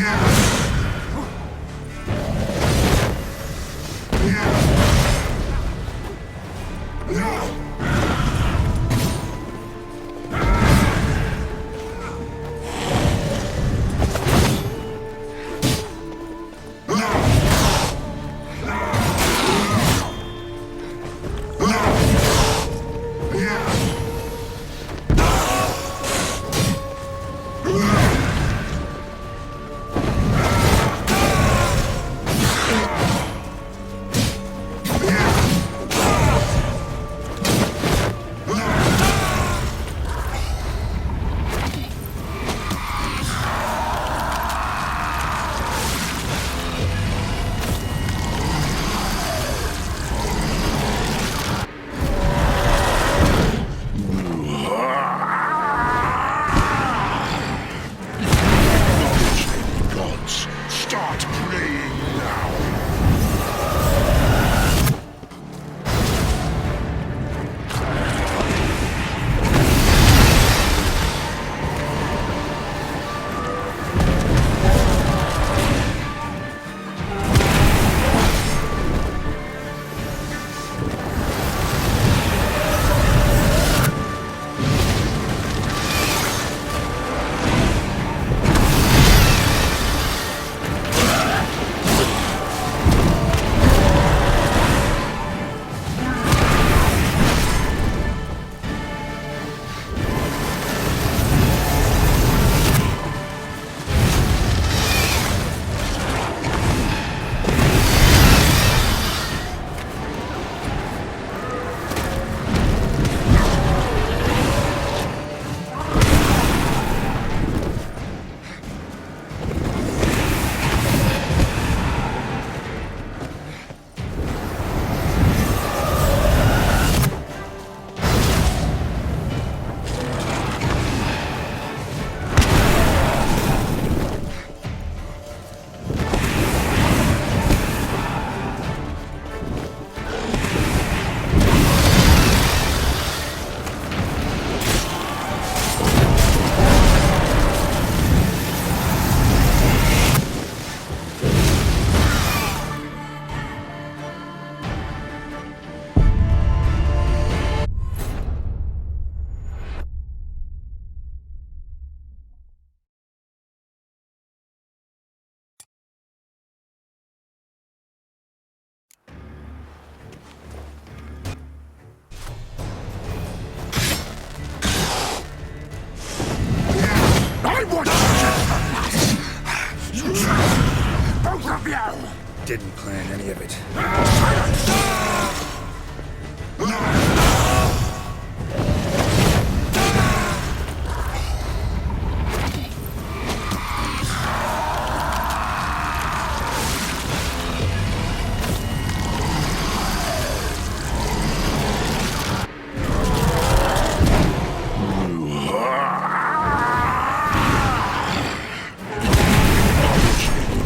S4: Didn't plan any of it.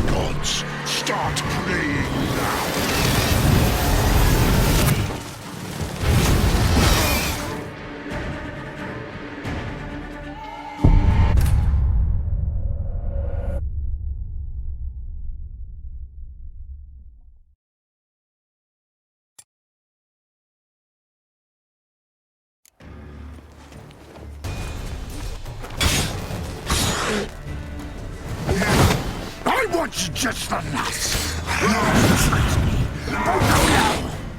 S15: Gods, start praying now. I want you just the nuts.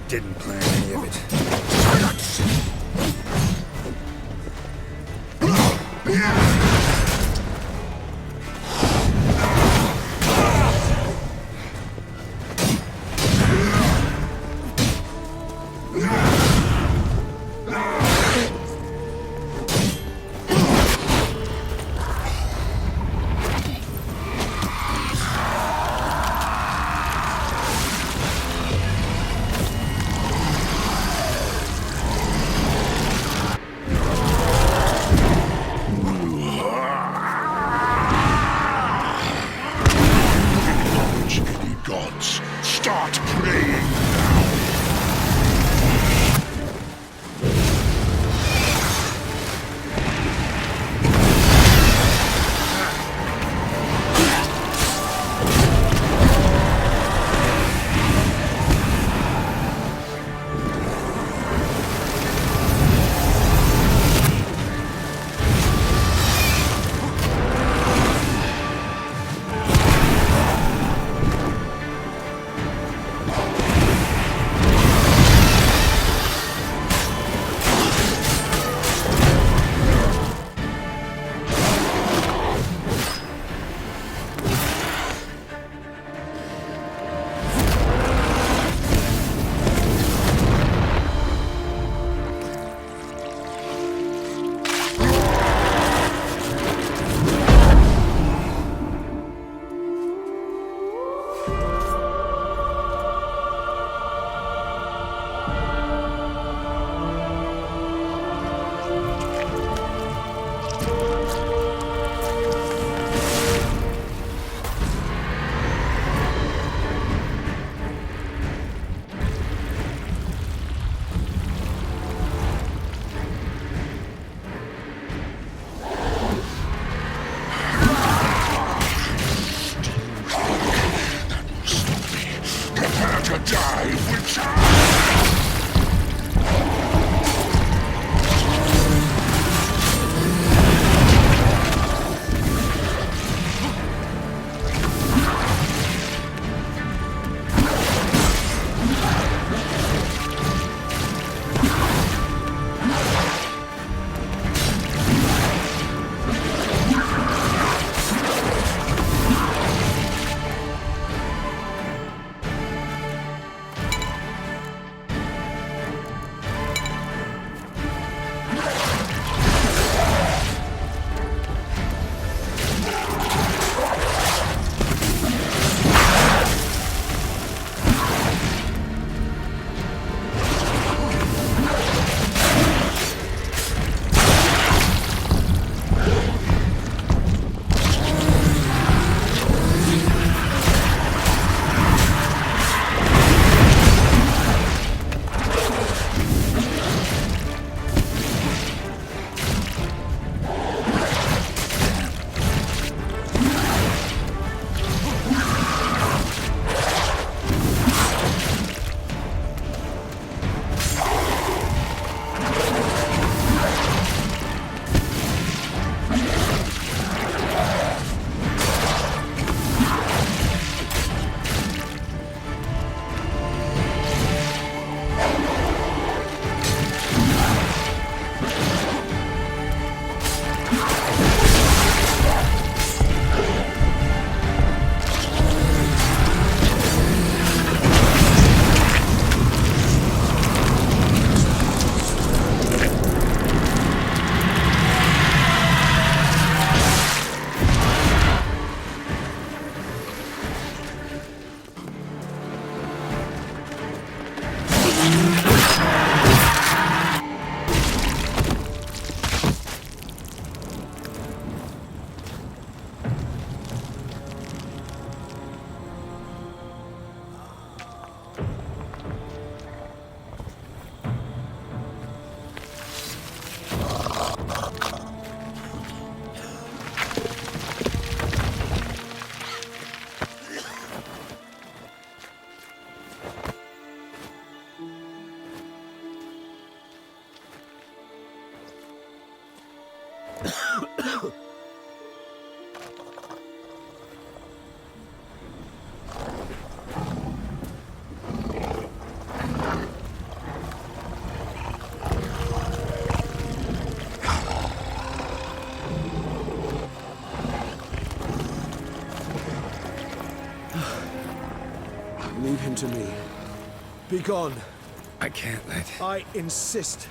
S4: Didn't plan any of it.
S2: Leave him to me. Be gone.
S4: I can't let...
S2: I insist.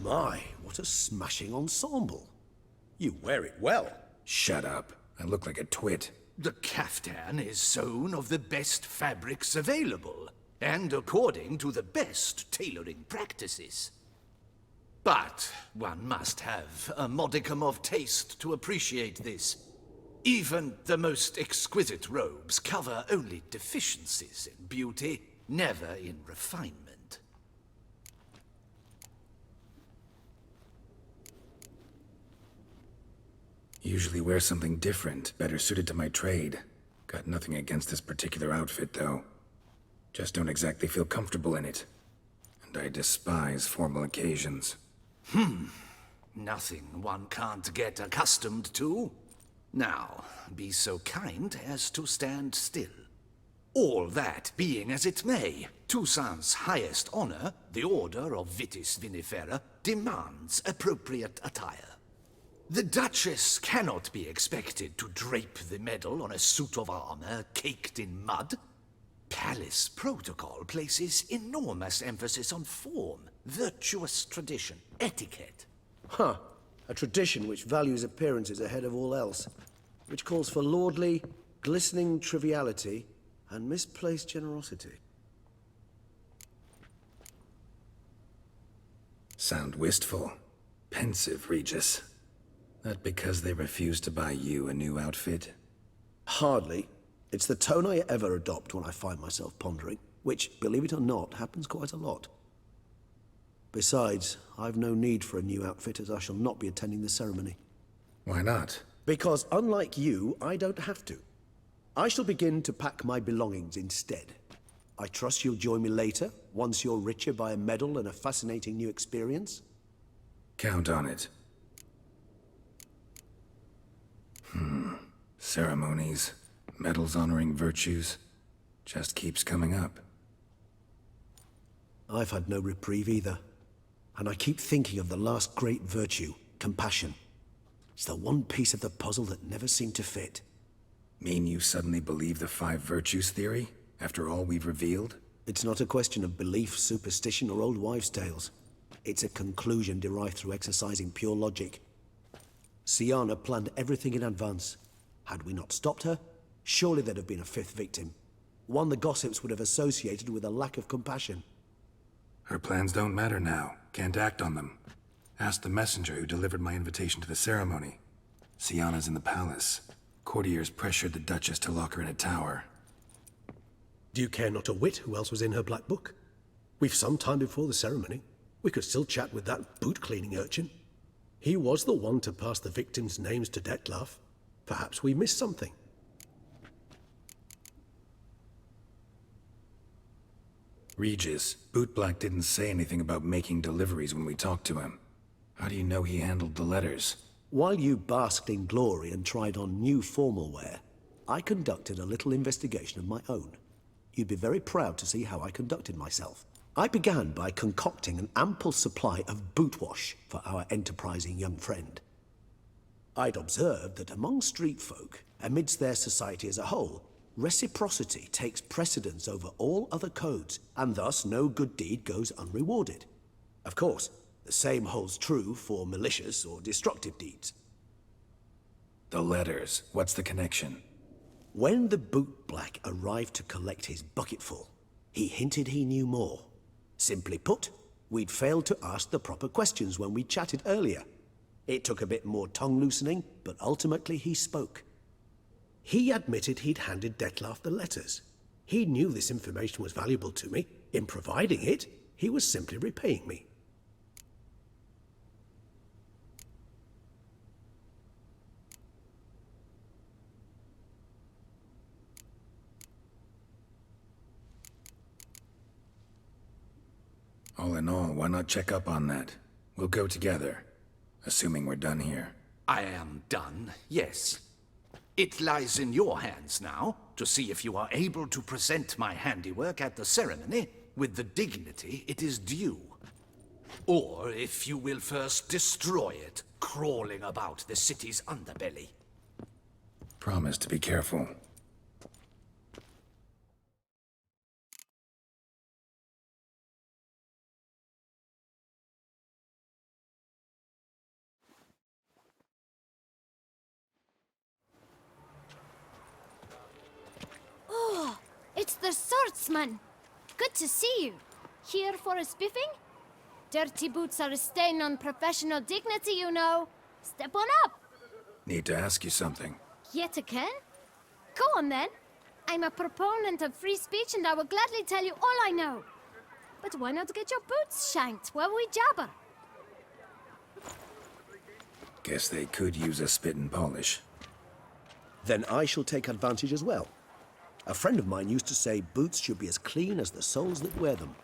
S2: My, what a smashing ensemble. You wear it well.
S4: Shut up. I look like a twit.
S3: The caftan is sewn of the best fabrics available, and according to the best tailoring practices. But one must have a modicum of taste to appreciate this. Even the most exquisite robes cover only deficiencies in beauty, never in refinement.
S4: Usually wear something different, better suited to my trade. Got nothing against this particular outfit, though. Just don't exactly feel comfortable in it. And I despise formal occasions.
S3: Nothing one can't get accustomed to. Now, be so kind as to stand still. All that being as it may, Toussaint's highest honor, the Order of Vitis Vinifera, demands appropriate attire. The Duchess cannot be expected to drape the medal on a suit of armor caked in mud. Palace protocol places enormous emphasis on form, virtuous tradition, etiquette.
S2: Huh. A tradition which values appearances ahead of all else. Which calls for lordly, glistening triviality and misplaced generosity.
S4: Sound wistful. Pensive, Regis. That because they refuse to buy you a new outfit?
S2: Hardly. It's the tone I ever adopt when I find myself pondering, which, believe it or not, happens quite a lot. Besides, I've no need for a new outfit as I shall not be attending the ceremony.
S4: Why not?
S2: Because unlike you, I don't have to. I shall begin to pack my belongings instead. I trust you'll join me later, once you're richer by a medal and a fascinating new experience?
S4: Count on it. Ceremonies, medals honoring virtues, just keeps coming up.
S2: I've had no reprieve either. And I keep thinking of the last great virtue, compassion. It's the one piece of the puzzle that never seemed to fit.
S4: Mean you suddenly believe the 5 virtues theory, after all we've revealed?
S2: It's not a question of belief, superstition, or old wives' tales. It's a conclusion derived through exercising pure logic. Siana planned everything in advance. Had we not stopped her, surely there'd have been a 5th victim. One the gossips would have associated with a lack of compassion.
S4: Her plans don't matter now. Can't act on them. Ask the messenger who delivered my invitation to the ceremony. Siana's in the palace. Courtiers pressured the Duchess to lock her in a tower.
S2: Do you care not a whit who else was in her black book? We've some time before the ceremony. We could still chat with that boot-cleaning urchin. He was the one to pass the victims' names to Detlef. Perhaps we missed something.
S4: Regis, Bootblack didn't say anything about making deliveries when we talked to him. How do you know he handled the letters?
S2: While you basked in glory and tried on new formal wear, I conducted a little investigation of my own. You'd be very proud to see how I conducted myself. I began by concocting an ample supply of boot wash for our enterprising young friend. I'd observed that among street folk, amidst their society as a whole, reciprocity takes precedence over all other codes, and thus no good deed goes unrewarded. Of course, the same holds true for malicious or destructive deeds.
S4: The letters, what's the connection?
S2: When the bootblack arrived to collect his bucketful, he hinted he knew more. Simply put, we'd failed to ask the proper questions when we chatted earlier. It took a bit more tongue-loosening, but ultimately he spoke. He admitted he'd handed Detlef the letters. He knew this information was valuable to me. In providing it, he was simply repaying me.
S4: All in all, why not check up on that? We'll go together, assuming we're done here.
S3: I am done, yes. It lies in your hands now to see if you are able to present my handiwork at the ceremony with the dignity it is due. Or if you will first destroy it, crawling about the city's underbelly.
S4: Promise to be careful.
S12: Oh, it's the swordsman. Good to see you. Here for a spiffing? Dirty boots are a stain on professional dignity, you know. Step on up.
S4: Need to ask you something.
S12: Yet again? Go on then. I'm a proponent of free speech and I will gladly tell you all I know. But why not get your boots shanked while we jabber?
S4: Guess they could use a spit and polish.
S2: Then I shall take advantage as well. A friend of mine used to say boots should be as clean as the soles that wear them.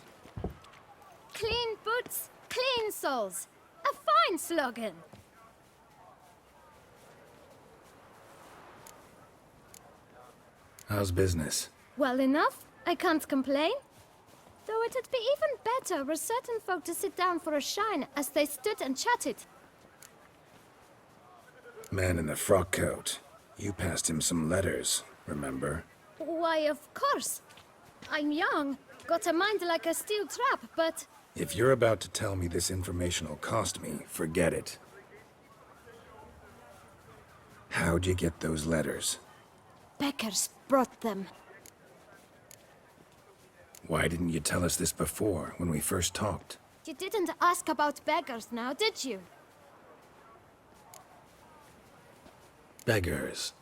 S12: Clean boots, clean soles. A fine slogan.
S4: How's business?
S12: Well enough. I can't complain. Though it'd be even better were certain folk to sit down for a shine as they stood and chatted.
S4: Man in the frock coat. You passed him some letters, remember?
S12: Why, of course. I'm young, got a mind like a steel trap, but...
S4: If you're about to tell me this information will cost me, forget it. How'd you get those letters?
S12: Beggars brought them.
S4: Why didn't you tell us this before, when we first talked?
S12: You didn't ask about beggars now, did you?
S4: Beggars.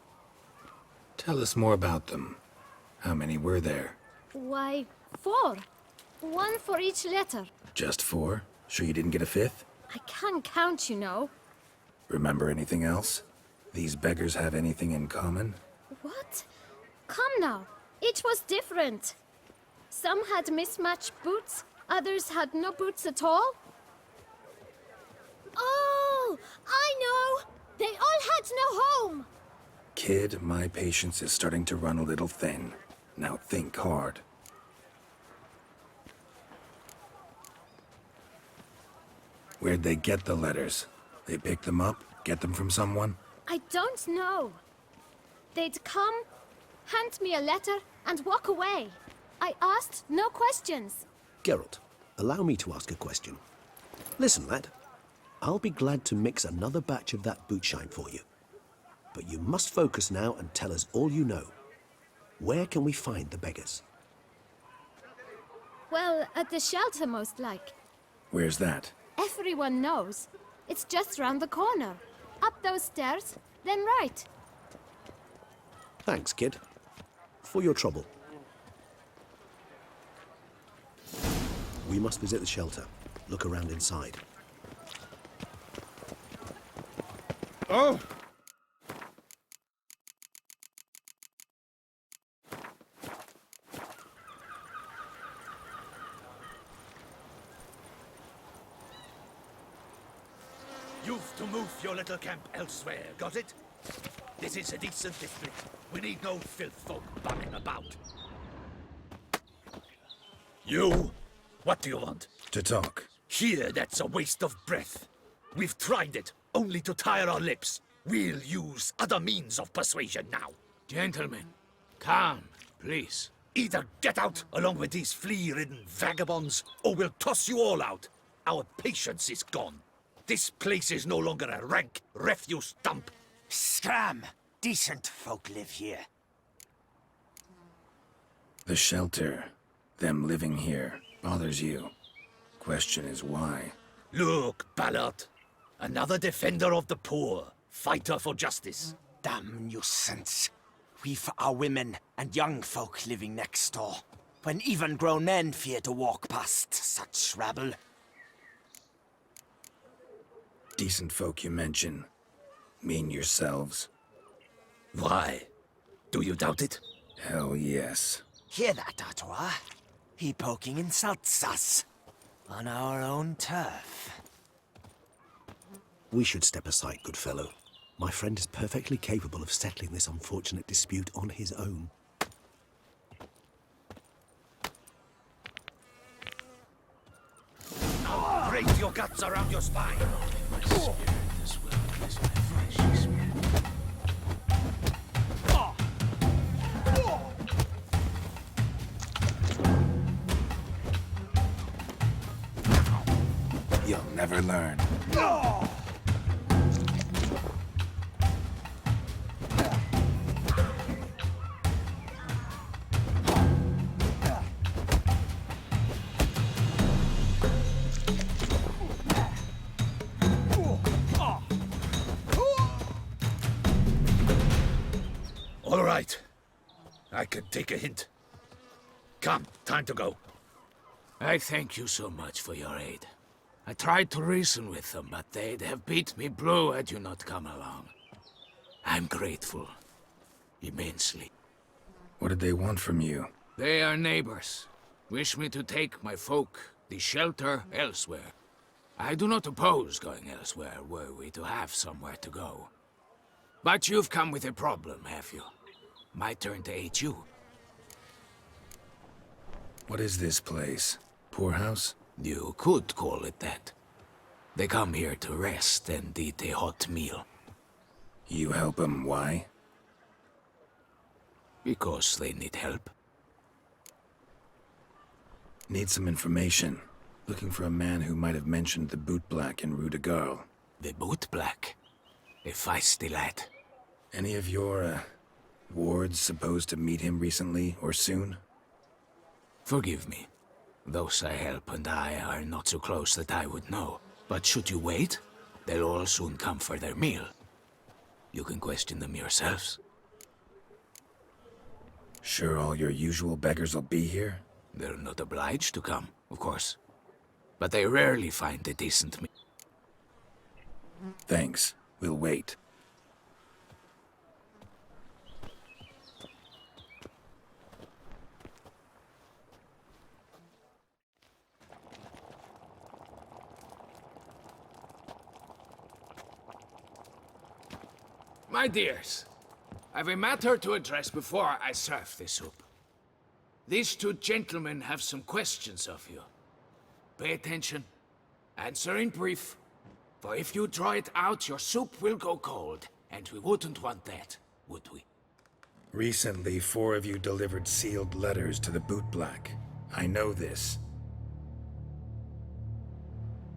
S4: Tell us more about them. How many were there?
S12: Why, 4. 1 for each letter.
S4: Just 4? Sure you didn't get a 5th?
S12: I can't count, you know.
S4: Remember anything else? These beggars have anything in common?
S12: What? Come now. Each was different. Some had mismatched boots, others had no boots at all. Oh, I know! They all had no home!
S4: Kid, my patience is starting to run a little thin. Now think hard. Where'd they get the letters? They pick them up? Get them from someone?
S12: I don't know. They'd come, hand me a letter, and walk away. I asked no questions.
S2: Geralt, allow me to ask a question. Listen, lad. I'll be glad to mix another batch of that boot shine for you. But you must focus now and tell us all you know. Where can we find the beggars?
S12: Well, at the shelter, most like.
S4: Where's that?
S12: Everyone knows. It's just round the corner. Up those stairs, then right.
S2: Thanks, kid. For your trouble. We must visit the shelter. Look around inside.
S15: Oh!
S3: You've to move your little camp elsewhere, got it? This is a decent district. We need no filth folk bumming about. You? What do you want?
S2: To talk.
S3: Here, that's a waste of breath. We've tried it, only to tire our lips. We'll use other means of persuasion now.
S6: Gentlemen, calm, please.
S3: Either get out along with these flea-ridden vagabonds, or we'll toss you all out. Our patience is gone. This place is no longer a rank refuse dump.
S16: Scram! Decent folk live here.
S4: The shelter, them living here, bothers you. Question is why?
S3: Look, Ballard. Another defender of the poor. Fighter for justice.
S16: Damn nuisance. We've our women and young folk living next door, when even grown men fear to walk past such rabble.
S4: Decent folk you mention. Mean yourselves?
S3: Why? Do you doubt it?
S4: Hell yes.
S16: Hear that, Artois? He poking insults us. On our own turf.
S2: We should step aside, good fellow. My friend is perfectly capable of settling this unfortunate dispute on his own.
S3: Break your guts around your spine.
S4: You'll never learn.
S3: All right. I can take a hint. Come, time to go.
S6: I thank you so much for your aid. I tried to reason with them, but they'd have beat me blue had you not come along. I'm grateful. Immensely.
S4: What did they want from you?
S6: They are neighbors. Wish me to take my folk, the shelter, elsewhere. I do not oppose going elsewhere, were we to have somewhere to go. But you've come with a problem, have you? My turn to aid you.
S4: What is this place? Poorhouse?
S6: You could call it that. They come here to rest and eat a hot meal.
S4: You help them, why?
S6: Because they need help.
S4: Need some information. Looking for a man who might have mentioned the bootblack in Rue de Garl.
S6: The bootblack? A feisty lad.
S4: Any of your, wards supposed to meet him recently or soon?
S6: Forgive me. Those I help and I are not so close that I would know. But should you wait, they'll all soon come for their meal. You can question them yourselves.
S4: Sure all your usual beggars will be here?
S6: They're not obliged to come, of course. But they rarely find a decent meal.
S4: Thanks. We'll wait.
S6: My dears, I've a matter to address before I serve the soup. These two gentlemen have some questions of you. Pay attention. Answer in brief. For if you draw it out, your soup will go cold. And we wouldn't want that, would we?
S4: Recently, 4 of you delivered sealed letters to the bootblack. I know this.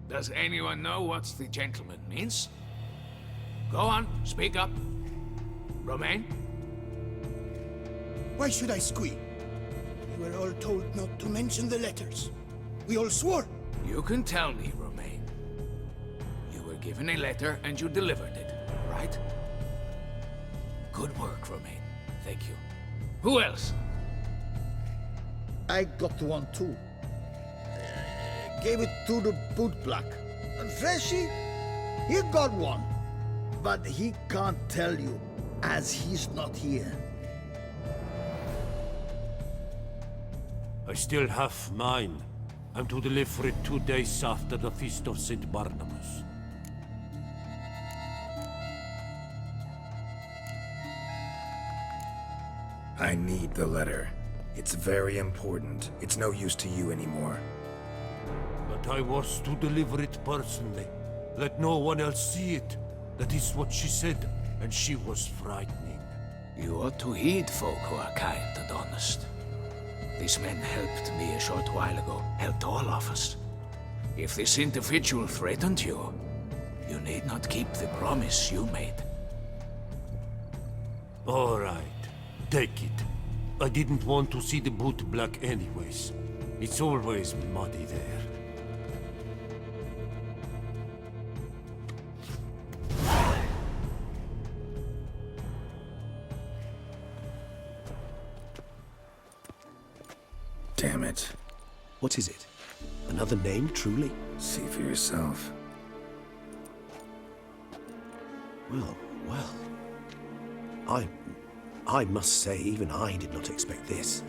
S6: Does anyone know what the gentleman means? Go on, speak up. Romain?
S1: Why should I squeal? We were all told not to mention the letters. We all swore.
S6: You can tell me, Romain. You were given a letter and you delivered it, right? Good work, Romain. Thank you. Who else?
S17: I got one too. Gave it to the bootblack. And Freshy, he got one. but he can't tell you, as he's not here.
S18: I still have mine. I'm to deliver it 2 days after the Feast of St. Barnabas.
S4: I need the letter. It's very important. It's no use to you anymore.
S18: But I was to deliver it personally. Let no one else see it. That is what she said, and she was frightening.
S6: You ought to heed folk who are kind and honest. These men helped me a short while ago, helped all of us. If this individual threatened you, you need not keep the promise you made.
S18: All right. Take it. I didn't want to see the boot black anyways. It's always muddy there.
S4: Damn it.
S2: What is it? Another name, truly?
S4: See for yourself.
S2: Well. I must say, even I did not expect this.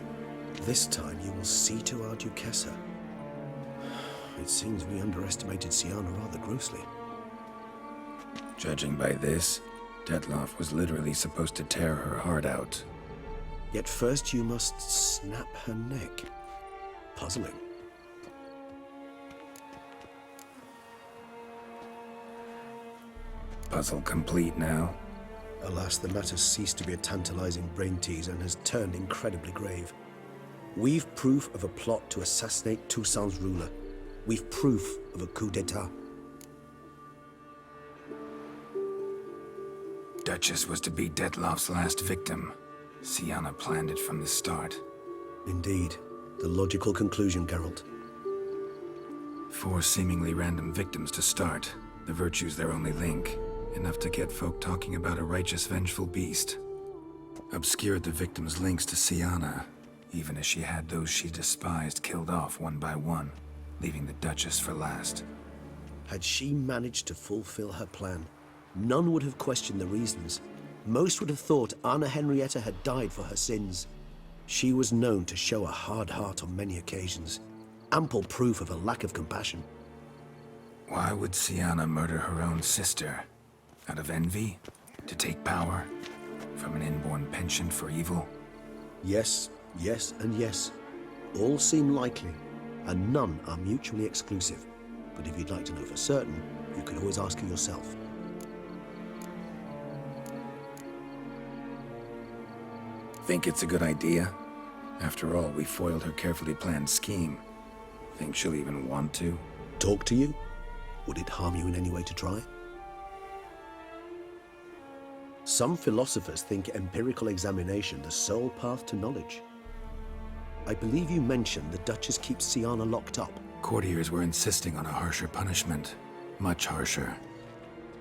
S2: This time you will see to our Duchessa. It seems we underestimated Sienna rather grossly.
S4: Judging by this, Detloff was literally supposed to tear her heart out.
S2: Yet first you must snap her neck. Puzzling.
S4: Puzzle complete now.
S2: Alas, the matter ceased to be a tantalizing brain tease and has turned incredibly grave. We've proof of a plot to assassinate Toussaint's ruler. We've proof of a coup d'etat.
S4: Duchess was to be Detloff's last victim. Sienna planned it from the start.
S2: Indeed. The logical conclusion, Geralt.
S4: 4 seemingly random victims to start. The virtue's their only link. Enough to get folk talking about a righteous, vengeful beast. Obscured the victims' links to Sienna, even as she had those she despised killed off one by one, leaving the Duchess for last.
S2: Had she managed to fulfill her plan, none would have questioned the reasons. Most would have thought Anna Henrietta had died for her sins. She was known to show a hard heart on many occasions. Ample proof of a lack of compassion.
S4: Why would Sienna murder her own sister? Out of envy? To take power? From an inborn penchant for evil?
S2: Yes, yes, and yes. All seem likely, and none are mutually exclusive. But if you'd like to know for certain, you can always ask her yourself.
S4: Think it's a good idea? After all, we foiled her carefully planned scheme. Think she'll even want to?
S2: Talk to you? Would it harm you in any way to try? Some philosophers think empirical examination the sole path to knowledge. I believe you mentioned the Duchess keeps Sienna locked up.
S4: Courtiers were insisting on a harsher punishment. Much harsher.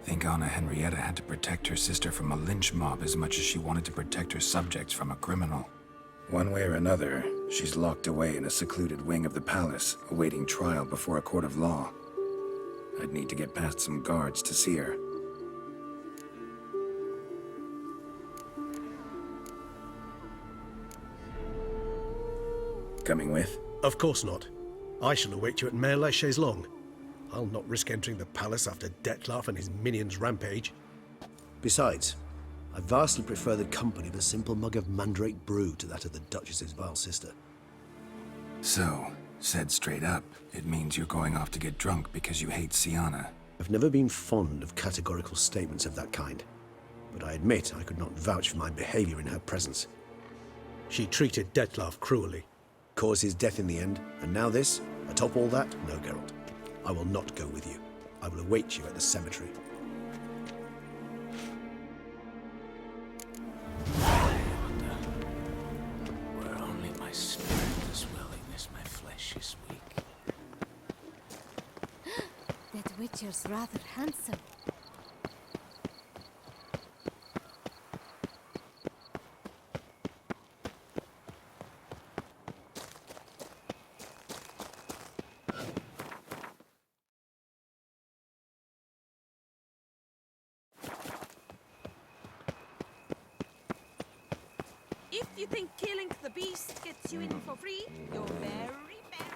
S4: Think Anna Henrietta had to protect her sister from a lynch mob as much as she wanted to protect her subjects from a criminal. One way or another, she's locked away in a secluded wing of the palace, awaiting trial before a court of law. I'd need to get past some guards to see her. Coming with?
S2: Of course not. I shall await you at Mare la Chaise-Longue. I'll not risk entering the palace after Detloff and his minions rampage. Besides, I vastly prefer the company of a simple mug of mandrake brew to that of the Duchess's vile sister.
S4: So, said straight up, it means you're going off to get drunk because you hate Sienna.
S2: I've never been fond of categorical statements of that kind, but I admit I could not vouch for my behavior in her presence. She treated Detloff cruelly, caused his death in the end, and now this? Atop all that? No, Geralt. I will not go with you. I will await you at the cemetery.
S6: Where only my spirit is willing as my flesh is weak.
S11: That Witcher's rather handsome.
S10: If you think killing the beast gets you in for free, you're very, very...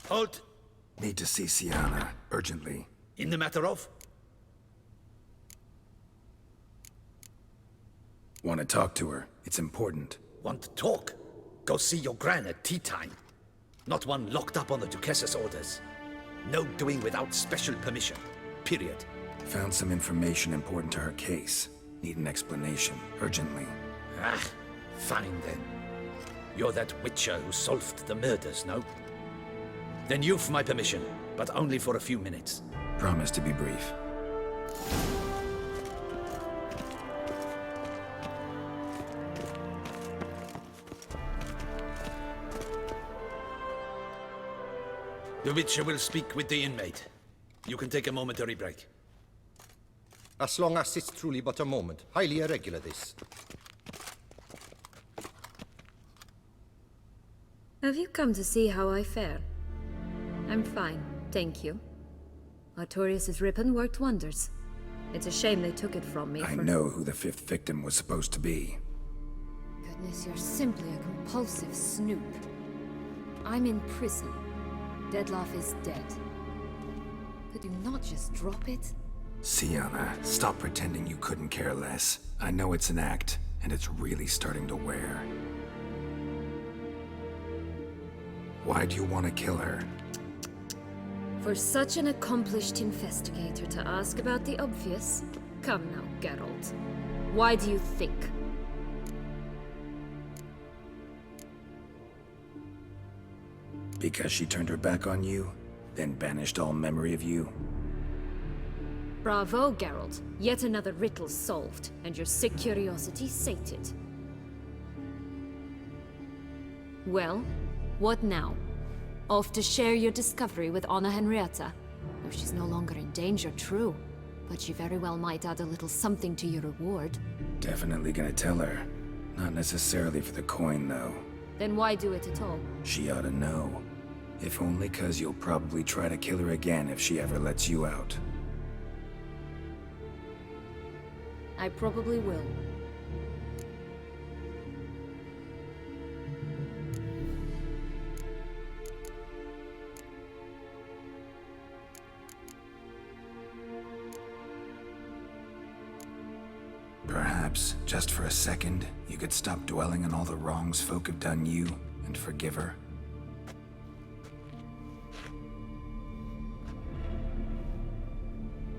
S3: Halt!
S4: Need to see Sienna, urgently.
S3: In the matter of?
S4: Want to talk to her. It's important.
S3: Want to talk? Go see your gran at tea time. Not one locked up on the Duchess's orders. No doing without special permission. Period.
S4: Found some information important to her case. Need an explanation, urgently.
S3: Ah, fine then. You're that witcher who solved the murders, no? Then you've my permission, but only for a few minutes.
S4: Promise to be brief.
S3: The witcher will speak with the inmate. You can take a momentary break.
S19: As long as it's truly but a moment. Highly irregular, this.
S11: Have you come to see how I fare? I'm fine, thank you. Artorius' ribbon worked wonders. It's a shame they took it from me.
S4: I know who the fifth victim was supposed to be.
S11: Goodness, you're simply a compulsive snoop. I'm in prison. Dettlaff is dead. Could you not just drop it?
S4: Sienna, stop pretending you couldn't care less. I know it's an act, and it's really starting to wear. Why do you want to kill her?
S11: For such an accomplished investigator to ask about the obvious? Come now, Geralt. Why do you think?
S4: Because she turned her back on you, then banished all memory of you?
S11: Bravo, Geralt. Yet another riddle solved, and your sick curiosity sated. Well, what now? Off to share your discovery with Anna Henrietta? No, she's no longer in danger, true. But she very well might add a little something to your reward.
S4: Definitely gonna tell her. Not necessarily for the coin, though.
S11: Then why do it at all?
S4: She ought to know. If only 'cause you'll probably try to kill her again if she ever lets you out.
S11: I probably will.
S4: Perhaps, just for a second, you could stop dwelling on all the wrongs folk have done you and forgive her.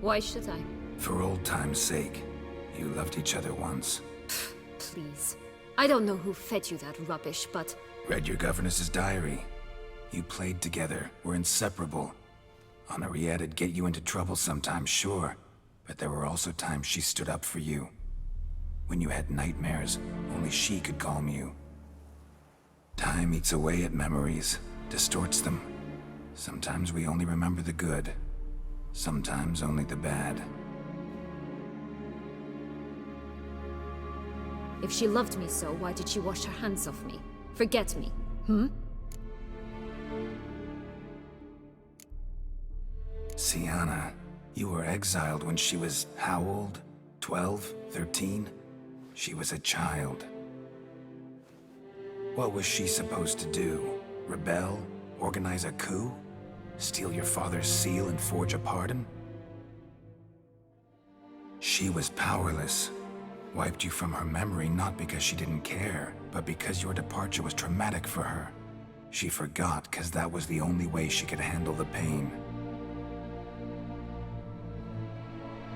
S11: Why should I?
S4: For old time's sake. You loved each other once.
S11: Please. I don't know who fed you that rubbish, but...
S4: Read your governess's diary. You played together, were inseparable. Henriette'd get you into trouble sometimes, sure. But there were also times she stood up for you. When you had nightmares, only she could calm you. Time eats away at memories, distorts them. Sometimes we only remember the good. Sometimes only the bad.
S11: If she loved me so, why did she wash her hands off me? Forget me, hmm?
S4: Sienna, you were exiled when she was how old? 12? 13? She was a child. What was she supposed to do? Rebel? Organize a coup? Steal your father's seal and forge a pardon? She was powerless. Wiped you from her memory not because she didn't care, but because your departure was traumatic for her. She forgot because that was the only way she could handle the pain.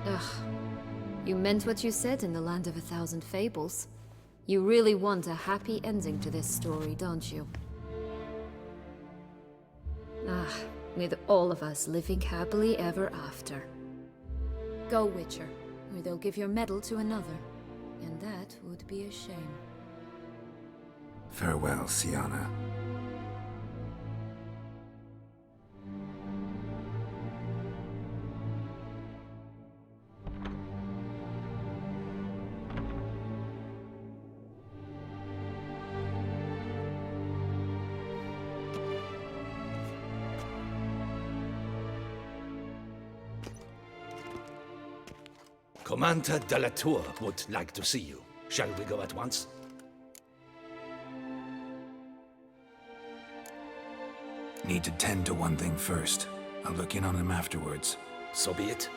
S11: Ugh. You meant what you said in the Land of a Thousand Fables. You really want a happy ending to this story, don't you? Ah, with all of us living happily ever after. Go, Witcher, or they'll give your medal to another. And that would be a shame.
S4: Farewell, Siana.
S3: Commander de la Tour would like to see you. Shall we go at once?
S4: Need to tend to one thing first. I'll look in on him afterwards.
S3: So be it.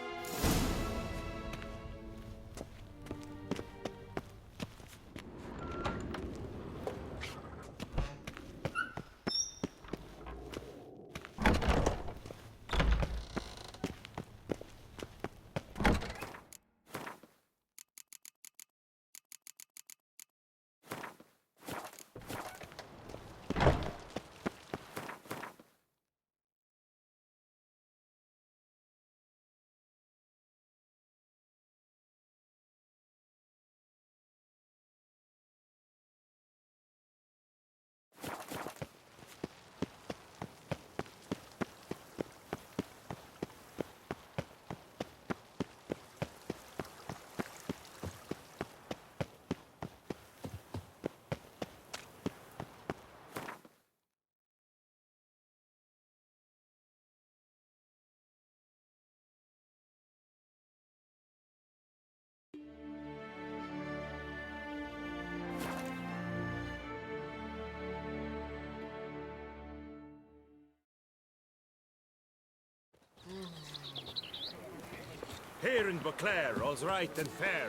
S20: Here in Beauclair, all's right and fair.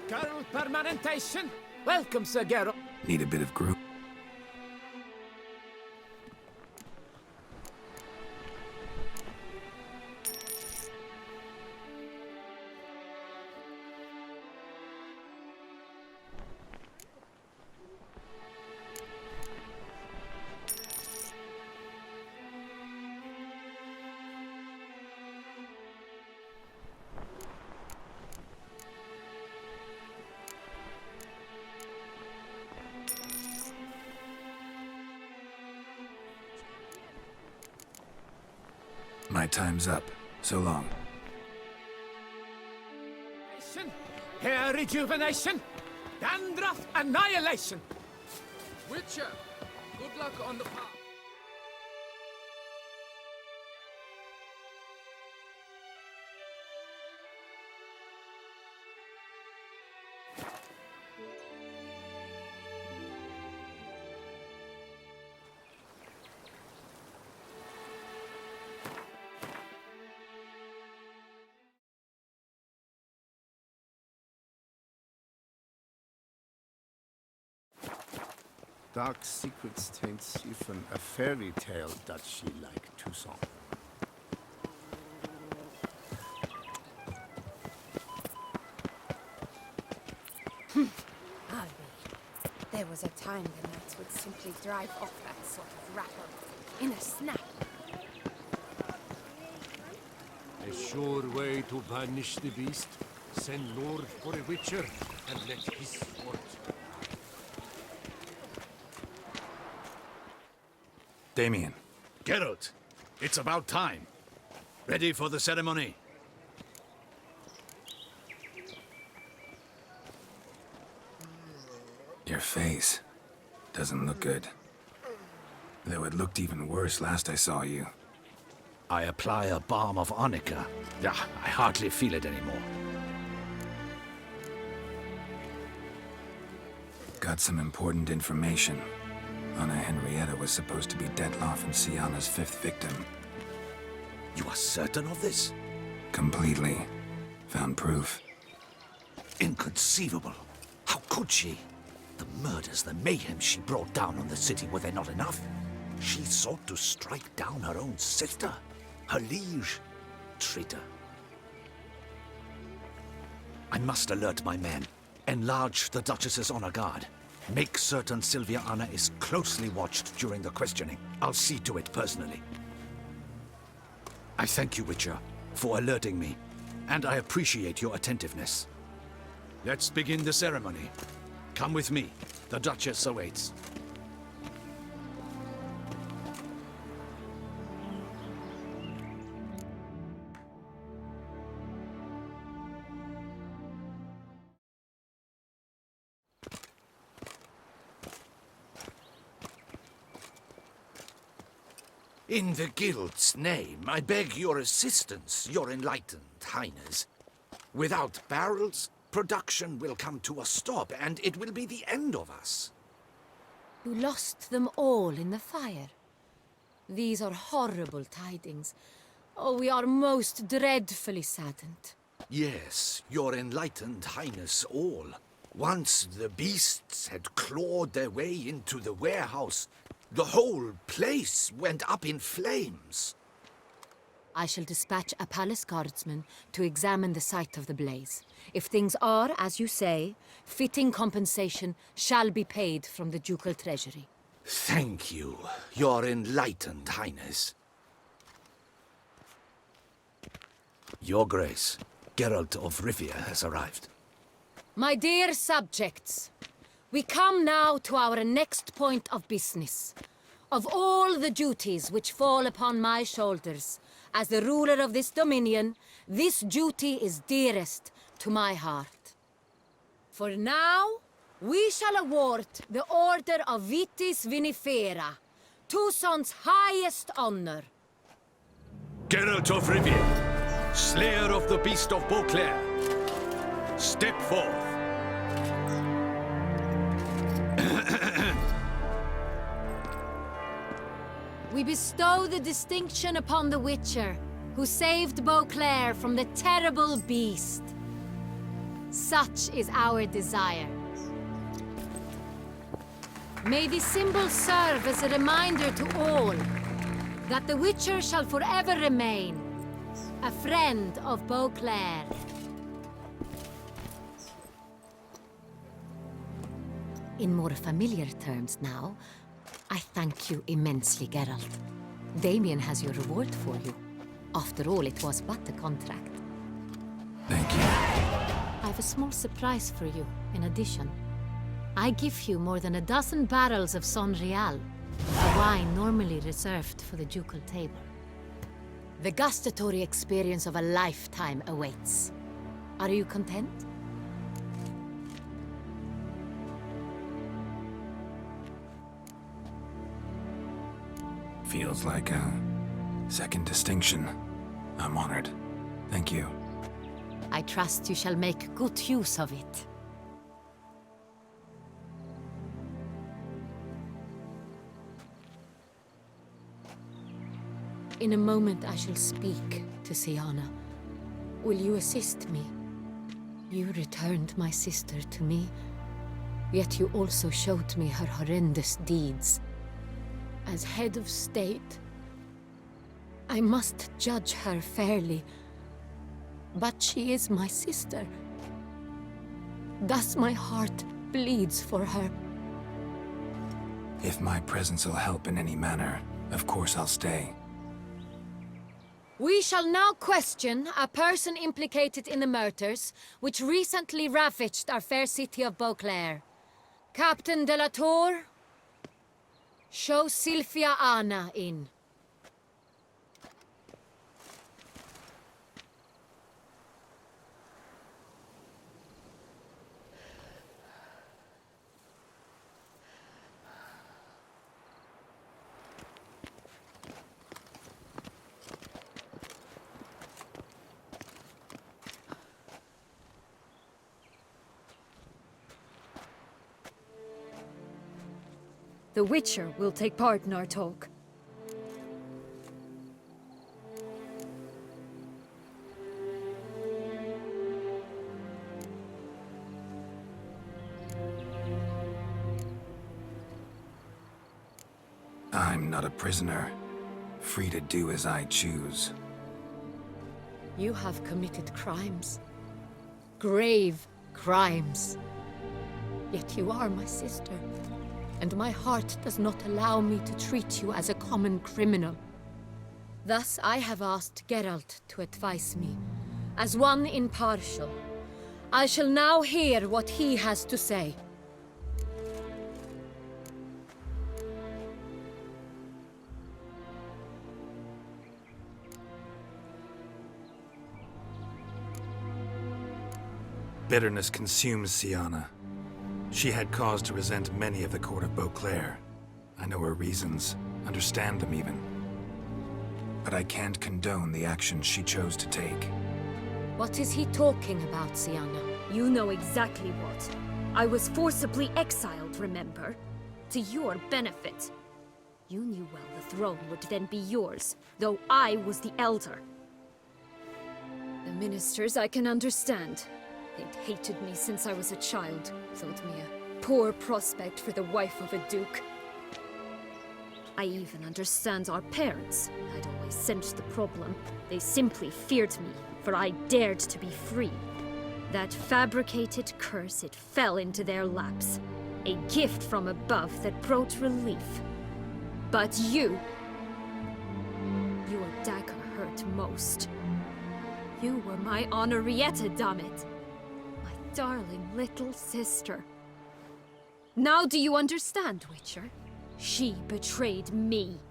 S6: Carol Permanentation! Welcome, Sir Geralt.
S4: Need a bit of group. My time's up. So long.
S6: Hair rejuvenation, dandruff annihilation.
S21: Witcher, good luck on the path.
S22: Dark secrets taints even a fairy tale that she like Toussaint.
S23: I'll be. There was a time the knights would simply drive off that sort of rabble in a snap.
S18: A sure way to banish the beast. Send Lord for a witcher and let his sport.
S4: Damien.
S3: Geralt, it's about time. Ready for the ceremony?
S4: Your face doesn't look good. Though it looked even worse last I saw you.
S3: I apply a balm of arnica. Yeah, I hardly feel it anymore.
S4: Got some important information. Anna Henrietta was supposed to be Detloff and Siana's 5th victim.
S3: You are certain of this?
S4: Completely. Found proof.
S3: Inconceivable. How could she? The murders, the mayhem she brought down on the city, were they not enough? She sought to strike down her own sister, her liege. Traitor. I must alert my men. Enlarge the Duchess's honor guard. Make certain Sylvia Anna is closely watched during the questioning. I'll see to it personally. I thank you, Witcher, for alerting me, and I appreciate your attentiveness. Let's begin the ceremony. Come with me. The Duchess awaits. In the Guild's name, I beg your assistance, your enlightened highness. Without barrels, production will come to a stop, and it will be the end of us.
S5: You lost them all in the fire. These are horrible tidings. Oh, we are most dreadfully saddened.
S3: Yes, your enlightened highness all. Once the beasts had clawed their way into the warehouse, the whole place went up in flames.
S5: I shall dispatch a palace guardsman to examine the site of the blaze. If things are, as you say, fitting compensation shall be paid from the ducal treasury.
S3: Thank you, your enlightened highness. Your Grace, Geralt of Rivia has arrived.
S5: My dear subjects, we come now to our next point of business. Of all the duties which fall upon my shoulders, as the ruler of this dominion, this duty is dearest to my heart. For now, we shall award the Order of Vitis Vinifera, Tuson's highest honor.
S3: Geralt of Rivia, slayer of the beast of Beauclair, step forth.
S5: We bestow the distinction upon the Witcher, who saved Beauclair from the terrible beast. Such is our desire. May the symbol serve as a reminder to all that the Witcher shall forever remain a friend of Beauclair. In more familiar terms now, I thank you immensely, Geralt. Damien has your reward for you. After all, it was but a contract.
S4: Thank you.
S5: I have a small surprise for you, in addition. I give you more than a dozen barrels of Son Real, a wine normally reserved for the ducal table. The gustatory experience of a lifetime awaits. Are you content?
S4: Feels like a second distinction. I'm honored. Thank you.
S5: I trust you shall make good use of it. In a moment I shall speak to Siana. Will you assist me? You returned my sister to me, yet you also showed me her horrendous deeds. As head of state, I must judge her fairly, but she is my sister. Thus my heart bleeds for her.
S4: If my presence will help in any manner, of course I'll stay.
S5: We shall now question a person implicated in the murders which recently ravaged our fair city of Beauclair. Captain de la Tour, show Sylvia Anna in.
S11: The Witcher will take part in our talk.
S4: I'm not a prisoner, free to do as I choose.
S5: You have committed crimes. Grave crimes. Yet you are my sister, and my heart does not allow me to treat you as a common criminal. Thus I have asked Geralt to advise me, as one impartial. I shall now hear what he has to say.
S4: Bitterness consumes Siana. She had cause to resent many of the court of Beauclair. I know her reasons, understand them even. But I can't condone the actions she chose to take.
S5: What is he talking about, Siana?
S7: You know exactly what. I was forcibly exiled, remember? To your benefit. You knew well the throne would then be yours, though I was the elder. The ministers I can understand. They'd hated me since I was a child, thought me a poor prospect for the wife of a duke. I even understand our parents. I'd always sensed the problem. They simply feared me, for I dared to be free. That fabricated curse, it fell into their laps. A gift from above that brought relief. But your dagger hurt most. You were my Henrietta, damn it. Darling little sister. Now do you understand, Witcher? She betrayed me.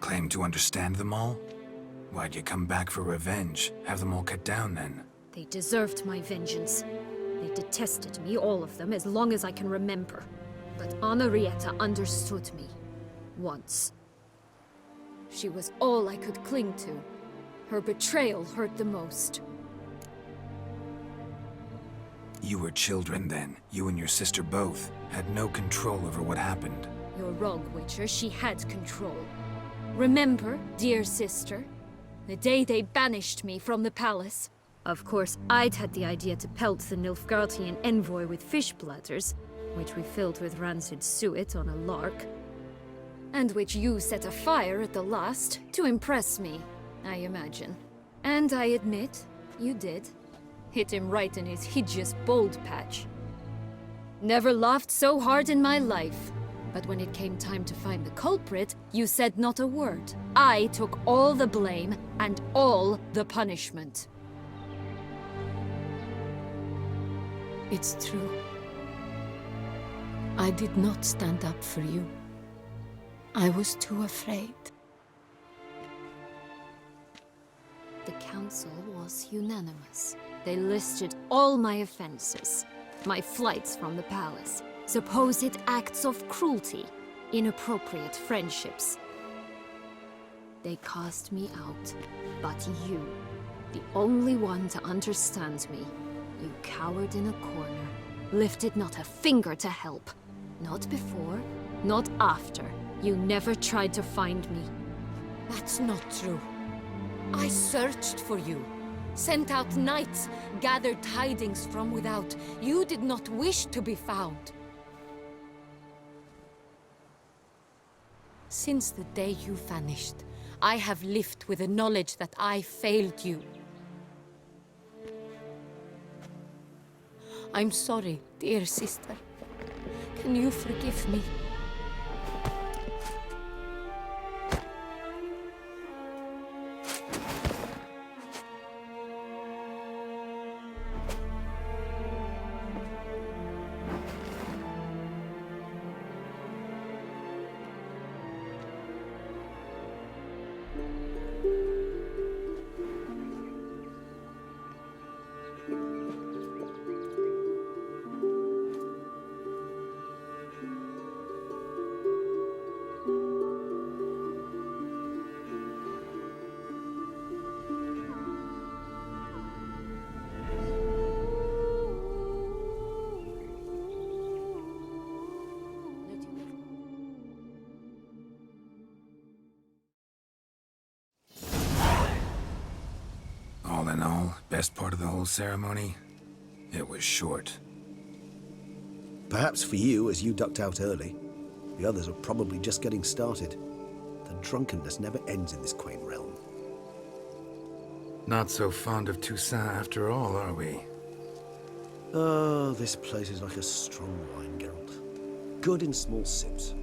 S4: Claim to understand them all? Why'd you come back for revenge? Have them all cut down then?
S7: They deserved my vengeance. They detested me, all of them, as long as I can remember. But Henrietta understood me. Once. She was all I could cling to. Her betrayal hurt the most.
S4: You were children then. You and your sister both had no control over what happened.
S7: You're wrong, Witcher. She had control. Remember, dear sister, the day they banished me from the palace? Of course, I'd had the idea to pelt the Nilfgaardian envoy with fish bladders, which we filled with rancid suet on a lark, and which you set afire at the last to impress me, I imagine. And I admit, you did. Hit him right in his hideous bald patch. Never laughed so hard in my life. But when it came time to find the culprit, you said not a word. I took all the blame and all the punishment.
S5: It's true. I did not stand up for you. I was too afraid.
S7: The council was unanimous. They listed all my offenses. My flights from the palace, supposed acts of cruelty, inappropriate friendships. They cast me out, but you, the only one to understand me, you cowered in a corner, lifted not a finger to help. Not before, not after. You never tried to find me.
S5: That's not true. I searched for you, sent out knights, gathered tidings from without. You did not wish to be found. Since the day you vanished, I have lived with the knowledge that I failed you. I'm sorry, dear sister. Can you forgive me?
S4: All in all, best part of the whole ceremony? It was short.
S2: Perhaps for you, as you ducked out early. The others are probably just getting started. The drunkenness never ends in this quaint realm.
S4: Not so fond of Toussaint after all, are we?
S2: Oh, this place is like a strong wine, Geralt. Good in small sips.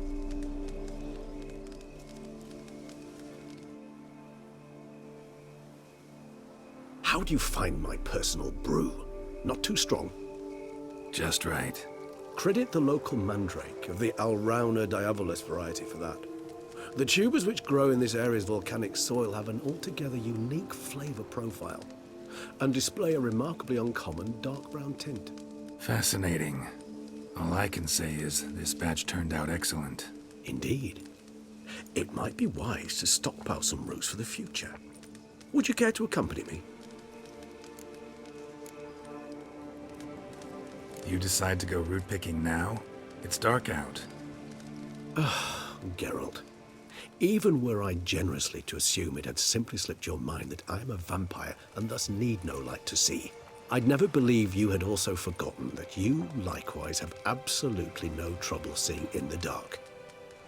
S2: How do you find my personal brew? Not too strong?
S4: Just right.
S2: Credit the local mandrake of the Alrauna diabolus variety for that. The tubers which grow in this area's volcanic soil have an altogether unique flavor profile and display a remarkably uncommon dark brown tint.
S4: Fascinating. All I can say is this batch turned out excellent.
S2: Indeed. It might be wise to stockpile some roots for the future. Would you care to accompany me?
S4: You decide to go root picking now? It's dark out.
S2: Geralt, even were I generously to assume it had simply slipped your mind that I am a vampire and thus need no light to see, I'd never believe you had also forgotten that you likewise have absolutely no trouble seeing in the dark.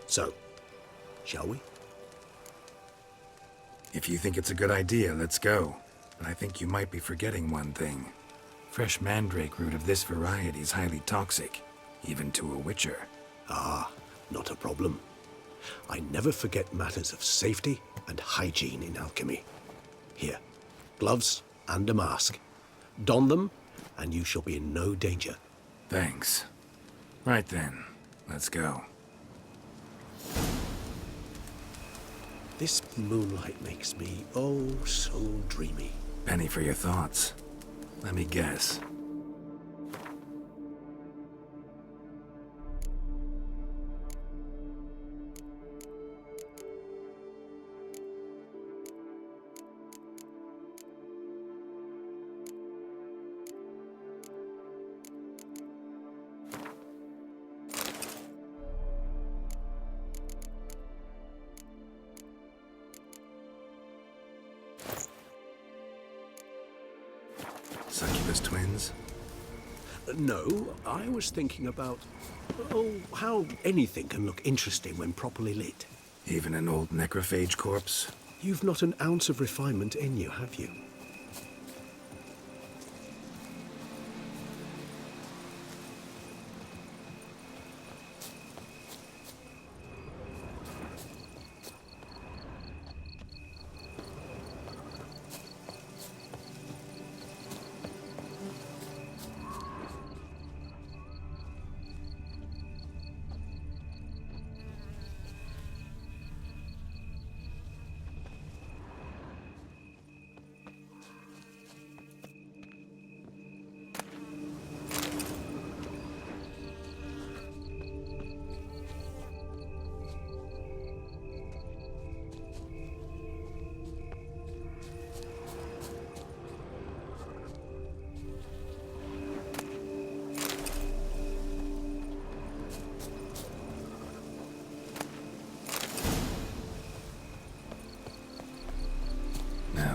S2: So, shall we?
S4: If you think it's a good idea, let's go. But I think you might be forgetting one thing. Fresh mandrake root of this variety is highly toxic, even to a witcher.
S2: Ah, not a problem. I never forget matters of safety and hygiene in alchemy. Here, gloves and a mask. Don them, and you shall be in no danger.
S4: Thanks. Right then, let's go.
S2: This moonlight makes me, oh, so dreamy.
S4: Penny for your thoughts. Let me guess. Succubus twins?
S2: No, I was thinking about, how anything can look interesting when properly lit.
S4: Even an old necrophage corpse?
S2: You've not an ounce of refinement in you, have you?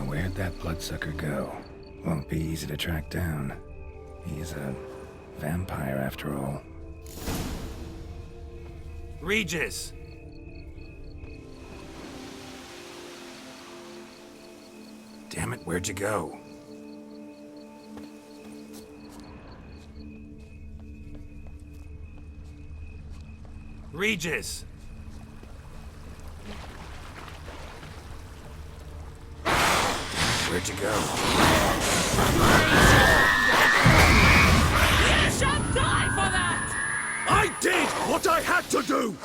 S4: Where'd that bloodsucker go? Won't be easy to track down. He's a vampire after all. Regis! Damn it, where'd you go? Regis! Where'd you go?
S6: You shall die for that!
S2: I did what I had to do!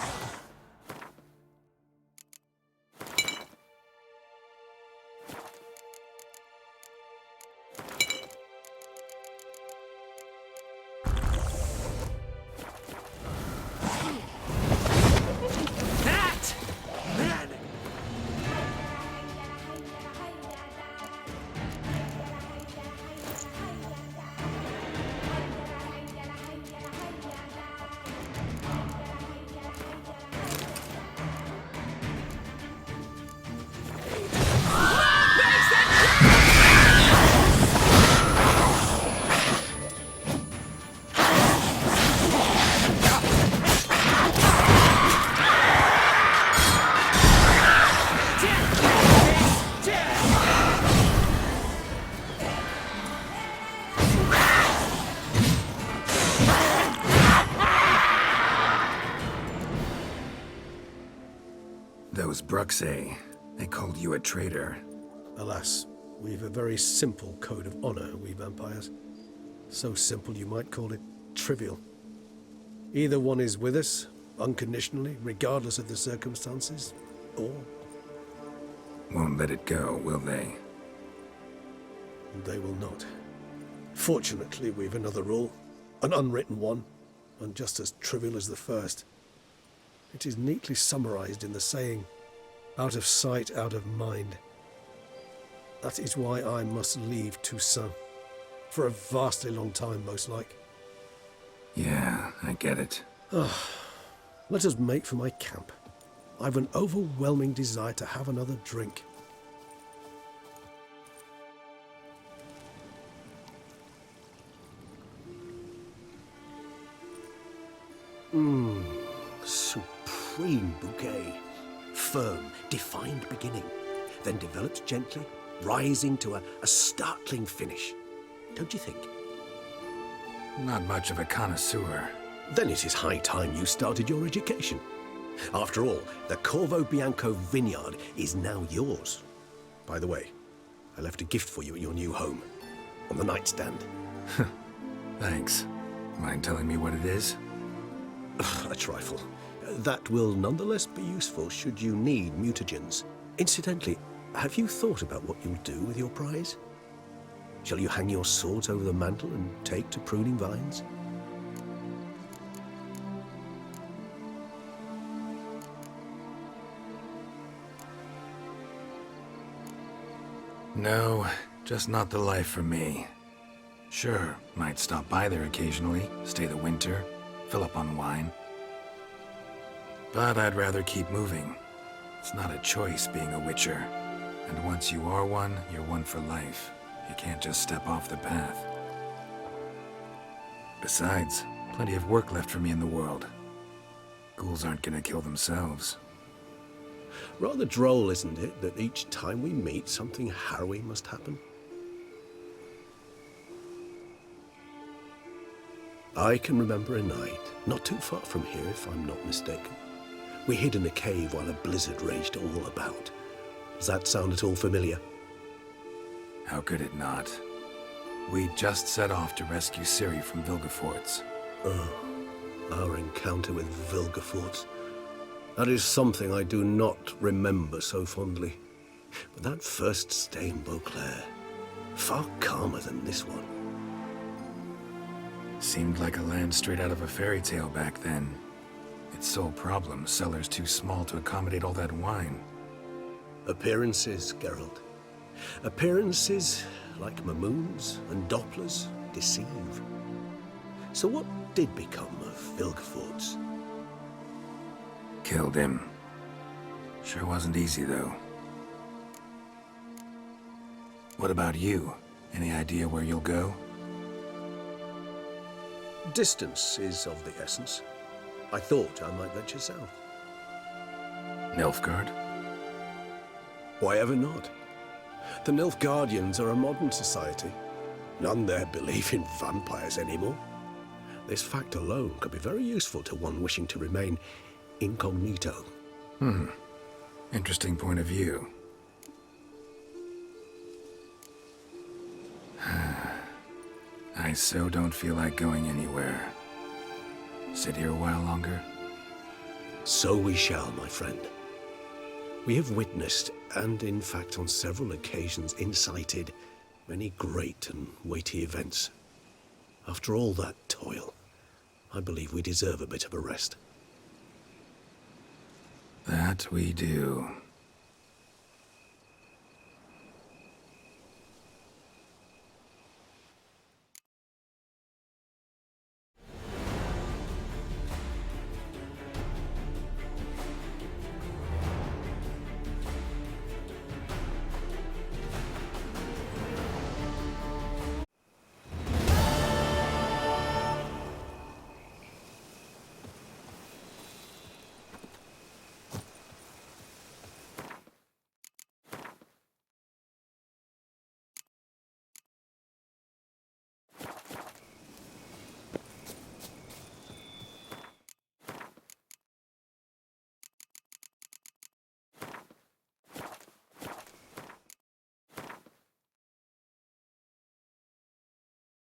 S4: Bruxay. They called you a traitor.
S2: Alas, we've a very simple code of honor, we vampires. So simple you might call it trivial. Either one is with us, unconditionally, regardless of the circumstances, or...
S4: Won't let it go, will they?
S2: They will not. Fortunately, we've another rule, an unwritten one, and just as trivial as the first. It is neatly summarized in the saying, out of sight, out of mind. That is why I must leave Toussaint. For a vastly long time, most like.
S4: Yeah, I get it.
S2: Let us make for my camp. I've an overwhelming desire to have another drink. Supreme bouquet. Firm, defined beginning, then develops gently, rising to a startling finish. Don't you think?
S4: Not much of a connoisseur.
S2: Then it is high time you started your education. After all, the Corvo Bianco vineyard is now yours. By the way, I left a gift for you at your new home, on the nightstand.
S4: Thanks. Mind telling me what it is?
S2: A trifle. That will nonetheless be useful should you need mutagens. Incidentally, have you thought about what you'll do with your prize? Shall you hang your swords over the mantle and take to pruning vines?
S4: No, just not the life for me. Sure, might stop by there occasionally, stay the winter, fill up on wine. But I'd rather keep moving. It's not a choice being a witcher. And once you are one, you're one for life. You can't just step off the path. Besides, plenty of work left for me in the world. Ghouls aren't gonna kill themselves.
S2: Rather droll, isn't it, that each time we meet, something harrowing must happen? I can remember a night, not too far from here if I'm not mistaken. We hid in a cave while a blizzard raged all about. Does that sound at all familiar?
S4: How could it not? We just set off to rescue Ciri from Vilgefortz.
S2: Oh, our encounter with Vilgefortz. That is something I do not remember so fondly. But that first stay in Beauclair, far calmer than this one.
S4: Seemed like a land straight out of a fairy tale back then. Its sole problem, cellars too small to accommodate all that wine.
S2: Appearances, Geralt. Appearances, like Mamoons and Dopplers, deceive. So what did become of Vilgefortz?
S4: Killed him. Sure wasn't easy, though. What about you? Any idea where you'll go?
S2: Distance is of the essence. I thought I might venture south.
S4: Nilfgaard?
S2: Why ever not? The Nilfgaardians are a modern society. None there believe in vampires anymore. This fact alone could be very useful to one wishing to remain incognito.
S4: Interesting point of view. I so don't feel like going anywhere. Sit here a while longer?
S2: So we shall, my friend. We have witnessed, and in fact on several occasions incited, many great and weighty events. After all that toil, I believe we deserve a bit of a rest.
S4: That we do.